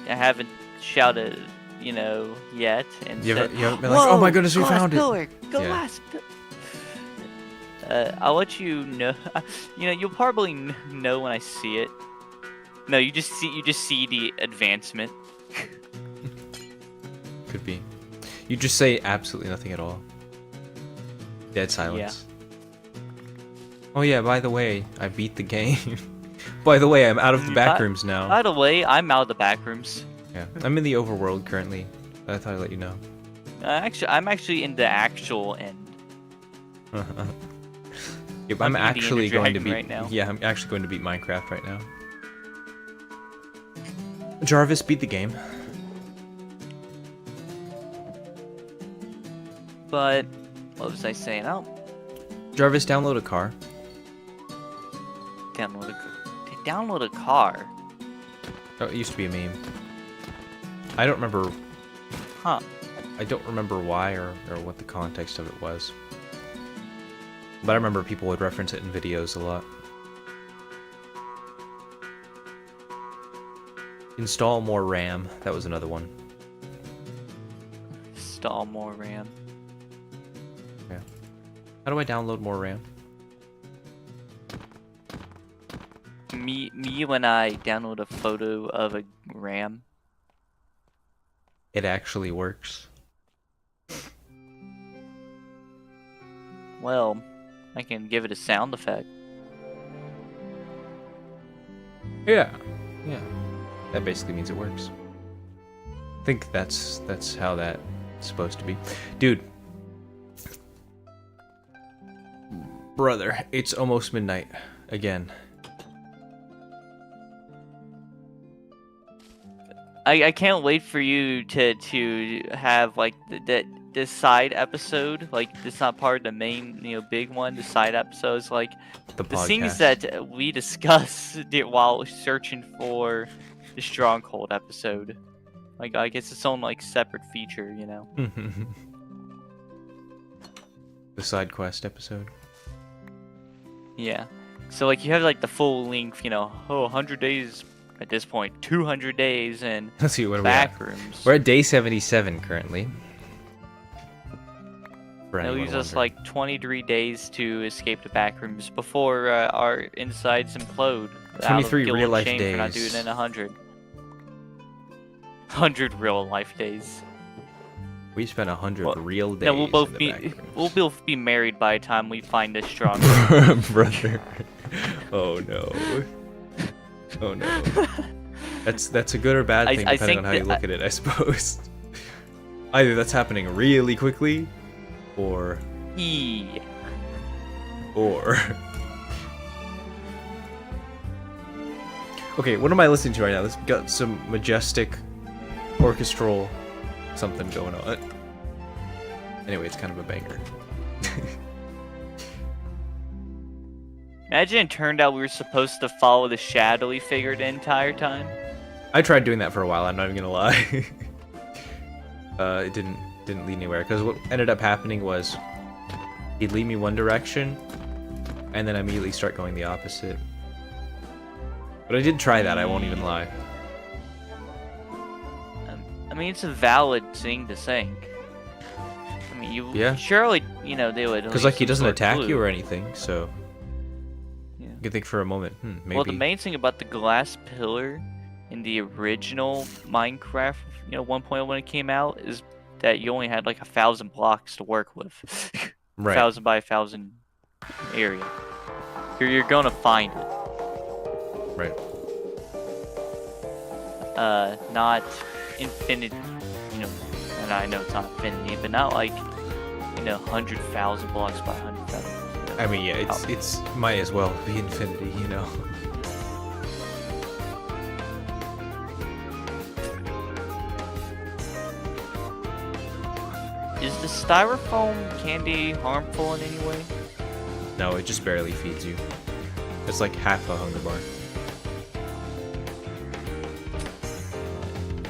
S2: haven't shouted, you know, yet, and
S1: you haven't been like, oh my goodness, we found it.
S2: Glass. I'll let you know. You know, you'll probably know when I see it. No, you just see the advancement.
S1: Could be. You just say absolutely nothing at all. Dead silence. Yeah. Oh yeah, by the way, I beat the game. By the way, I'm out of the backrooms now.
S2: By the way, I'm out of the backrooms.
S1: Yeah, I'm in the overworld currently. I thought I'd let you know.
S2: I'm actually in the actual end.
S1: Yep, I'm actually going to beat.
S2: Right now.
S1: Yeah, I'm actually going to beat Minecraft right now. Jarvis, beat the game.
S2: But what was I saying? Oh,
S1: Jarvis, download a car.
S2: download a car.
S1: Oh, it used to be a meme. I don't remember.
S2: Huh.
S1: I don't remember why or what the context of it was. But I remember people would reference it in videos a lot. Install more RAM. That was another one.
S2: Install more RAM.
S1: Yeah. How do I download more RAM?
S2: Me when I download a photo of a RAM.
S1: It actually works.
S2: Well, I can give it a sound effect.
S1: Yeah. Yeah. That basically means it works. I think that's how that's supposed to be. Dude. Brother, it's almost midnight again.
S2: I can't wait for you to have like this side episode, like it's not part of the main big one. The side episodes, like
S1: The
S2: things
S1: podcast.
S2: that we discuss while searching for the Stronghold episode. Like I guess its own like separate feature,
S1: The side quest episode.
S2: Yeah. So like you have like the full length, 100 days at this point, 200 days and
S1: Let's see, what are we at?
S2: backrooms.
S1: We're at day 77 currently. For
S2: It
S1: anyone
S2: leaves us
S1: wondering.
S2: like 23 days to escape the backrooms before our insides implode. out of
S1: 23
S2: guilt
S1: real
S2: and
S1: life
S2: shame for not
S1: days.
S2: doing it in 100. 100 real life days.
S1: We spent 100
S2: Well,
S1: real days.
S2: No, we'll
S1: in
S2: both
S1: the
S2: be
S1: backrooms.
S2: both be married by the time we find this Stronghold.
S1: Brother. Oh no. Oh no. That's a good or bad thing
S2: I
S1: depending
S2: think
S1: on how you
S2: that-
S1: look at it, I suppose. Either that's happening really quickly, or
S2: Yeah.
S1: Okay, what am I listening to right now? This got some majestic orchestral something going on. Anyway, it's kind of a banger.
S2: Imagine it turned out we were supposed to follow the shadowy figure the entire time.
S1: I tried doing that for a while, I'm not even gonna lie. It didn't lead anywhere, because what ended up happening was he'd lead me one direction, and then immediately start going the opposite. But I did try that, I won't even lie.
S2: I mean, it's a valid thing to think. I mean,
S1: Yeah.
S2: surely, they would.
S1: Because, like, he doesn't attack you or anything, so...
S2: Yeah.
S1: You can think for a moment, maybe...
S2: Well, the main thing about the glass pillar in the original Minecraft, 1.0 when it came out, is that you only had like 1,000 blocks to work with.
S1: Right.
S2: 1,000 by 1,000 area. You're gonna find it.
S1: Right.
S2: Not infinite, and I know it's not infinity, but not like, 100,000 blocks by 100,000.
S1: I mean, yeah, it's might as well be infinity, you know?
S2: Is the styrofoam candy harmful in any way?
S1: No, it just barely feeds you. It's like half a hunger bar.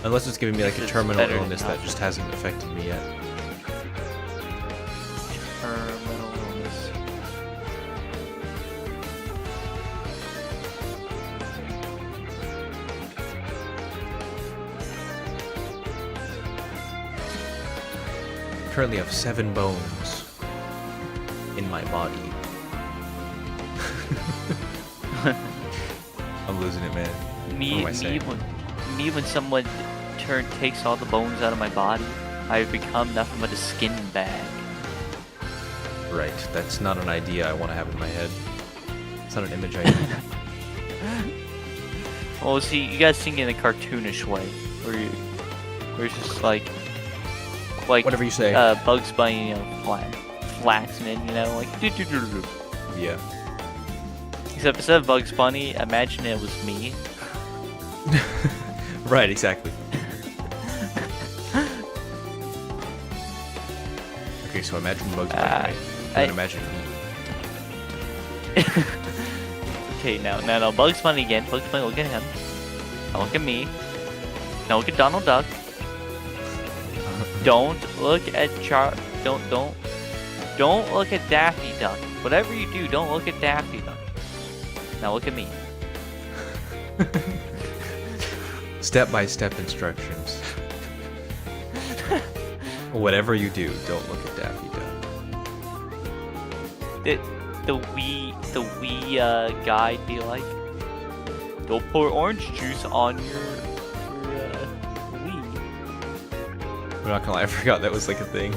S1: Unless it's giving me like a
S2: It's
S1: terminal
S2: better than
S1: illness that
S2: nothing.
S1: just hasn't affected me yet.
S2: Terminal illness.
S1: Currently have 7 bones in my body. I'm losing it, man. What am I saying?
S2: When someone takes all the bones out of my body, I've become nothing but a skin bag.
S1: Right, that's not an idea I want to have in my head. It's not an image I need.
S2: Well, see, you guys think in a cartoonish way, where it's just like
S1: Whatever you say.
S2: Bugs Bunny, flaxman, like do-do-do-do.
S1: Yeah.
S2: Except instead of Bugs Bunny, imagine it was me.
S1: Right, exactly. Okay, so imagine Bugs Bunny,
S2: Ah,
S1: right?
S2: I-
S1: Then imagine me.
S2: Okay, no, Bugs Bunny again. Bugs Bunny, look at him. Now look at me. Now look at Donald Duck. Don't look at don't look at Daffy Duck. Whatever you do, don't look at Daffy Duck. Now look at me.
S1: Step-by-step instructions. Whatever you do, don't look at Daffy Duck.
S2: The Wii guide be like, don't pour orange juice on your Wii.
S1: I'm not gonna lie, I forgot that was like a thing.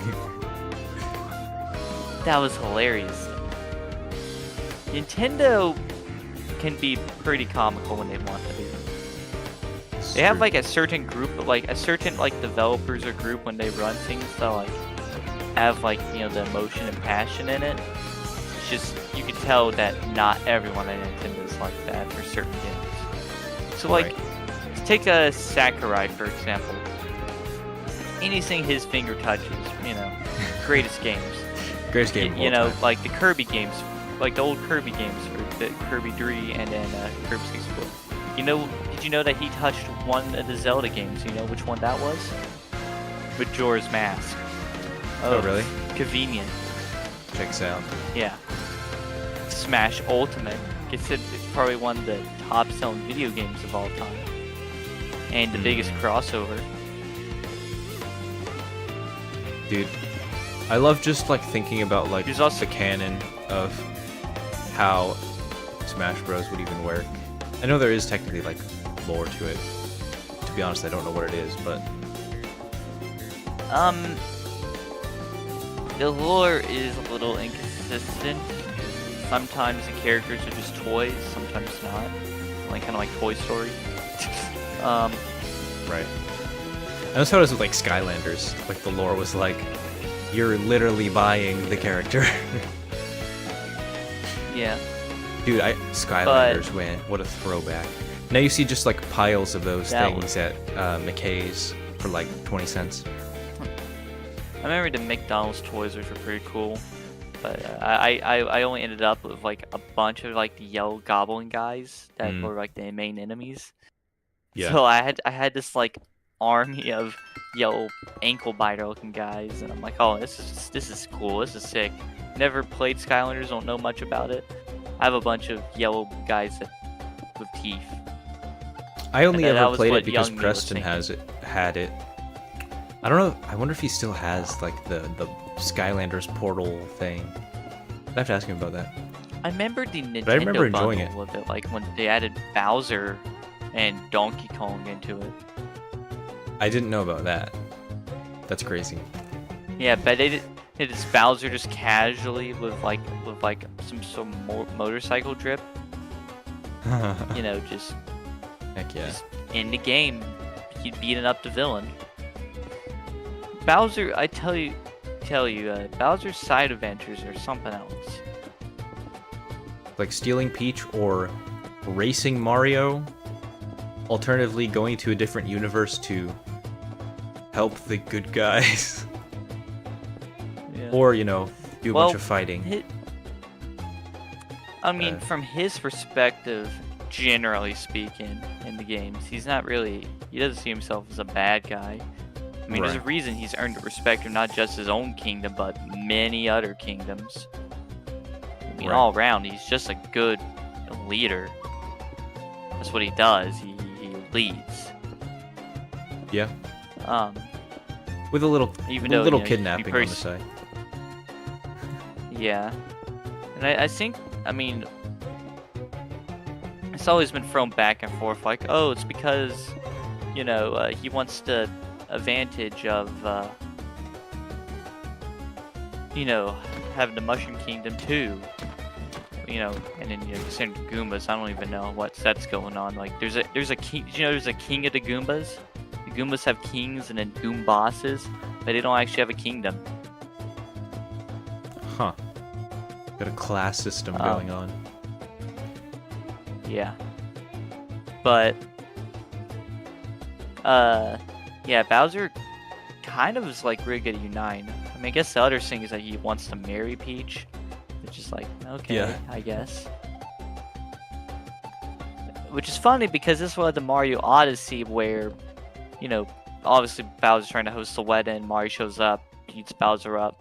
S2: That was hilarious. Nintendo can be pretty comical when they want to be. They have like a certain group of like developers or group when they run things that like have like, you know, the emotion and passion in it. It's just, you can tell that not everyone at Nintendo is like that for certain games. So like, take a Sakurai for example. Anything his finger touches, you know, greatest games.
S1: Greatest game of all
S2: You know,
S1: time.
S2: like the Kirby games, like the old Kirby games for the Kirby 3 and then Kirby 64. You know, did you know that he touched one of the Zelda games? You know which one that was? Majora's Mask.
S1: Oh, really?
S2: Convenient.
S1: Checks out.
S2: Yeah. Smash Ultimate. It's probably one of the top selling video games of all time. And the biggest crossover.
S1: Dude, I love just like thinking about like
S2: There's also-
S1: the canon of how Smash Bros would even work. I know there is technically like lore to it. To be honest, I don't know what it is, but
S2: The lore is a little inconsistent. Sometimes the characters are just toys, sometimes not. Like kind of like Toy Story.
S1: right. I also noticed with like Skylanders, like the lore was like, you're literally buying the character.
S2: Yeah.
S1: Dude, Skylanders, man, what a throwback. Now you see just like piles of those
S2: That
S1: things at McKay's for like 20 cents.
S2: I remember the McDonald's toys, which were pretty cool. But I only ended up with like a bunch of like the yellow goblin guys that were like the main enemies.
S1: Yeah.
S2: So I had this like army of yellow ankle biter looking guys, and I'm like, oh, this is cool, this is sick. Never played Skylanders, don't know much about it. I have a bunch of yellow guys with teeth.
S1: I only
S2: that
S1: ever
S2: was
S1: played
S2: what
S1: it because
S2: young me was
S1: Preston
S2: thinking.
S1: had it. I don't know. I wonder if he still has like the Skylanders portal thing. I have to ask him about that.
S2: I remember the Nintendo
S1: I remember enjoying
S2: bundle with it, like when they added Bowser and Donkey Kong into it.
S1: I didn't know about that. That's crazy.
S2: Yeah, but it is Bowser just casually with like some more motorcycle drip. You know, just
S1: Heck yeah.
S2: just in the game, he'd beating up the villain. Bowser, I tell you, Bowser's side adventures are something else.
S1: Like stealing Peach or racing Mario. Alternatively, going to a different universe to help the good guys.
S2: Yeah.
S1: Or, you know, do a bunch of fighting.
S2: I mean, from his perspective, generally speaking, in the games, he doesn't see himself as a bad guy. I mean, there's a reason he's earned the respect of not just his own kingdom, but many other kingdoms. I mean, all around, he's just a good leader. That's what he does. He leads.
S1: Yeah.
S2: Even
S1: With a little
S2: though, you know, he can be
S1: kidnapping on the
S2: pretty
S1: side.
S2: Yeah. And I think, I mean, it's always been thrown back and forth like, oh, it's because, you know, he wants the advantage of, you know, having the Mushroom Kingdom too. You know, and then, you know, considering the Goombas, I don't even know what set's going on. Like, there's a king, you know, there's a king of the Goombas? The Goombas have kings and then Goom bosses, but they don't actually have a kingdom.
S1: Huh. Got a class system going on.
S2: Yeah. But yeah, Bowser kind of is like really good at uniting. I mean, I guess the other thing is that he wants to marry Peach, which is like, okay,
S1: Yeah.
S2: I guess. Which is funny because this was the Mario Odyssey where, you know, obviously Bowser's trying to host the wedding, Mario shows up, beats Bowser up.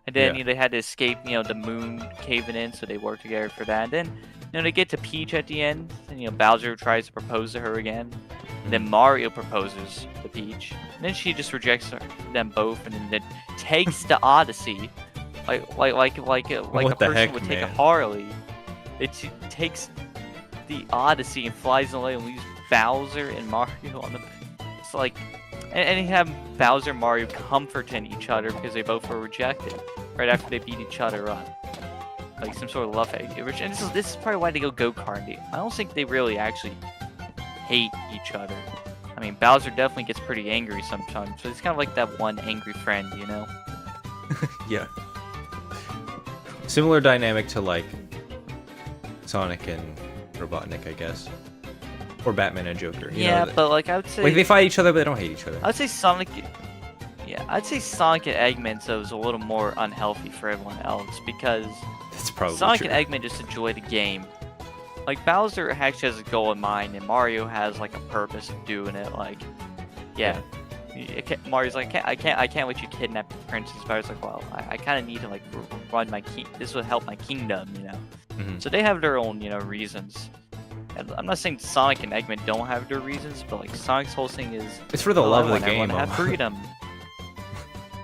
S2: And then,
S1: Yeah.
S2: you know, they had to escape, you know, the moon caving in, so they work together for that. And then, you know, they get to Peach at the end, and, you know, Bowser tries to propose to her again. And then Mario proposes to Peach. And then she just rejects them both, and then takes the Odyssey, like a
S1: What the
S2: person
S1: heck,
S2: would take a
S1: man?
S2: Harley. It takes the Odyssey and flies away and leaves Bowser and Mario on the. It's like, and you have Bowser and Mario comforting each other because they both were rejected right after they beat each other up, like some sort of love hate. And this is probably why they go karting. I don't think they really actually hate each other. I mean, Bowser definitely gets pretty angry sometimes, so it's kind of like that one angry friend, you know?
S1: Yeah. Similar dynamic to like Sonic and Robotnik, I guess, or Batman and Joker. You
S2: Yeah,
S1: know,
S2: but like I would say,
S1: like they fight each other, but they don't hate each other.
S2: I'd say Sonic. Yeah, I'd say Sonic and Eggman so is a little more unhealthy for everyone else because
S1: That's probably
S2: Sonic
S1: true.
S2: and Eggman just enjoy the game. Like Bowser actually has a goal in mind, and Mario has like a purpose of doing it. Like, yeah, Mario's like, I can't let you kidnap the princess. Bowser's like, well, I kind of need to like run my this would help my kingdom, you know.
S1: Mhm.
S2: So they have their own, you know, reasons. And I'm not saying Sonic and Eggman don't have their reasons, but like Sonic's whole thing is
S1: It's for the
S2: well,
S1: love
S2: I
S1: of the
S2: want
S1: game.
S2: everyone to have freedom.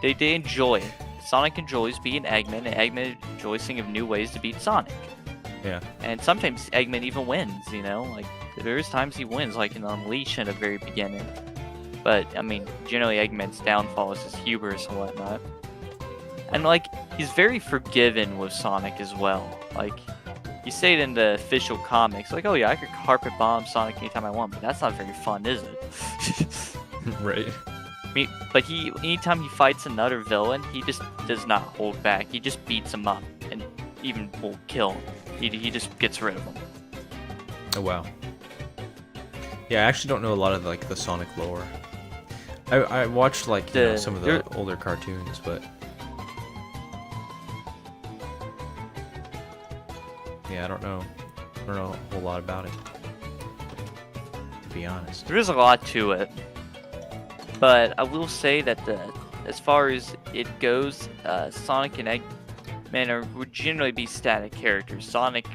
S2: They enjoy it. Sonic enjoys being Eggman, and Eggman enjoys thinking of new ways to beat Sonic.
S1: Yeah.
S2: And sometimes Eggman even wins, you know? Like, there's times he wins, like in Unleash at the very beginning. But, I mean, generally Eggman's downfall is his hubris and whatnot. And, like, he's very forgiving with Sonic as well. Like, you say it in the official comics, like, oh yeah, I could carpet bomb Sonic anytime I want, but that's not very fun, is it?
S1: Right.
S2: But anytime he fights another villain, he just does not hold back. He just beats him up and even will kill him. He just gets rid of him.
S1: Oh wow. Yeah, I actually don't know a lot of like the Sonic lore. I watched like you know, some of the older cartoons, but yeah, I don't know a whole lot about it, to be honest.
S2: There is a lot to it, but I will say that as far as it goes, Sonic and Eggman would generally be static characters. Sonic,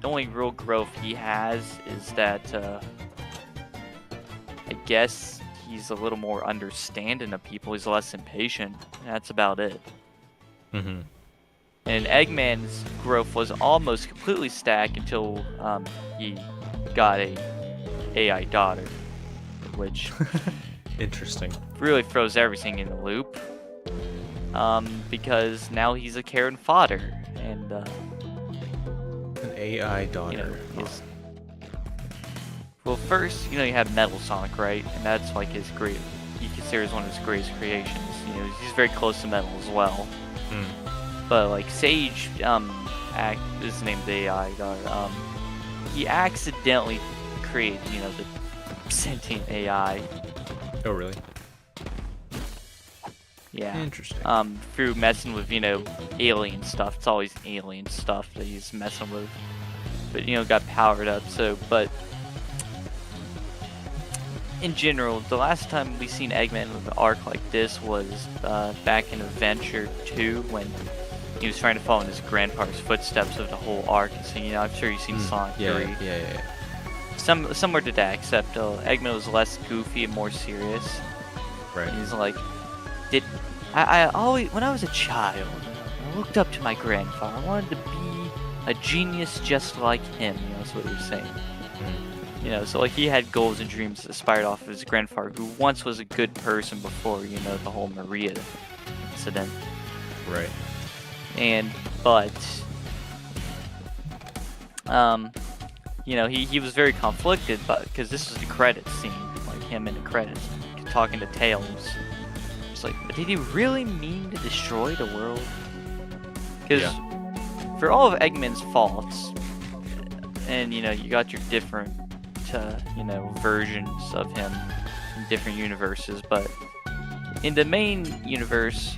S2: the only real growth he has is that I guess he's a little more understanding of people. He's less impatient. That's about it.
S1: Mm-hmm.
S2: And Eggman's growth was almost completely static until he got a AI daughter, which
S1: Interesting.
S2: really throws everything in the loop. Because now he's a Karen fodder, and
S1: An AI daughter.
S2: you know, well, first, you know, you have Metal Sonic, right? And that's like his great. He considers one of his greatest creations. You know, he's very close to Metal as well.
S1: Mm.
S2: But like Sage, is the name of the AI daughter. He accidentally created, you know, the sentient AI.
S1: Oh really?
S2: Yeah.
S1: Interesting.
S2: Through messing with, you know, alien stuff. It's always alien stuff that he's messing with. But, you know, got powered up, so, but in general, the last time we seen Eggman with an arc like this was back in Adventure 2 when he was trying to follow in his grandpa's footsteps of the whole arc. So, you know, I'm sure you've seen Sonic 3.
S1: Yeah.
S2: Somewhere to that, except Eggman was less goofy and more serious.
S1: Right.
S2: He's like, I always, when I was a child, I looked up to my grandfather. I wanted to be a genius just like him, you know, that's what he was saying.
S1: Mm.
S2: You know, so like he had goals and dreams that inspired off of his grandfather, who once was a good person before, you know, the whole Maria incident.
S1: Right.
S2: But you know, he was very conflicted, but because this was the credits scene, like him in the credits talking to Tails. It's like, but did he really mean to destroy the world? Because for all of Eggman's faults, and you know, you got your different you know, versions of him in different universes, but in the main universe,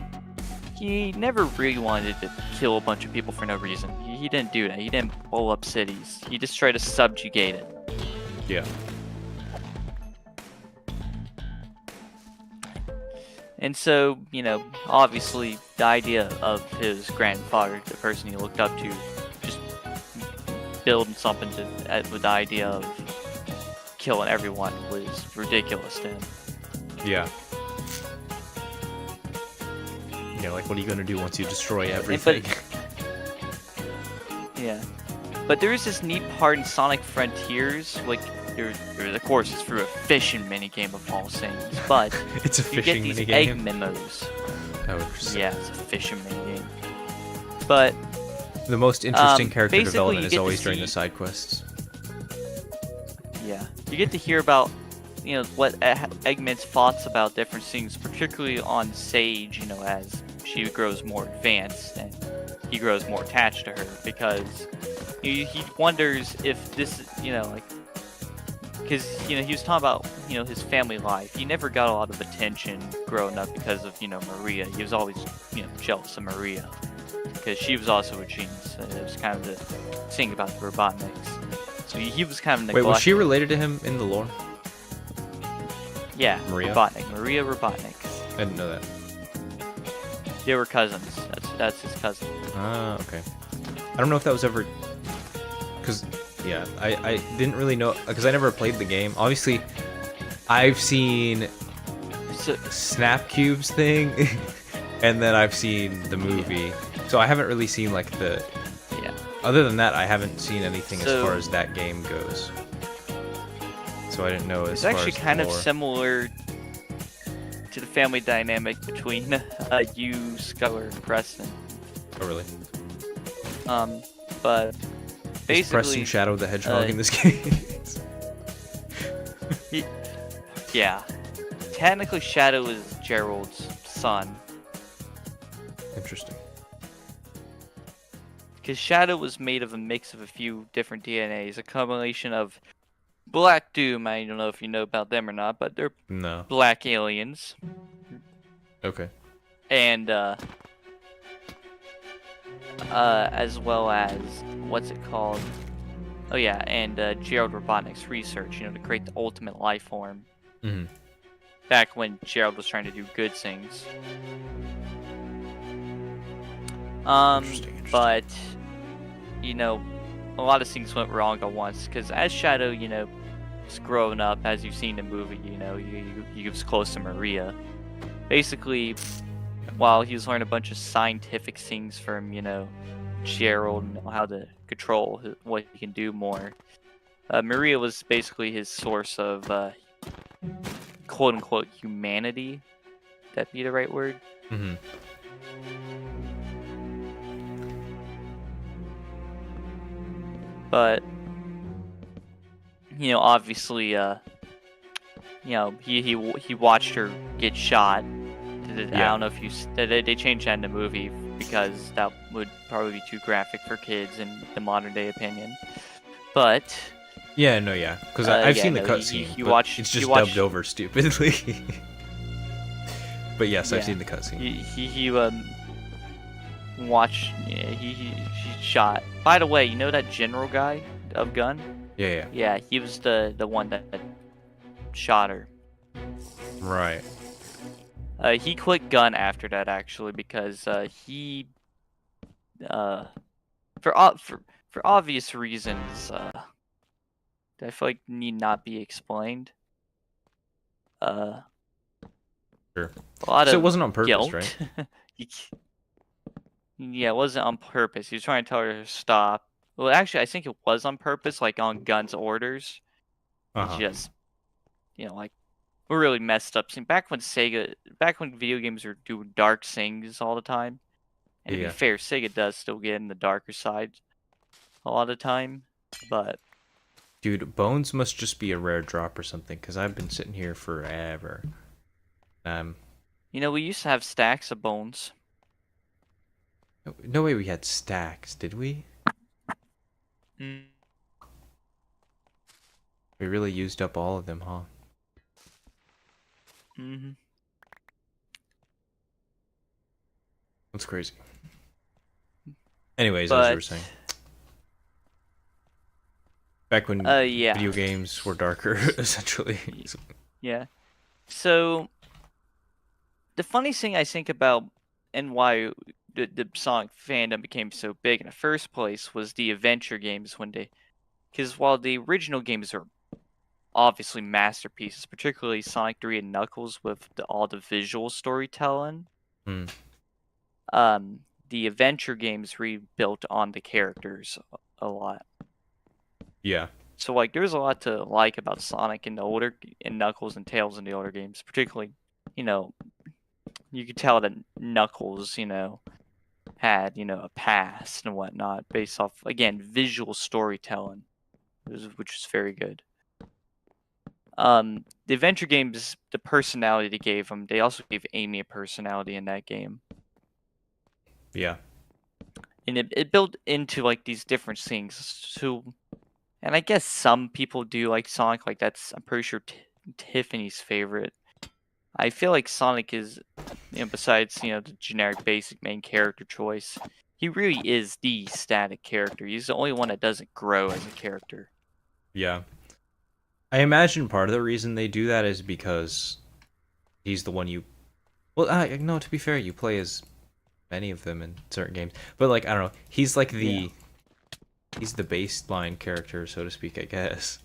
S2: he never really wanted to kill a bunch of people for no reason. He didn't do that. He didn't blow up cities. He just tried to subjugate it.
S1: Yeah.
S2: And so, you know, obviously the idea of his grandfather, the person he looked up to, just building something with the idea of killing everyone was ridiculous to him.
S1: Yeah. Yeah, like what are you gonna do once you destroy everything?
S2: Yeah. But there is this neat part in Sonic Frontiers, like of course it's through a fishing minigame of all things, but
S1: It's a
S2: you get
S1: fishing
S2: these
S1: minigame.
S2: egg memos.
S1: Oh, interesting.
S2: Yeah, it's a fishing minigame. But
S1: The most interesting character
S2: basically
S1: development
S2: you
S1: is
S2: get to
S1: always during
S2: see-
S1: the side quests.
S2: yeah, you get to hear about, you know, what Eggman's thoughts about different things, particularly on Sage, you know, as she grows more advanced and he grows more attached to her, because he wonders if this, you know, like, because, you know, he was talking about, you know, his family life. He never got a lot of attention growing up because of, you know, Maria. He was always, you know, jealous of Maria because she was also a genius. It was kind of the thing about the Robotniks. So he was kind of neglected.
S1: Wait, was she related to him in the lore?
S2: Yeah,
S1: Maria?
S2: Robotnik. Maria Robotnik.
S1: I didn't know that.
S2: They were cousins. That's his cousin.
S1: Ah, okay. I don't know if that was ever... Because, yeah, I didn't really know... Because I never played the game. Obviously, I've seen
S2: So,
S1: Snap Cube's thing, and then I've seen the movie. So I haven't really seen, like, the...
S2: yeah.
S1: Other than that, I haven't seen anything as
S2: So-
S1: far as that game goes. So I didn't know as
S2: It's
S1: far
S2: actually
S1: as the
S2: kind of
S1: lore.
S2: similar to the family dynamic between you, Skylar, and Preston.
S1: Oh, really?
S2: But
S1: Is
S2: basically,
S1: Preston Shadow the Hedgehog
S2: uh,
S1: in this game?
S2: yeah, technically Shadow is Gerald's son,
S1: Interesting.
S2: because Shadow was made of a mix of a few different DNAs, a combination of Black Doom. I don't know if you know about them or not, but they're
S1: No.
S2: black aliens,
S1: Okay.
S2: and as well as what's it called? Oh yeah, and Gerald Robotnik's research, you know, to create the ultimate life form.
S1: Mm-hmm.
S2: Back when Gerald was trying to do good things.
S1: Interesting.
S2: But you know, a lot of things went wrong at once, because as Shadow, you know, was growing up, as you've seen in the movie, you know, he was close to Maria. Basically, while he was learning a bunch of scientific things from, you know, Gerald and how to control what he can do more, Maria was basically his source of quote-unquote humanity. Would that be the right word?
S1: Mm-hmm.
S2: But you know, obviously, you know, he watched her get shot. I don't know if they changed that in the movie because that would probably be too graphic for kids in the modern day opinion. But
S1: Yeah, no, yeah. Because I've
S2: yeah,
S1: seen the
S2: no,
S1: cutscene,
S2: you
S1: but
S2: watched-
S1: it's
S2: you
S1: just
S2: watched-
S1: dubbed over stupidly. But yes, I've
S2: Yeah.
S1: seen the cutscene.
S2: he watched. Yeah, he shot. By the way, you know that general guy of gun?
S1: Yeah, yeah.
S2: Yeah, he was the one that shot her.
S1: Right.
S2: He quit gun after that, actually, because he for obvious reasons that I feel like need not be explained.
S1: Sure.
S2: A lot
S1: So
S2: of
S1: it wasn't on purpose,
S2: guilt.
S1: right?
S2: Yeah, it wasn't on purpose. He was trying to tell her to stop. Well, actually, I think it was on purpose, like on Gun's orders.
S1: Uh-huh.
S2: Just, you know, like, we're really messed up. See, back when video games were doing dark things all the time, and to
S1: Yeah.
S2: be fair, Sega does still get in the darker side a lot of the time, but
S1: Dude, Bones must just be a rare drop or something, because I've been sitting here forever.
S2: you know, we used to have stacks of bones.
S1: No way we had stacks, did we?
S2: Mm.
S1: We really used up all of them, huh?
S2: Mm-hmm.
S1: That's crazy. Anyways, as you were
S2: But
S1: saying, back when
S2: yeah,
S1: video games were darker, essentially.
S2: yeah. So the funniest thing I think about and why the Sonic fandom became so big in the first place was the adventure games when they, because while the original games are obviously masterpieces, particularly Sonic 3 and Knuckles with all the visual storytelling,
S1: Hmm.
S2: the adventure games rebuilt on the characters a lot.
S1: Yeah.
S2: So like there's a lot to like about Sonic in the older and Knuckles and Tails in the older games, particularly, you know, you could tell that Knuckles, had, a past and whatnot based off, again, visual storytelling, which is very good. The adventure games, the personality they gave them, they also gave Amy a personality in that game.
S1: Yeah.
S2: And it built into like these different things. So, and I guess some people do like Sonic, like I'm pretty sure Tiffany's favorite. I feel like Sonic is, besides, the generic basic main character choice, he really is the static character. He's the only one that doesn't grow as a character.
S1: Yeah. I imagine part of the reason they do that is because he's the one you. Well, no. To be fair, you play as many of them in certain games, but like I don't know, he's like
S2: Yeah.
S1: he's the baseline character, so to speak, I guess.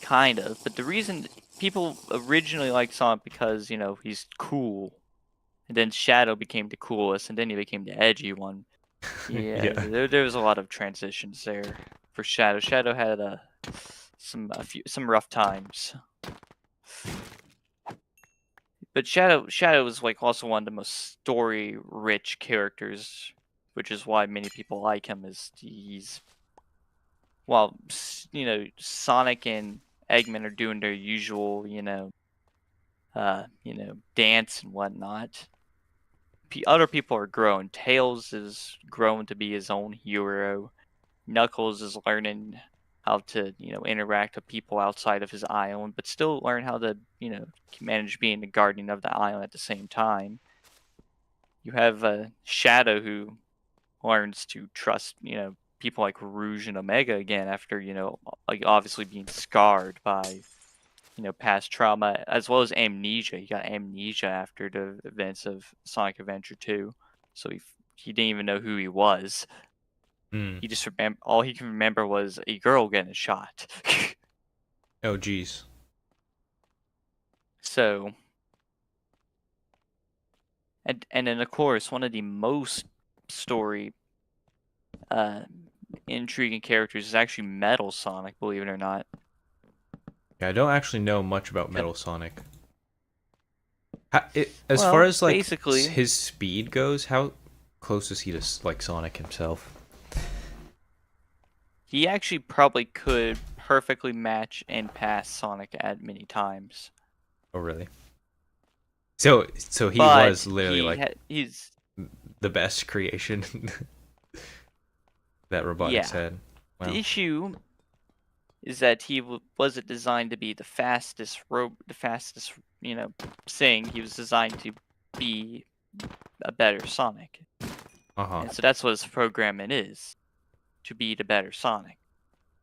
S2: Kind of. But the reason people originally liked Sonic because, he's cool. And then Shadow became the coolest, and then he became the edgy one. Yeah,
S1: Yeah.
S2: there was a lot of transitions there for Shadow. Shadow had some rough times. But Shadow is like also one of the most story-rich characters, which is why many people like him. Is he's while Sonic and Eggman are doing their usual dance and whatnot. Other people are growing. Tails is growing to be his own hero. Knuckles is learning how to interact with people outside of his island, but still learn how to manage being the guardian of the island at the same time. You have Shadow who learns to trust people like Rouge and Omega again after like obviously being scarred by past trauma as well as amnesia. He got amnesia after the events of Sonic Adventure 2, so he didn't even know who he was.
S1: Mm.
S2: He just all he can remember was a girl getting shot.
S1: Oh, geez.
S2: So, and then of course one of the most story uh intriguing characters is actually Metal Sonic, believe it or not.
S1: Yeah, I don't actually know much about Metal Sonic. As far
S2: Well,
S1: as like
S2: basically,
S1: his speed goes, how close is he to like Sonic himself?
S2: he actually probably could perfectly match and pass Sonic at many times.
S1: Oh, really? So he
S2: But
S1: was literally like
S2: he's
S1: the best creation that Robotics
S2: yeah.
S1: had.
S2: The
S1: Wow.
S2: issue is that he wasn't designed to be the fastest thing. He was designed to be a better Sonic.
S1: Uh-huh.
S2: And so that's what his programming is, to be the better Sonic.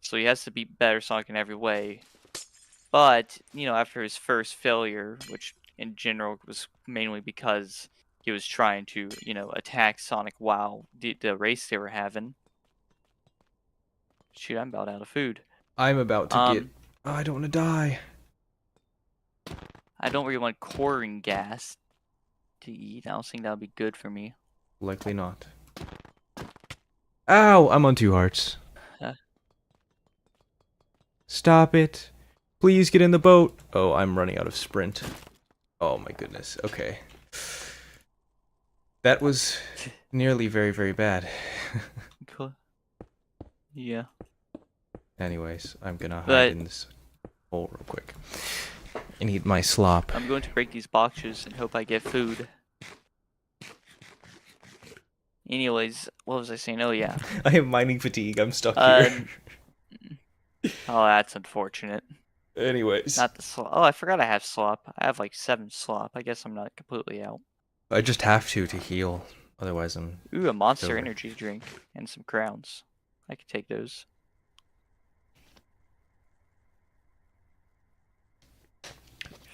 S2: So he has to be better Sonic in every way. But, after his first failure, which in general was mainly because he was trying to, attack Sonic while the race they were having. Shoot, I'm about out of food.
S1: I'm about to get.
S2: Um,
S1: Oh, I don't want to die.
S2: I don't really want coring gas to eat. I don't think that would be good for me.
S1: Likely not. Ow! I'm on 2 hearts.
S2: Uh,
S1: Stop it. Please get in the boat. Oh, I'm running out of sprint. Oh my goodness. Okay. That was nearly very, very bad.
S2: cool. Yeah.
S1: Anyways, I'm gonna hide
S2: But
S1: in this hole real quick and eat my slop.
S2: I'm going to break these boxes and hope I get food. Anyways, what was I saying? Oh, yeah.
S1: I have mining fatigue. I'm stuck here.
S2: Oh, that's unfortunate.
S1: Anyways.
S2: Not the slop. Oh, I forgot I have slop. I have like 7 slop. I guess I'm not completely out.
S1: I just have to heal. Otherwise, I'm
S2: Ooh, a Monster
S1: over.
S2: Energy drink and some crowns. I could take those.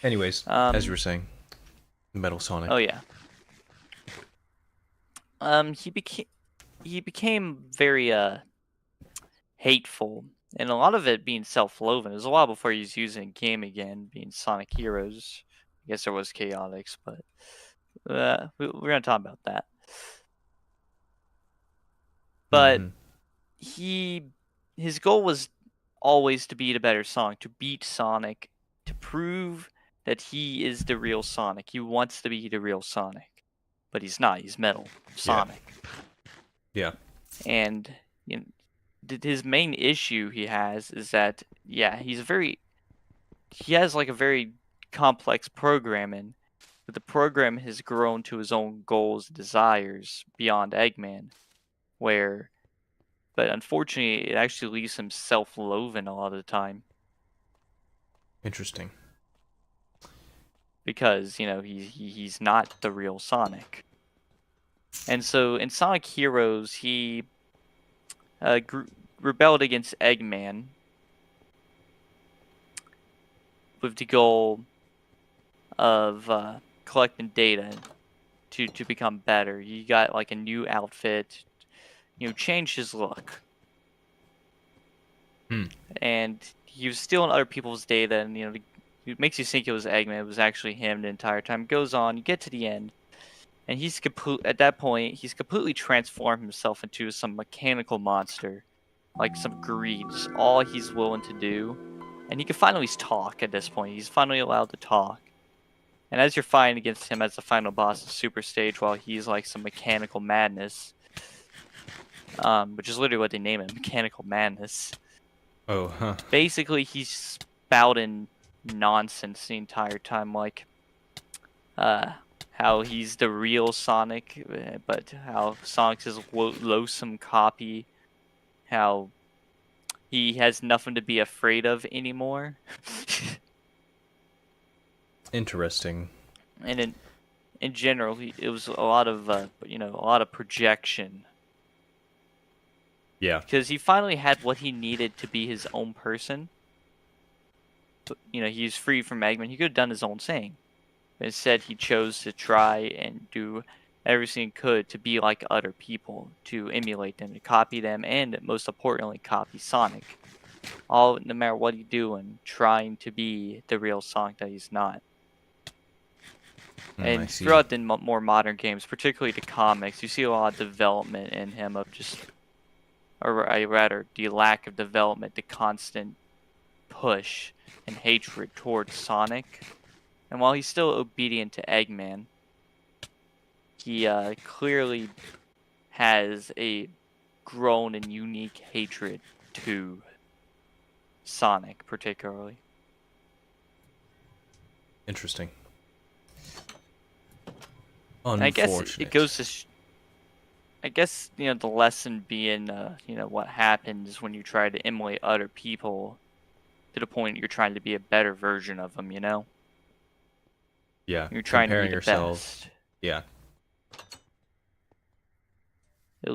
S1: Anyways, as you were saying, Metal Sonic.
S2: Oh yeah. He became very hateful, and a lot of it being self-loathing. It was a while before he was using game again, being Sonic Heroes. I guess there was Chaotix, but we're gonna talk about that. But his goal was always to be the better Sonic, to beat Sonic, to prove that he is the real Sonic. He wants to be the real Sonic, but he's not. He's Metal Sonic.
S1: Yeah.
S2: And you know, his main issue he has is that he has like a very complex programming, but the program has grown to his own goals and desires beyond Eggman, but unfortunately it actually leaves him self-loathing a lot of the time.
S1: Interesting.
S2: Because he's not the real Sonic. And so in Sonic Heroes, he rebelled against Eggman with the goal of collecting data to become better. He got like a new outfit, changed his look. And he was stealing other people's data, and it makes you think it was Eggman. It was actually him the entire time. It goes on, you get to the end, and at that point, he's completely transformed himself into some mechanical monster, like some greed. Just all he's willing to do, and he can finally talk at this point. He's finally allowed to talk. And as you're fighting against him as the final boss of Super Stage, while he's like some mechanical madness, which is literally what they name it, mechanical madness.
S1: Oh, huh.
S2: Basically, he's spouting nonsense the entire time, like how he's the real Sonic, but how Sonic's his loathsome copy, how he has nothing to be afraid of anymore.
S1: Interesting.
S2: And in general, it was a lot of projection.
S1: Yeah.
S2: Because he finally had what he needed to be his own person. But, he's free from Eggman. He could have done his own thing. But instead, he chose to try and do everything he could to be like other people, to emulate them, to copy them, and most importantly, copy Sonic. All, no matter what he's doing, trying to be the real Sonic that he's not.
S1: I
S2: And
S1: see.
S2: throughout the more modern games, particularly the comics, you see a lot of development in him or rather, the lack of development, the constant push and hatred towards Sonic. And while he's still obedient to Eggman, he clearly has a grown and unique hatred to Sonic, particularly.
S1: Interesting.
S2: And I guess it goes to. I guess the lesson being what happens when you try to emulate other people to the point you're trying to be a better version of them.
S1: Yeah.
S2: You're trying to be
S1: Comparing
S2: the
S1: yourself.
S2: best.
S1: Yeah.
S2: It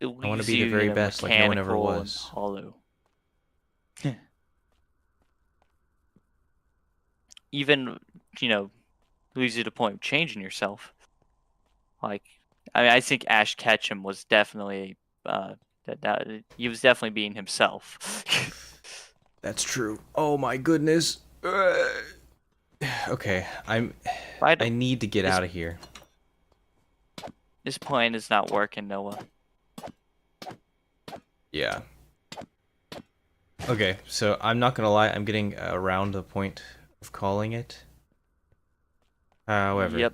S1: I want to
S2: leaves
S1: be the
S2: you,
S1: very best, like no one ever
S2: mechanical and
S1: was.
S2: hollow. Even leaves you to the point of changing yourself. Like, I think Ash Ketchum was definitely that he was definitely being himself.
S1: That's true. Oh my goodness. Okay, I need to get out of here.
S2: This plan is not working, Noah.
S1: Yeah. Okay, so I'm not gonna lie, I'm getting around the point of calling it. However,
S2: Yep.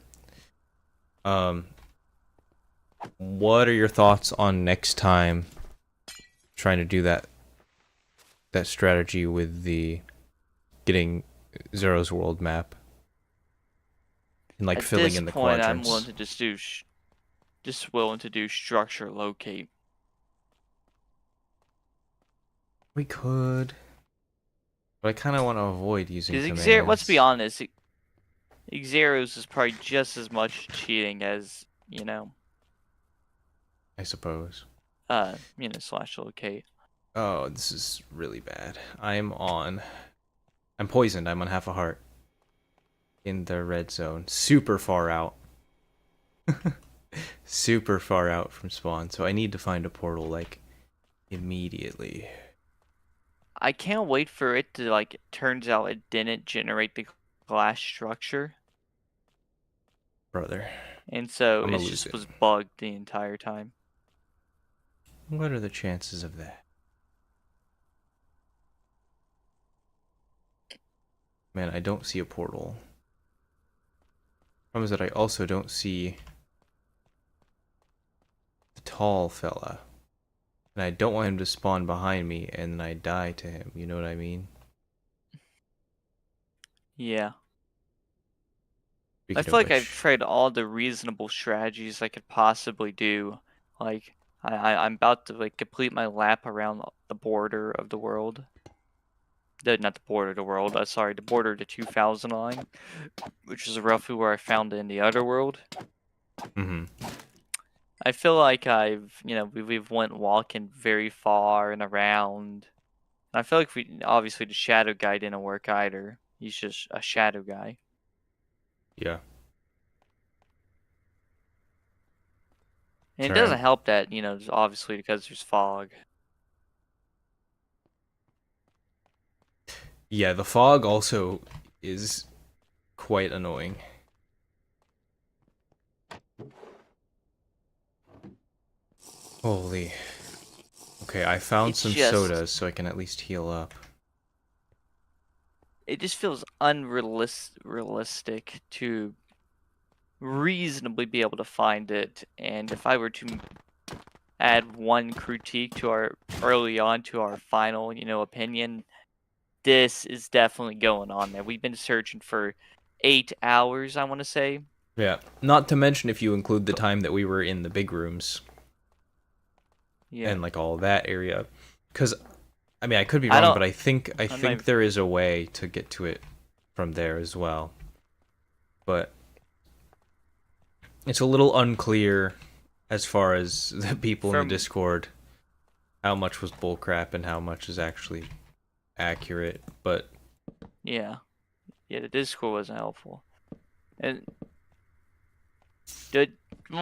S1: What are your thoughts on next time trying to do that strategy with the getting Zero's world map and like filling in the quadrants?
S2: I'm willing to just willing to do structure locate.
S1: We could, but I kind of want to avoid using commands.
S2: Let's be honest. Xeros is probably just as much cheating as,
S1: I suppose.
S2: slash locate.
S1: Oh, this is really bad. I'm poisoned. I'm on half a heart. In the red zone. Super far out. Super far out from spawn. So I need to find a portal, like, immediately.
S2: I can't wait for it to, like, it turns out it didn't generate the glass structure.
S1: Brother.
S2: And so
S1: I'm
S2: it
S1: gonna lose
S2: just
S1: it.
S2: was bugged the entire time.
S1: What are the chances of that? Man, I don't see a portal. Problem is that I also don't see the tall fella. And I don't want him to spawn behind me and then I die to him. You know what I mean?
S2: Yeah. I
S1: Speaking
S2: feel
S1: of
S2: like I've
S1: which,
S2: tried all the reasonable strategies I could possibly do. Like, I'm about to, like, complete my lap around the border of the world. Not the border of the world, sorry, the border of the 2000 line, which is roughly where I found it in the other world.
S1: mm-hmm.
S2: I feel like we've went walking very far and around. And I feel like obviously the shadow guy didn't work either. He's just a shadow guy.
S1: Yeah.
S2: And it
S1: Sorry,
S2: doesn't help that, obviously because there's fog.
S1: yeah, the fog also is quite annoying. Holy. Okay, I found
S2: It's
S1: some
S2: just,
S1: sodas so I can at least heal up.
S2: it just feels unrealistic to reasonably be able to find it. And if I were to add one critique to our early on to our final, opinion, this is definitely going on there. We've been searching for 8 hours, I want to say.
S1: Yeah. Not to mention if you include the time that we were in the big rooms
S2: Yeah.
S1: and like all that area. Because I mean, I could be
S2: I
S1: wrong,
S2: don't
S1: but I think
S2: I'm not even,
S1: there is a way to get to it from there as well. But it's a little unclear as far as the people in the
S2: from
S1: Discord how much was bullcrap and how much is actually accurate. But
S2: yeah. Yeah, the Discord wasn't helpful. And the the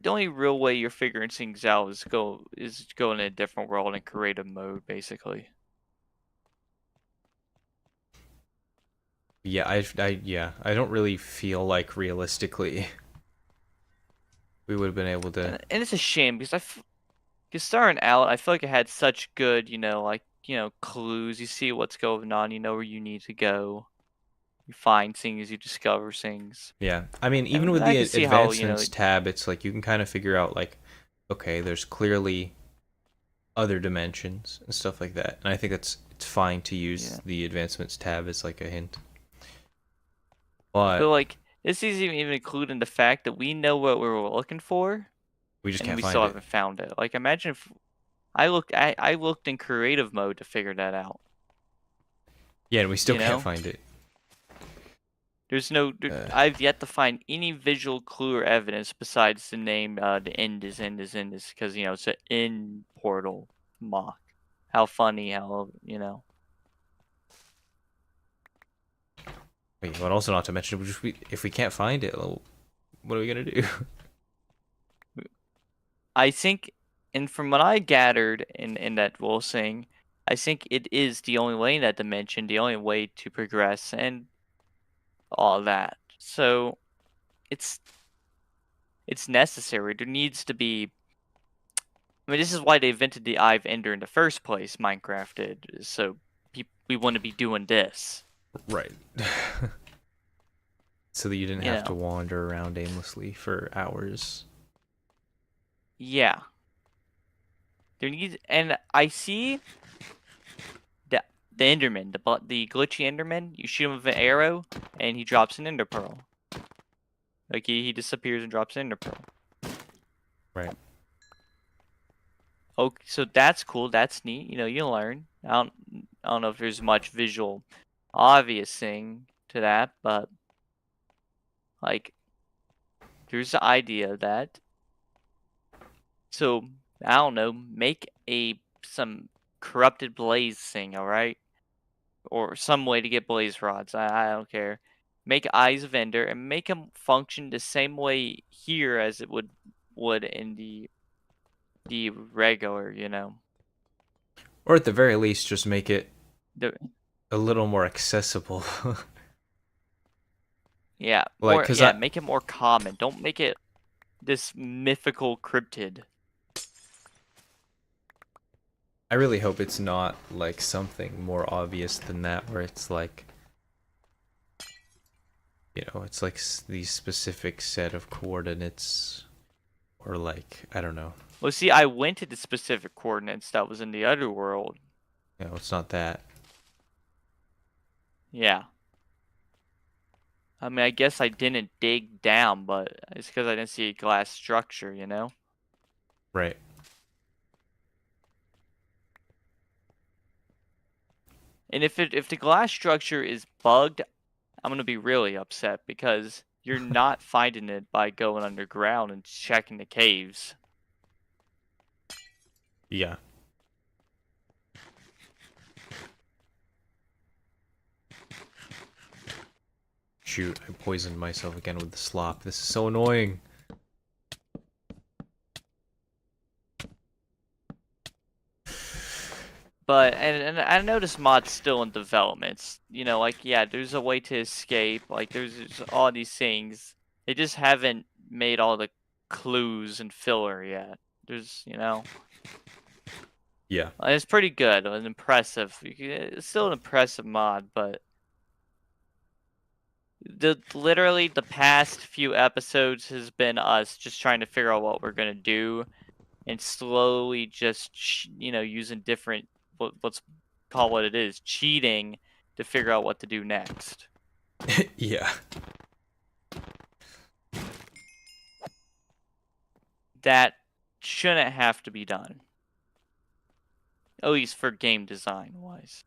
S2: only real way you're figuring things out is go in a different world and creative mode, basically.
S1: yeah, I don't really feel like realistically we would have been able to.
S2: And it's a shame because because starting out, I feel like it had such good, clues. You see what's going on, you know where you need to go. You find things, you discover things.
S1: Yeah, I mean, even
S2: And
S1: with
S2: I
S1: the
S2: can see how,
S1: advancements tab, it's like you can kind of figure out like, okay, there's clearly other dimensions and stuff like that. And I think it's fine to use
S2: yeah.
S1: the advancements tab as like a hint.
S2: But
S1: But
S2: like this isn't even including the fact that we know what we were looking for
S1: we just
S2: and
S1: can't
S2: we
S1: find
S2: still
S1: it.
S2: haven't found it. Like imagine if I looked in creative mode to figure that out.
S1: Yeah, and we still
S2: You
S1: can't
S2: know?
S1: find it. Uh,
S2: I've yet to find any visual clue or evidence besides the name, the end is because, it's an end portal mock. How funny,
S1: wait, but also not to mention, if we can't find it, well, what are we gonna do?
S2: I think, and from what I gathered in that Will saying, I think it is the only way in that dimension, the only way to progress and all that. So it's it's necessary. There needs to be. I mean, this is why they invented the Eye of Ender in the first place. Minecraft did, so we want to be doing this.
S1: Right. So that you didn't
S2: You
S1: have to
S2: know,
S1: wander around aimlessly for hours.
S2: yeah. There needs, and I see the Enderman, the glitchy Enderman. You shoot him with an arrow, and he drops an Ender Pearl. Like he disappears and drops an Ender Pearl.
S1: Right.
S2: Okay, so that's cool. That's neat. You learn. I don't know if there's much visual, obvious thing to that, but Like, there's the idea that, so, I don't know, make some corrupted blaze thing, alright? Or some way to get blaze rods, I don't care. Make eyes vendor and make them function the same way here as it would in the regular, you know.
S1: Or at the very least, just make it
S2: The
S1: a little more accessible.
S2: Yeah,
S1: Like, cause I
S2: make it more common. Don't make it this mythical cryptid.
S1: I really hope it's not like something more obvious than that, where it's like, you know, it's like these specific set of coordinates, or like, I don't know.
S2: Well, see, I went to the specific coordinates that was in the other world.
S1: You know, it's not that.
S2: Yeah. I mean, I guess I didn't dig down, but it's because I didn't see a glass structure, you know?
S1: Right.
S2: And if the glass structure is bugged, I'm gonna be really upset because you're not finding it by going underground and checking the caves.
S1: Yeah. Shoot, I poisoned myself again with the slop. This is so annoying.
S2: But and I know this mod's still in development. You know, like, yeah, there's a way to escape. Like, there's all these things. They just haven't made all the clues and filler yet. There's, you know,
S1: Yeah.
S2: it's pretty good and impressive. It's still an impressive mod, but literally the past few episodes has been us just trying to figure out what we're gonna do, and slowly just you know, using different let's call what it is, cheating, to figure out what to do next.
S1: Yeah.
S2: That shouldn't have to be done, at least for game design wise.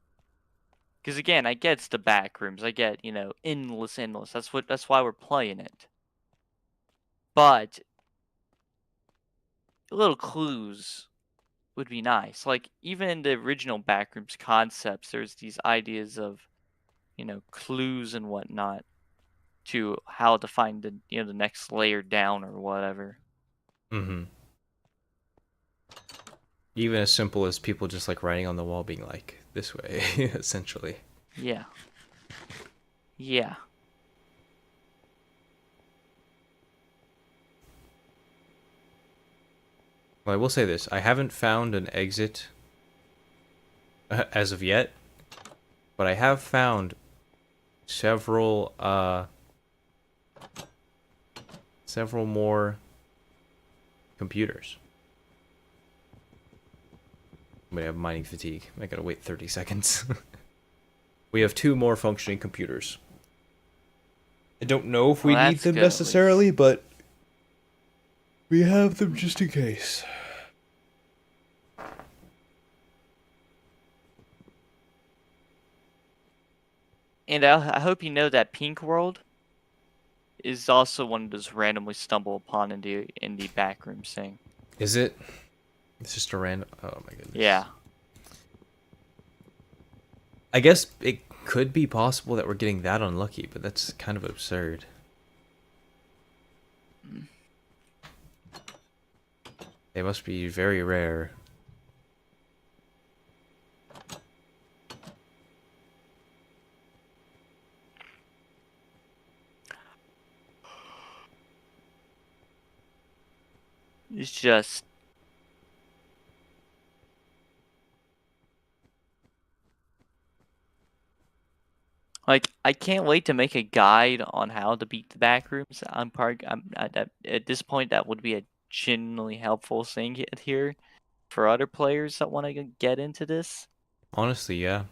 S2: Because again, I get it's the backrooms. I get, you know, endless. That's why we're playing it. But little clues would be nice. Like, even in the original backrooms concepts, there's these ideas of, you know, clues and whatnot to how to find the, you know, the next layer down or whatever.
S1: Mm-hmm. Even as simple as people just like writing on the wall being like, this way, essentially.
S2: Yeah. Yeah.
S1: Well, I will say this. I haven't found an exit as of yet, but I have found several more computers. I'm gonna have mining fatigue. I gotta wait 30 seconds. We have 2 more functioning computers. I don't know if we need
S2: That's
S1: them
S2: good, at least.
S1: necessarily, but we have them just in case.
S2: And I hope you know that Pink World is also one of those randomly stumble upon in the backrooms thing.
S1: Is it? It's just a random. Oh my goodness.
S2: Yeah.
S1: I guess it could be possible that we're getting that unlucky, but that's kind of absurd. They must be very rare.
S2: It's just like, I can't wait to make a guide on how to beat the backrooms. At this point, that would be a genuinely helpful thing here for other players that want to get into this.
S1: Honestly, yeah.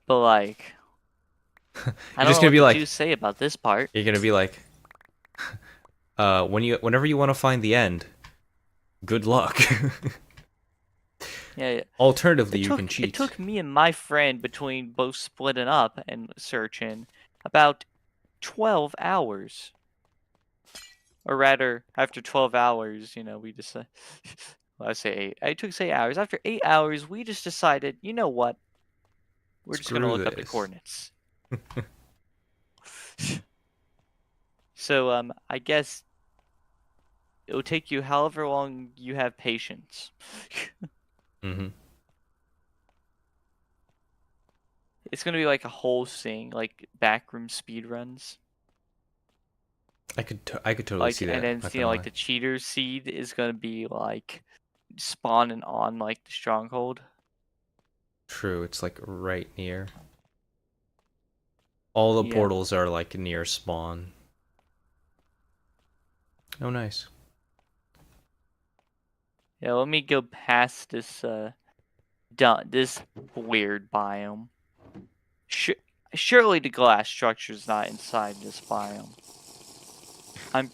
S2: But like, I
S1: You're
S2: don't
S1: just
S2: know
S1: gonna
S2: what
S1: be
S2: to
S1: like,
S2: do say about this part.
S1: you're gonna be like, whenever you want to find the end, good luck.
S2: Yeah,
S1: Alternatively, you can
S2: it
S1: cheat.
S2: took me and my friend, between both splitting up and searching, about 12 hours. Or rather, after 12 hours, we decided. Well, I say 8. I took say hours. After 8 hours, we just decided, you know what? We're just gonna
S1: Screw
S2: look up the
S1: this.
S2: coordinates. So, I guess it will take you however long you have patience.
S1: Mm-hmm.
S2: It's gonna be like a whole thing, like backroom speed runs.
S1: I could totally
S2: Like,
S1: see
S2: and
S1: that.
S2: then
S1: Not gonna
S2: like
S1: lie.
S2: the cheater seed is gonna be like spawning on like the stronghold.
S1: True, it's like right near. All the
S2: Yeah.
S1: portals are like near spawn. Oh, nice.
S2: Yeah. Let me go past this this weird biome. Surely the glass structure is not inside this biome. I'm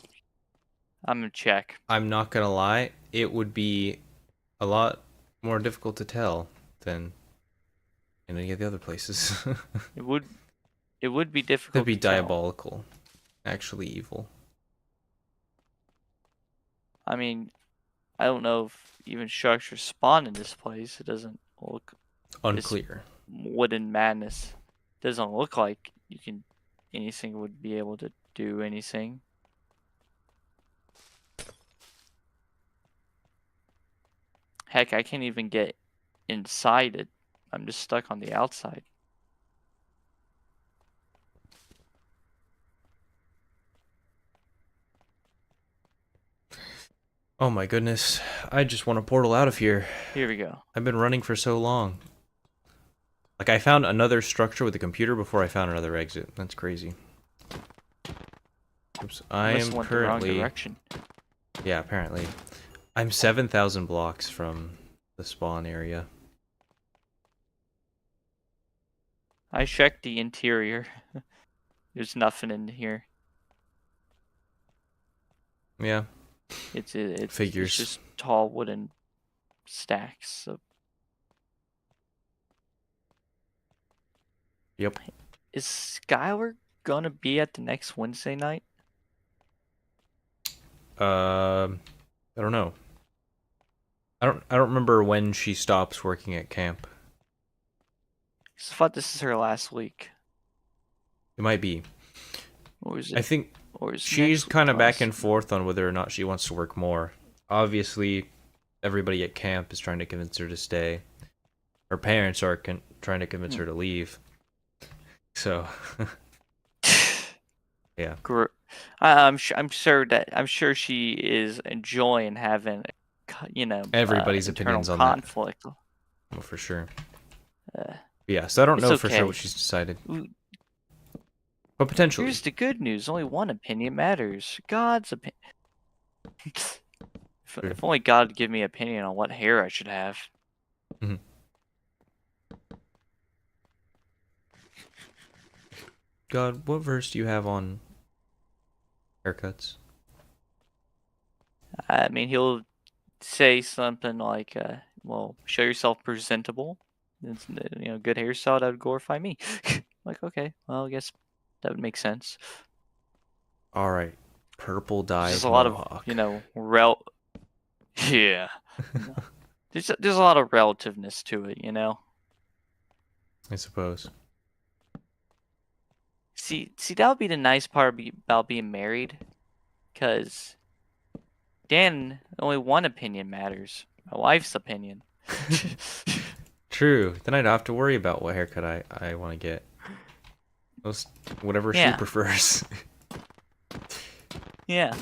S2: gonna check.
S1: I'm not gonna lie, it would be a lot more difficult to tell than in any of the other places.
S2: It would be
S1: That'd
S2: difficult
S1: be
S2: to tell.
S1: diabolical. Actually evil.
S2: I mean, I don't know if even structures spawn in this place. It doesn't look this
S1: Unclear.
S2: wooden madness doesn't look like anything would be able to do anything. Heck, I can't even get inside it. I'm just stuck on the outside.
S1: Oh my goodness. I just want a portal out of here.
S2: Here we go.
S1: I've been running for so long. Like, I found another structure with a computer before I found another exit. That's crazy. Oops. I
S2: Must
S1: am
S2: went the wrong
S1: currently...
S2: direction.
S1: Yeah, apparently. I'm 7,000 blocks from the spawn area.
S2: I checked the interior. There's nothing in here.
S1: Yeah,
S2: It's
S1: figures.
S2: just tall wooden stacks. So
S1: Yep.
S2: is Skylar gonna be at the next Wednesday night?
S1: I don't know. I don't remember when she stops working at camp.
S2: 'Cause I thought this is her last week.
S1: It might be.
S2: Or is
S1: I
S2: it?
S1: think
S2: Or is
S1: she's
S2: next
S1: kind
S2: week
S1: of back
S2: last?
S1: and forth on whether or not she wants to work more. Obviously, everybody at camp is trying to convince her to stay. Her parents are trying to convince her to leave. So, yeah.
S2: I'm sure she is enjoying having,
S1: Everybody's
S2: internal
S1: opinions on that.
S2: conflict.
S1: Well, for sure.
S2: Uh,
S1: Yeah, so I don't
S2: it's
S1: know for sure
S2: okay.
S1: what she's decided.
S2: Ooh,
S1: But potentially.
S2: here's the good news: only one opinion matters. God's opinion. If only God would give me an opinion on what hair I should have.
S1: Mhm. God, what verse do you have on haircuts?
S2: I mean, he'll say something like, "Well, show yourself presentable. It's, good hairstyle that would glorify me." Like, okay, well, I guess that would make sense.
S1: Alright. Purple
S2: There's
S1: dyed
S2: just a lot of,
S1: mohawk.
S2: yeah. There's a lot of relativeness to it,
S1: I suppose.
S2: See, that would be the nice part about being married, because Dan, only one opinion matters. My wife's opinion.
S1: True. Then I'd have to worry about what haircut I want to get. Most, whatever she
S2: Yeah.
S1: prefers.
S2: Yeah.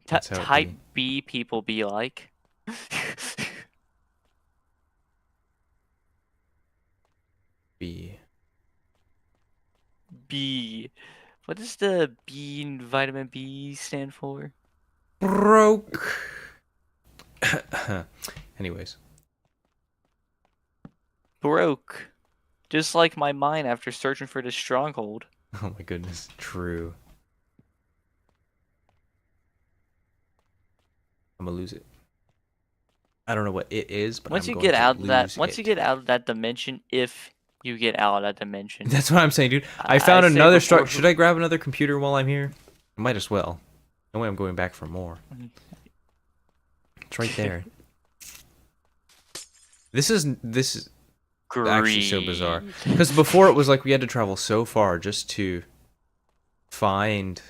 S1: That's how it
S2: Type
S1: be.
S2: B people be like.
S1: B.
S2: B. What does the B in vitamin B stand for?
S1: Broke. Anyways.
S2: Broke. Just like my mind after searching for this stronghold.
S1: Oh my goodness. True. I'm gonna lose it. I don't know what it is, but I'm going to lose it.
S2: Once you get out of that dimension, if you get out of that dimension.
S1: That's what I'm saying, dude. I
S2: I
S1: found
S2: say
S1: another
S2: before.
S1: structure. Should I grab another computer while I'm here? I might as well. No way I'm going back for more. It's right there. This is actually so bizarre.
S2: Greed.
S1: Because before it was like we had to travel so far just to find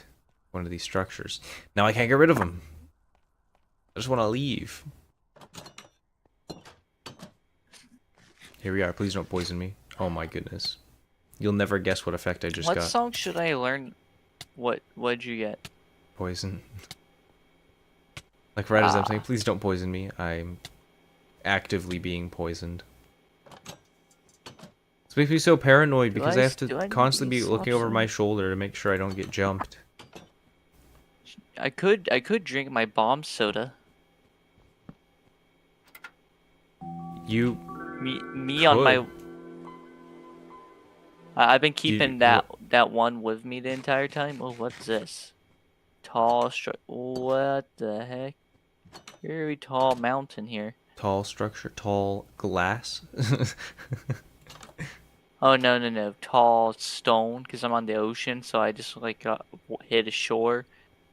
S1: one of these structures. Now I can't get rid of them. I just want to leave. Here we are. Please don't poison me. Oh my goodness. You'll never guess what effect I just
S2: What
S1: got.
S2: song should I learn? What'd you get?
S1: Poison. Like right as I'm saying, please don't poison me. I'm actively being poisoned. This makes me so paranoid because I have to constantly be looking over my shoulder to make sure I don't get jumped.
S2: I could drink my bomb soda.
S1: You
S2: Me on my. I've been keeping that one with me the entire time. Oh, what's this? Tall what the heck? Very tall mountain here.
S1: Tall structure, tall glass.
S2: Oh no! Tall stone, because I'm on the ocean, so I just like hit a shore,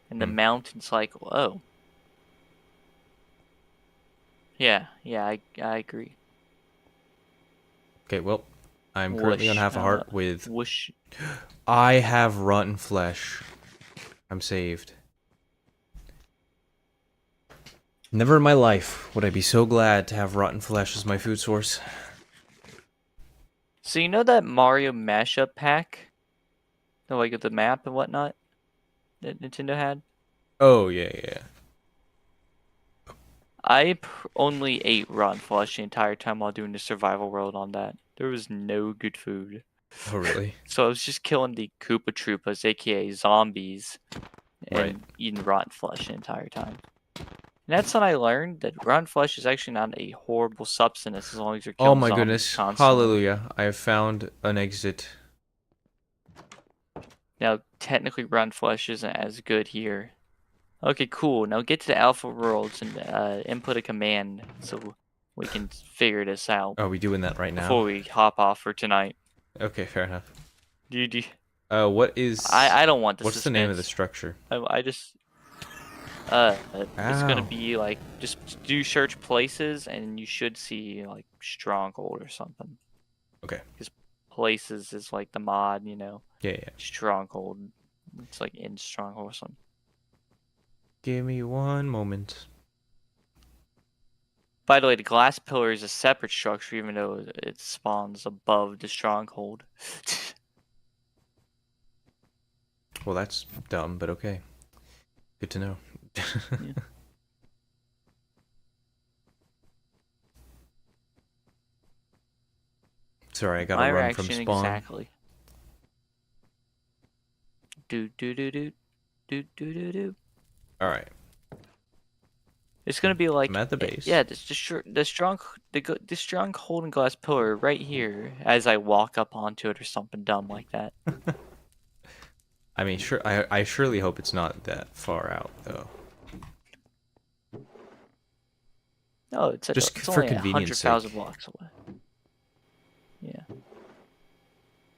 S2: and the mountain's like, whoa. Yeah, I agree.
S1: Okay, well, I'm currently on half a heart with.
S2: Whoosh.
S1: I have rotten flesh. I'm saved. Never in my life would I be so glad to have rotten flesh as my food source.
S2: So you know that Mario mashup pack? Like the map and whatnot that Nintendo had?
S1: Oh, yeah.
S2: I only ate rotten flesh the entire time while doing the survival world on that. There was no good food.
S1: Oh, really?
S2: So I was just killing the Koopa Troopas, aka zombies, and eating rotten flesh the entire time. And that's when I learned that rotten flesh is actually not a horrible substance as long as you're killing
S1: Oh my
S2: zombies
S1: goodness.
S2: constantly.
S1: Hallelujah. I have found an exit.
S2: Now, technically rotten flesh isn't as good here. Okay, cool. Now get to the alpha worlds and input a command so we can figure this out.
S1: Are we doing that right now?
S2: Before we hop off for tonight.
S1: Okay, fair enough.
S2: What
S1: is...
S2: I don't want this.
S1: What's the name of the structure?
S2: I just... it's gonna be like, just do search places and you should see like Stronghold or something.
S1: Okay.
S2: Because places is like the mod, you know.
S1: Yeah.
S2: Stronghold. It's like in Stronghold or something.
S1: Give me one moment.
S2: By the way, the glass pillar is a separate structure, even though it spawns above the Stronghold.
S1: Well, that's dumb, but okay. Good to know. Yeah. Sorry, I gotta run from spawn.
S2: Exactly. Do.
S1: Alright.
S2: It's gonna be like,
S1: I'm at the base.
S2: Yeah, the stronghold and glass pillar right here as I walk up onto it or something dumb like that.
S1: I mean, sure. I surely hope it's not that far out, though.
S2: No, it's
S1: just
S2: it's
S1: for
S2: only
S1: convenience
S2: 100,000 blocks away. Yeah.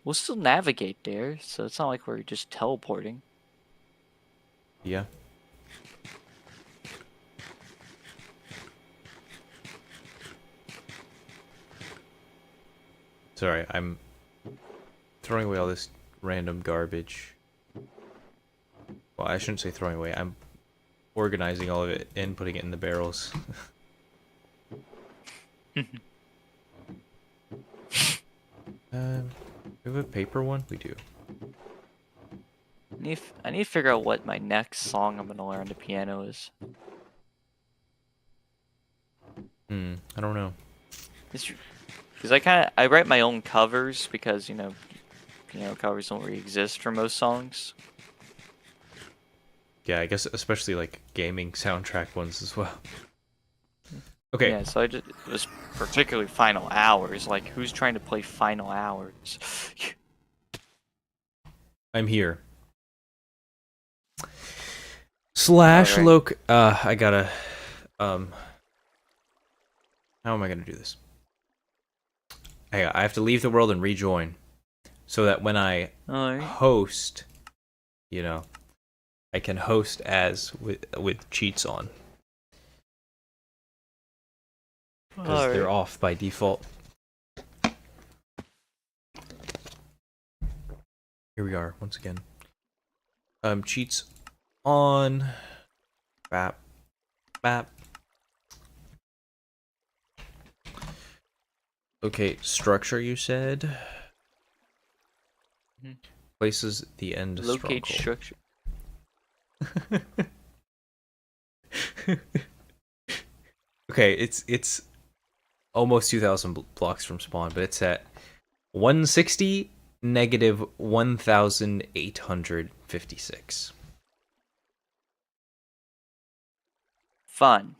S2: We'll still navigate there, so it's not like we're just teleporting.
S1: Yeah. Sorry, I'm throwing away all this random garbage. Well, I shouldn't say throwing away. I'm organizing all of it and putting it in the barrels. We have a paper one? We do.
S2: I need to figure out what my next song I'm gonna learn on the piano is.
S1: I don't know.
S2: Because I write my own covers because, you know, piano covers don't really exist for most songs.
S1: Yeah, I guess especially like gaming soundtrack ones as well. Okay.
S2: Yeah, so it was particularly Final Hours. Like, who's trying to play Final Hours?
S1: I'm here. Slash loc. I gotta. How am I gonna do this? I have to leave the world and rejoin, so that when I
S2: Alright.
S1: host, you know, I can host as with cheats on, because they're off by default. Here we are once again. Cheats on. Bap. Bap. Okay, structure you said. Places the end
S2: Locate
S1: stronghold.
S2: structure.
S1: Okay, it's almost 2,000 blocks from spawn, but it's at 160 negative 1,856.
S2: Fun.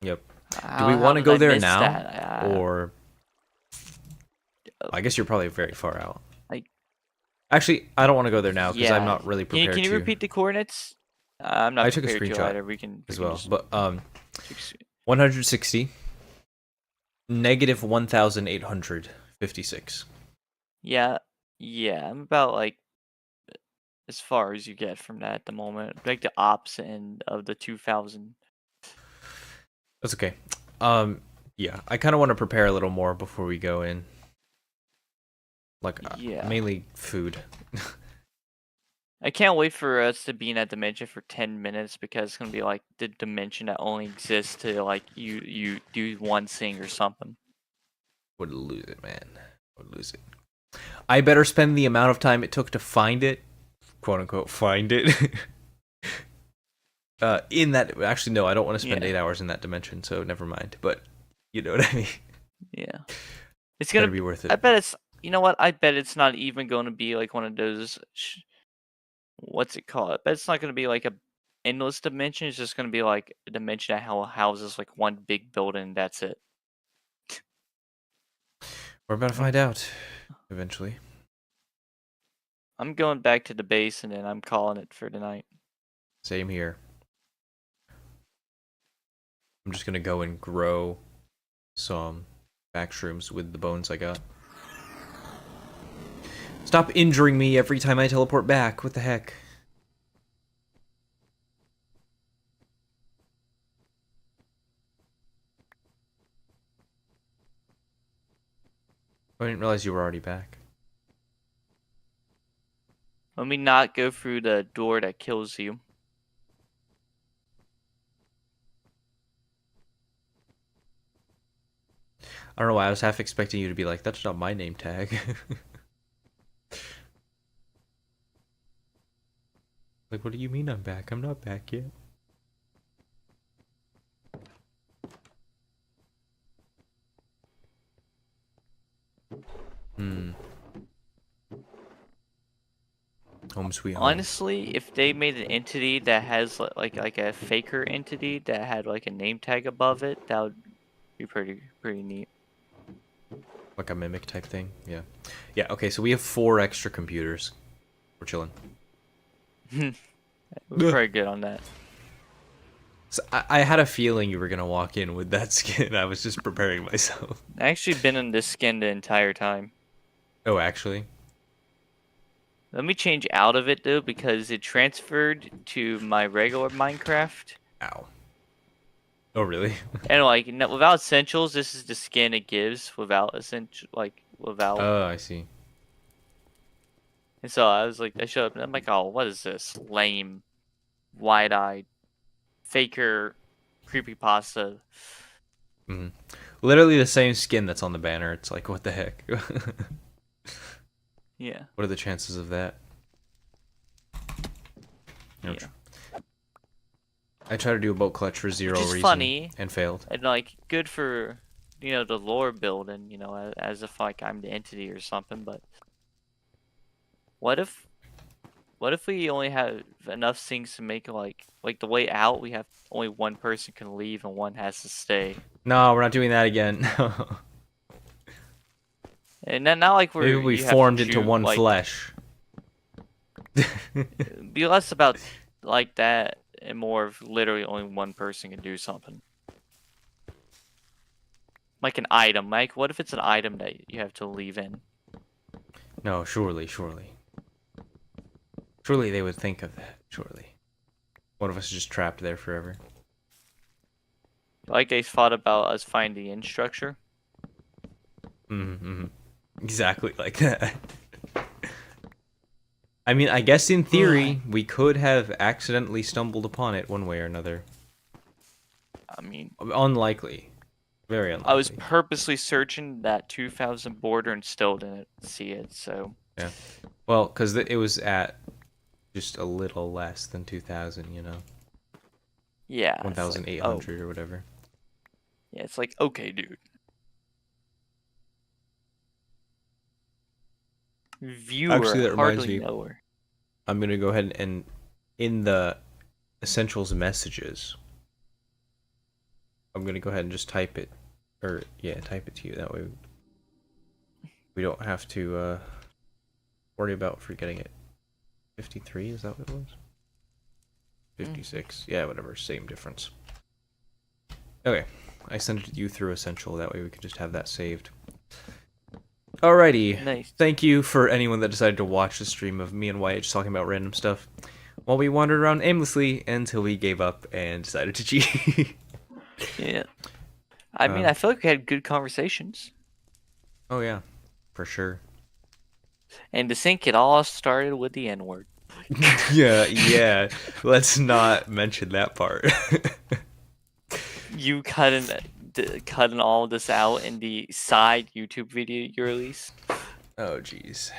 S1: Yep. Do
S2: How,
S1: we
S2: how
S1: want to
S2: did
S1: go
S2: I
S1: there
S2: miss
S1: now,
S2: that?
S1: or I guess you're probably very far out.
S2: Like,
S1: Actually, I don't want to go there now because I'm
S2: yeah.
S1: not really
S2: Can you
S1: prepared to.
S2: repeat the coordinates? I'm
S1: I
S2: not
S1: took a
S2: prepared to
S1: screenshot
S2: either. We can
S1: as well,
S2: just
S1: but 160 negative 1,856.
S2: yeah, yeah. I'm about like as far as you get from that at the moment. Like the opposite end of the 2,000.
S1: That's okay. Yeah, I kind of want to prepare a little more before we go in. Like,
S2: Yeah.
S1: mainly food.
S2: I can't wait for us to be in that dimension for 10 minutes because it's gonna be like the dimension that only exists to like you do one thing or something.
S1: Would lose it, man. Would lose it. I better spend the amount of time it took to find it, quote unquote, find it. In that, actually, no, I don't want to spend 8 hours in that dimension, so never mind. But you know what I mean.
S2: Yeah. It's
S1: Better
S2: gonna
S1: be worth it.
S2: I bet it's you know what? I bet it's not even going to be like one of those what's it called? I bet it's not going to be like a endless dimension. It's just going to be like a dimension that houses like one big building. That's it.
S1: We're about to find out eventually.
S2: I'm going back to the base and then I'm calling it for tonight.
S1: Same here. I'm just gonna go and grow some backrooms with the bones I got. Stop injuring me every time I teleport back. What the heck? I didn't realize you were already back.
S2: Let me not go through the door that kills you.
S1: I don't know why, I was half expecting you to be like, that's not my name tag. Like, what do you mean I'm back? I'm not back yet. Home sweet home.
S2: Honestly, if they made an entity that has like a faker entity that had like a name tag above it, that would be pretty neat.
S1: Like a mimic type thing? Yeah. Yeah, okay, so we have 4 extra computers. We're chilling.
S2: We're pretty good on that.
S1: So I had a feeling you were gonna walk in with that skin. I was just preparing myself.
S2: I actually been in this skin the entire time.
S1: Oh, actually?
S2: Let me change out of it though because it transferred to my regular Minecraft.
S1: Ow. Oh, really?
S2: And like without essentials, this is the skin it gives. Without without.
S1: Oh, I see.
S2: And so I was like, I showed up and I'm like, oh, what is this lame, wide-eyed, faker, creepypasta?
S1: Mm-hmm. Literally the same skin that's on the banner. It's like, what the heck?
S2: Yeah.
S1: What are the chances of that?
S2: Yeah.
S1: I tried to do a boat clutch for zero
S2: Which is
S1: reason
S2: funny
S1: and failed.
S2: and like good for the lore building, as if like I'm the entity or something. But what if we only have enough things to make like the way out? We have only one person can leave and one has to stay.
S1: No, we're not doing that again.
S2: And then not like
S1: Maybe we
S2: you have to
S1: formed into
S2: choose,
S1: one
S2: like,
S1: flesh.
S2: be less about like that and more of literally only one person can do something. like an item. Like, what if it's an item that you have to leave in?
S1: No, surely. Surely they would think of that. Surely. One of us is just trapped there forever.
S2: Like they thought about us finding the in structure.
S1: Mm-hmm. Exactly like that. I mean, I guess in theory, we could have accidentally stumbled upon it one way or another.
S2: I mean,
S1: Unlikely. Very
S2: I was
S1: unlikely.
S2: purposely searching that 2000 border and still didn't see it. So
S1: Yeah. Well, because it was at just a little less than 2,000, you know?
S2: yeah, it's like,
S1: 1,800 or whatever.
S2: yeah, it's like, okay, dude. Viewer,
S1: Actually, that reminds
S2: hardly
S1: me.
S2: knower.
S1: I'm going to go ahead and in the essentials messages, I'm going to go ahead and just type it. Or, yeah, type it to you. That way we don't have to worry about forgetting it. 53, is that what it was? 56. Yeah, whatever. Same difference. Okay. I sent it to you through Essential. That way we can just have that saved. Alrighty.
S2: Nice.
S1: Thank you for anyone that decided to watch the stream of me and Wyatt just talking about random stuff while we wandered around aimlessly until we gave up and decided to cheat.
S2: Yeah. I mean, I feel like we had good conversations.
S1: Oh, yeah. For sure.
S2: And to think it all started with the N word.
S1: Yeah. Let's not mention that part.
S2: You cutting all this out in the side YouTube video you release.
S1: Oh, jeez.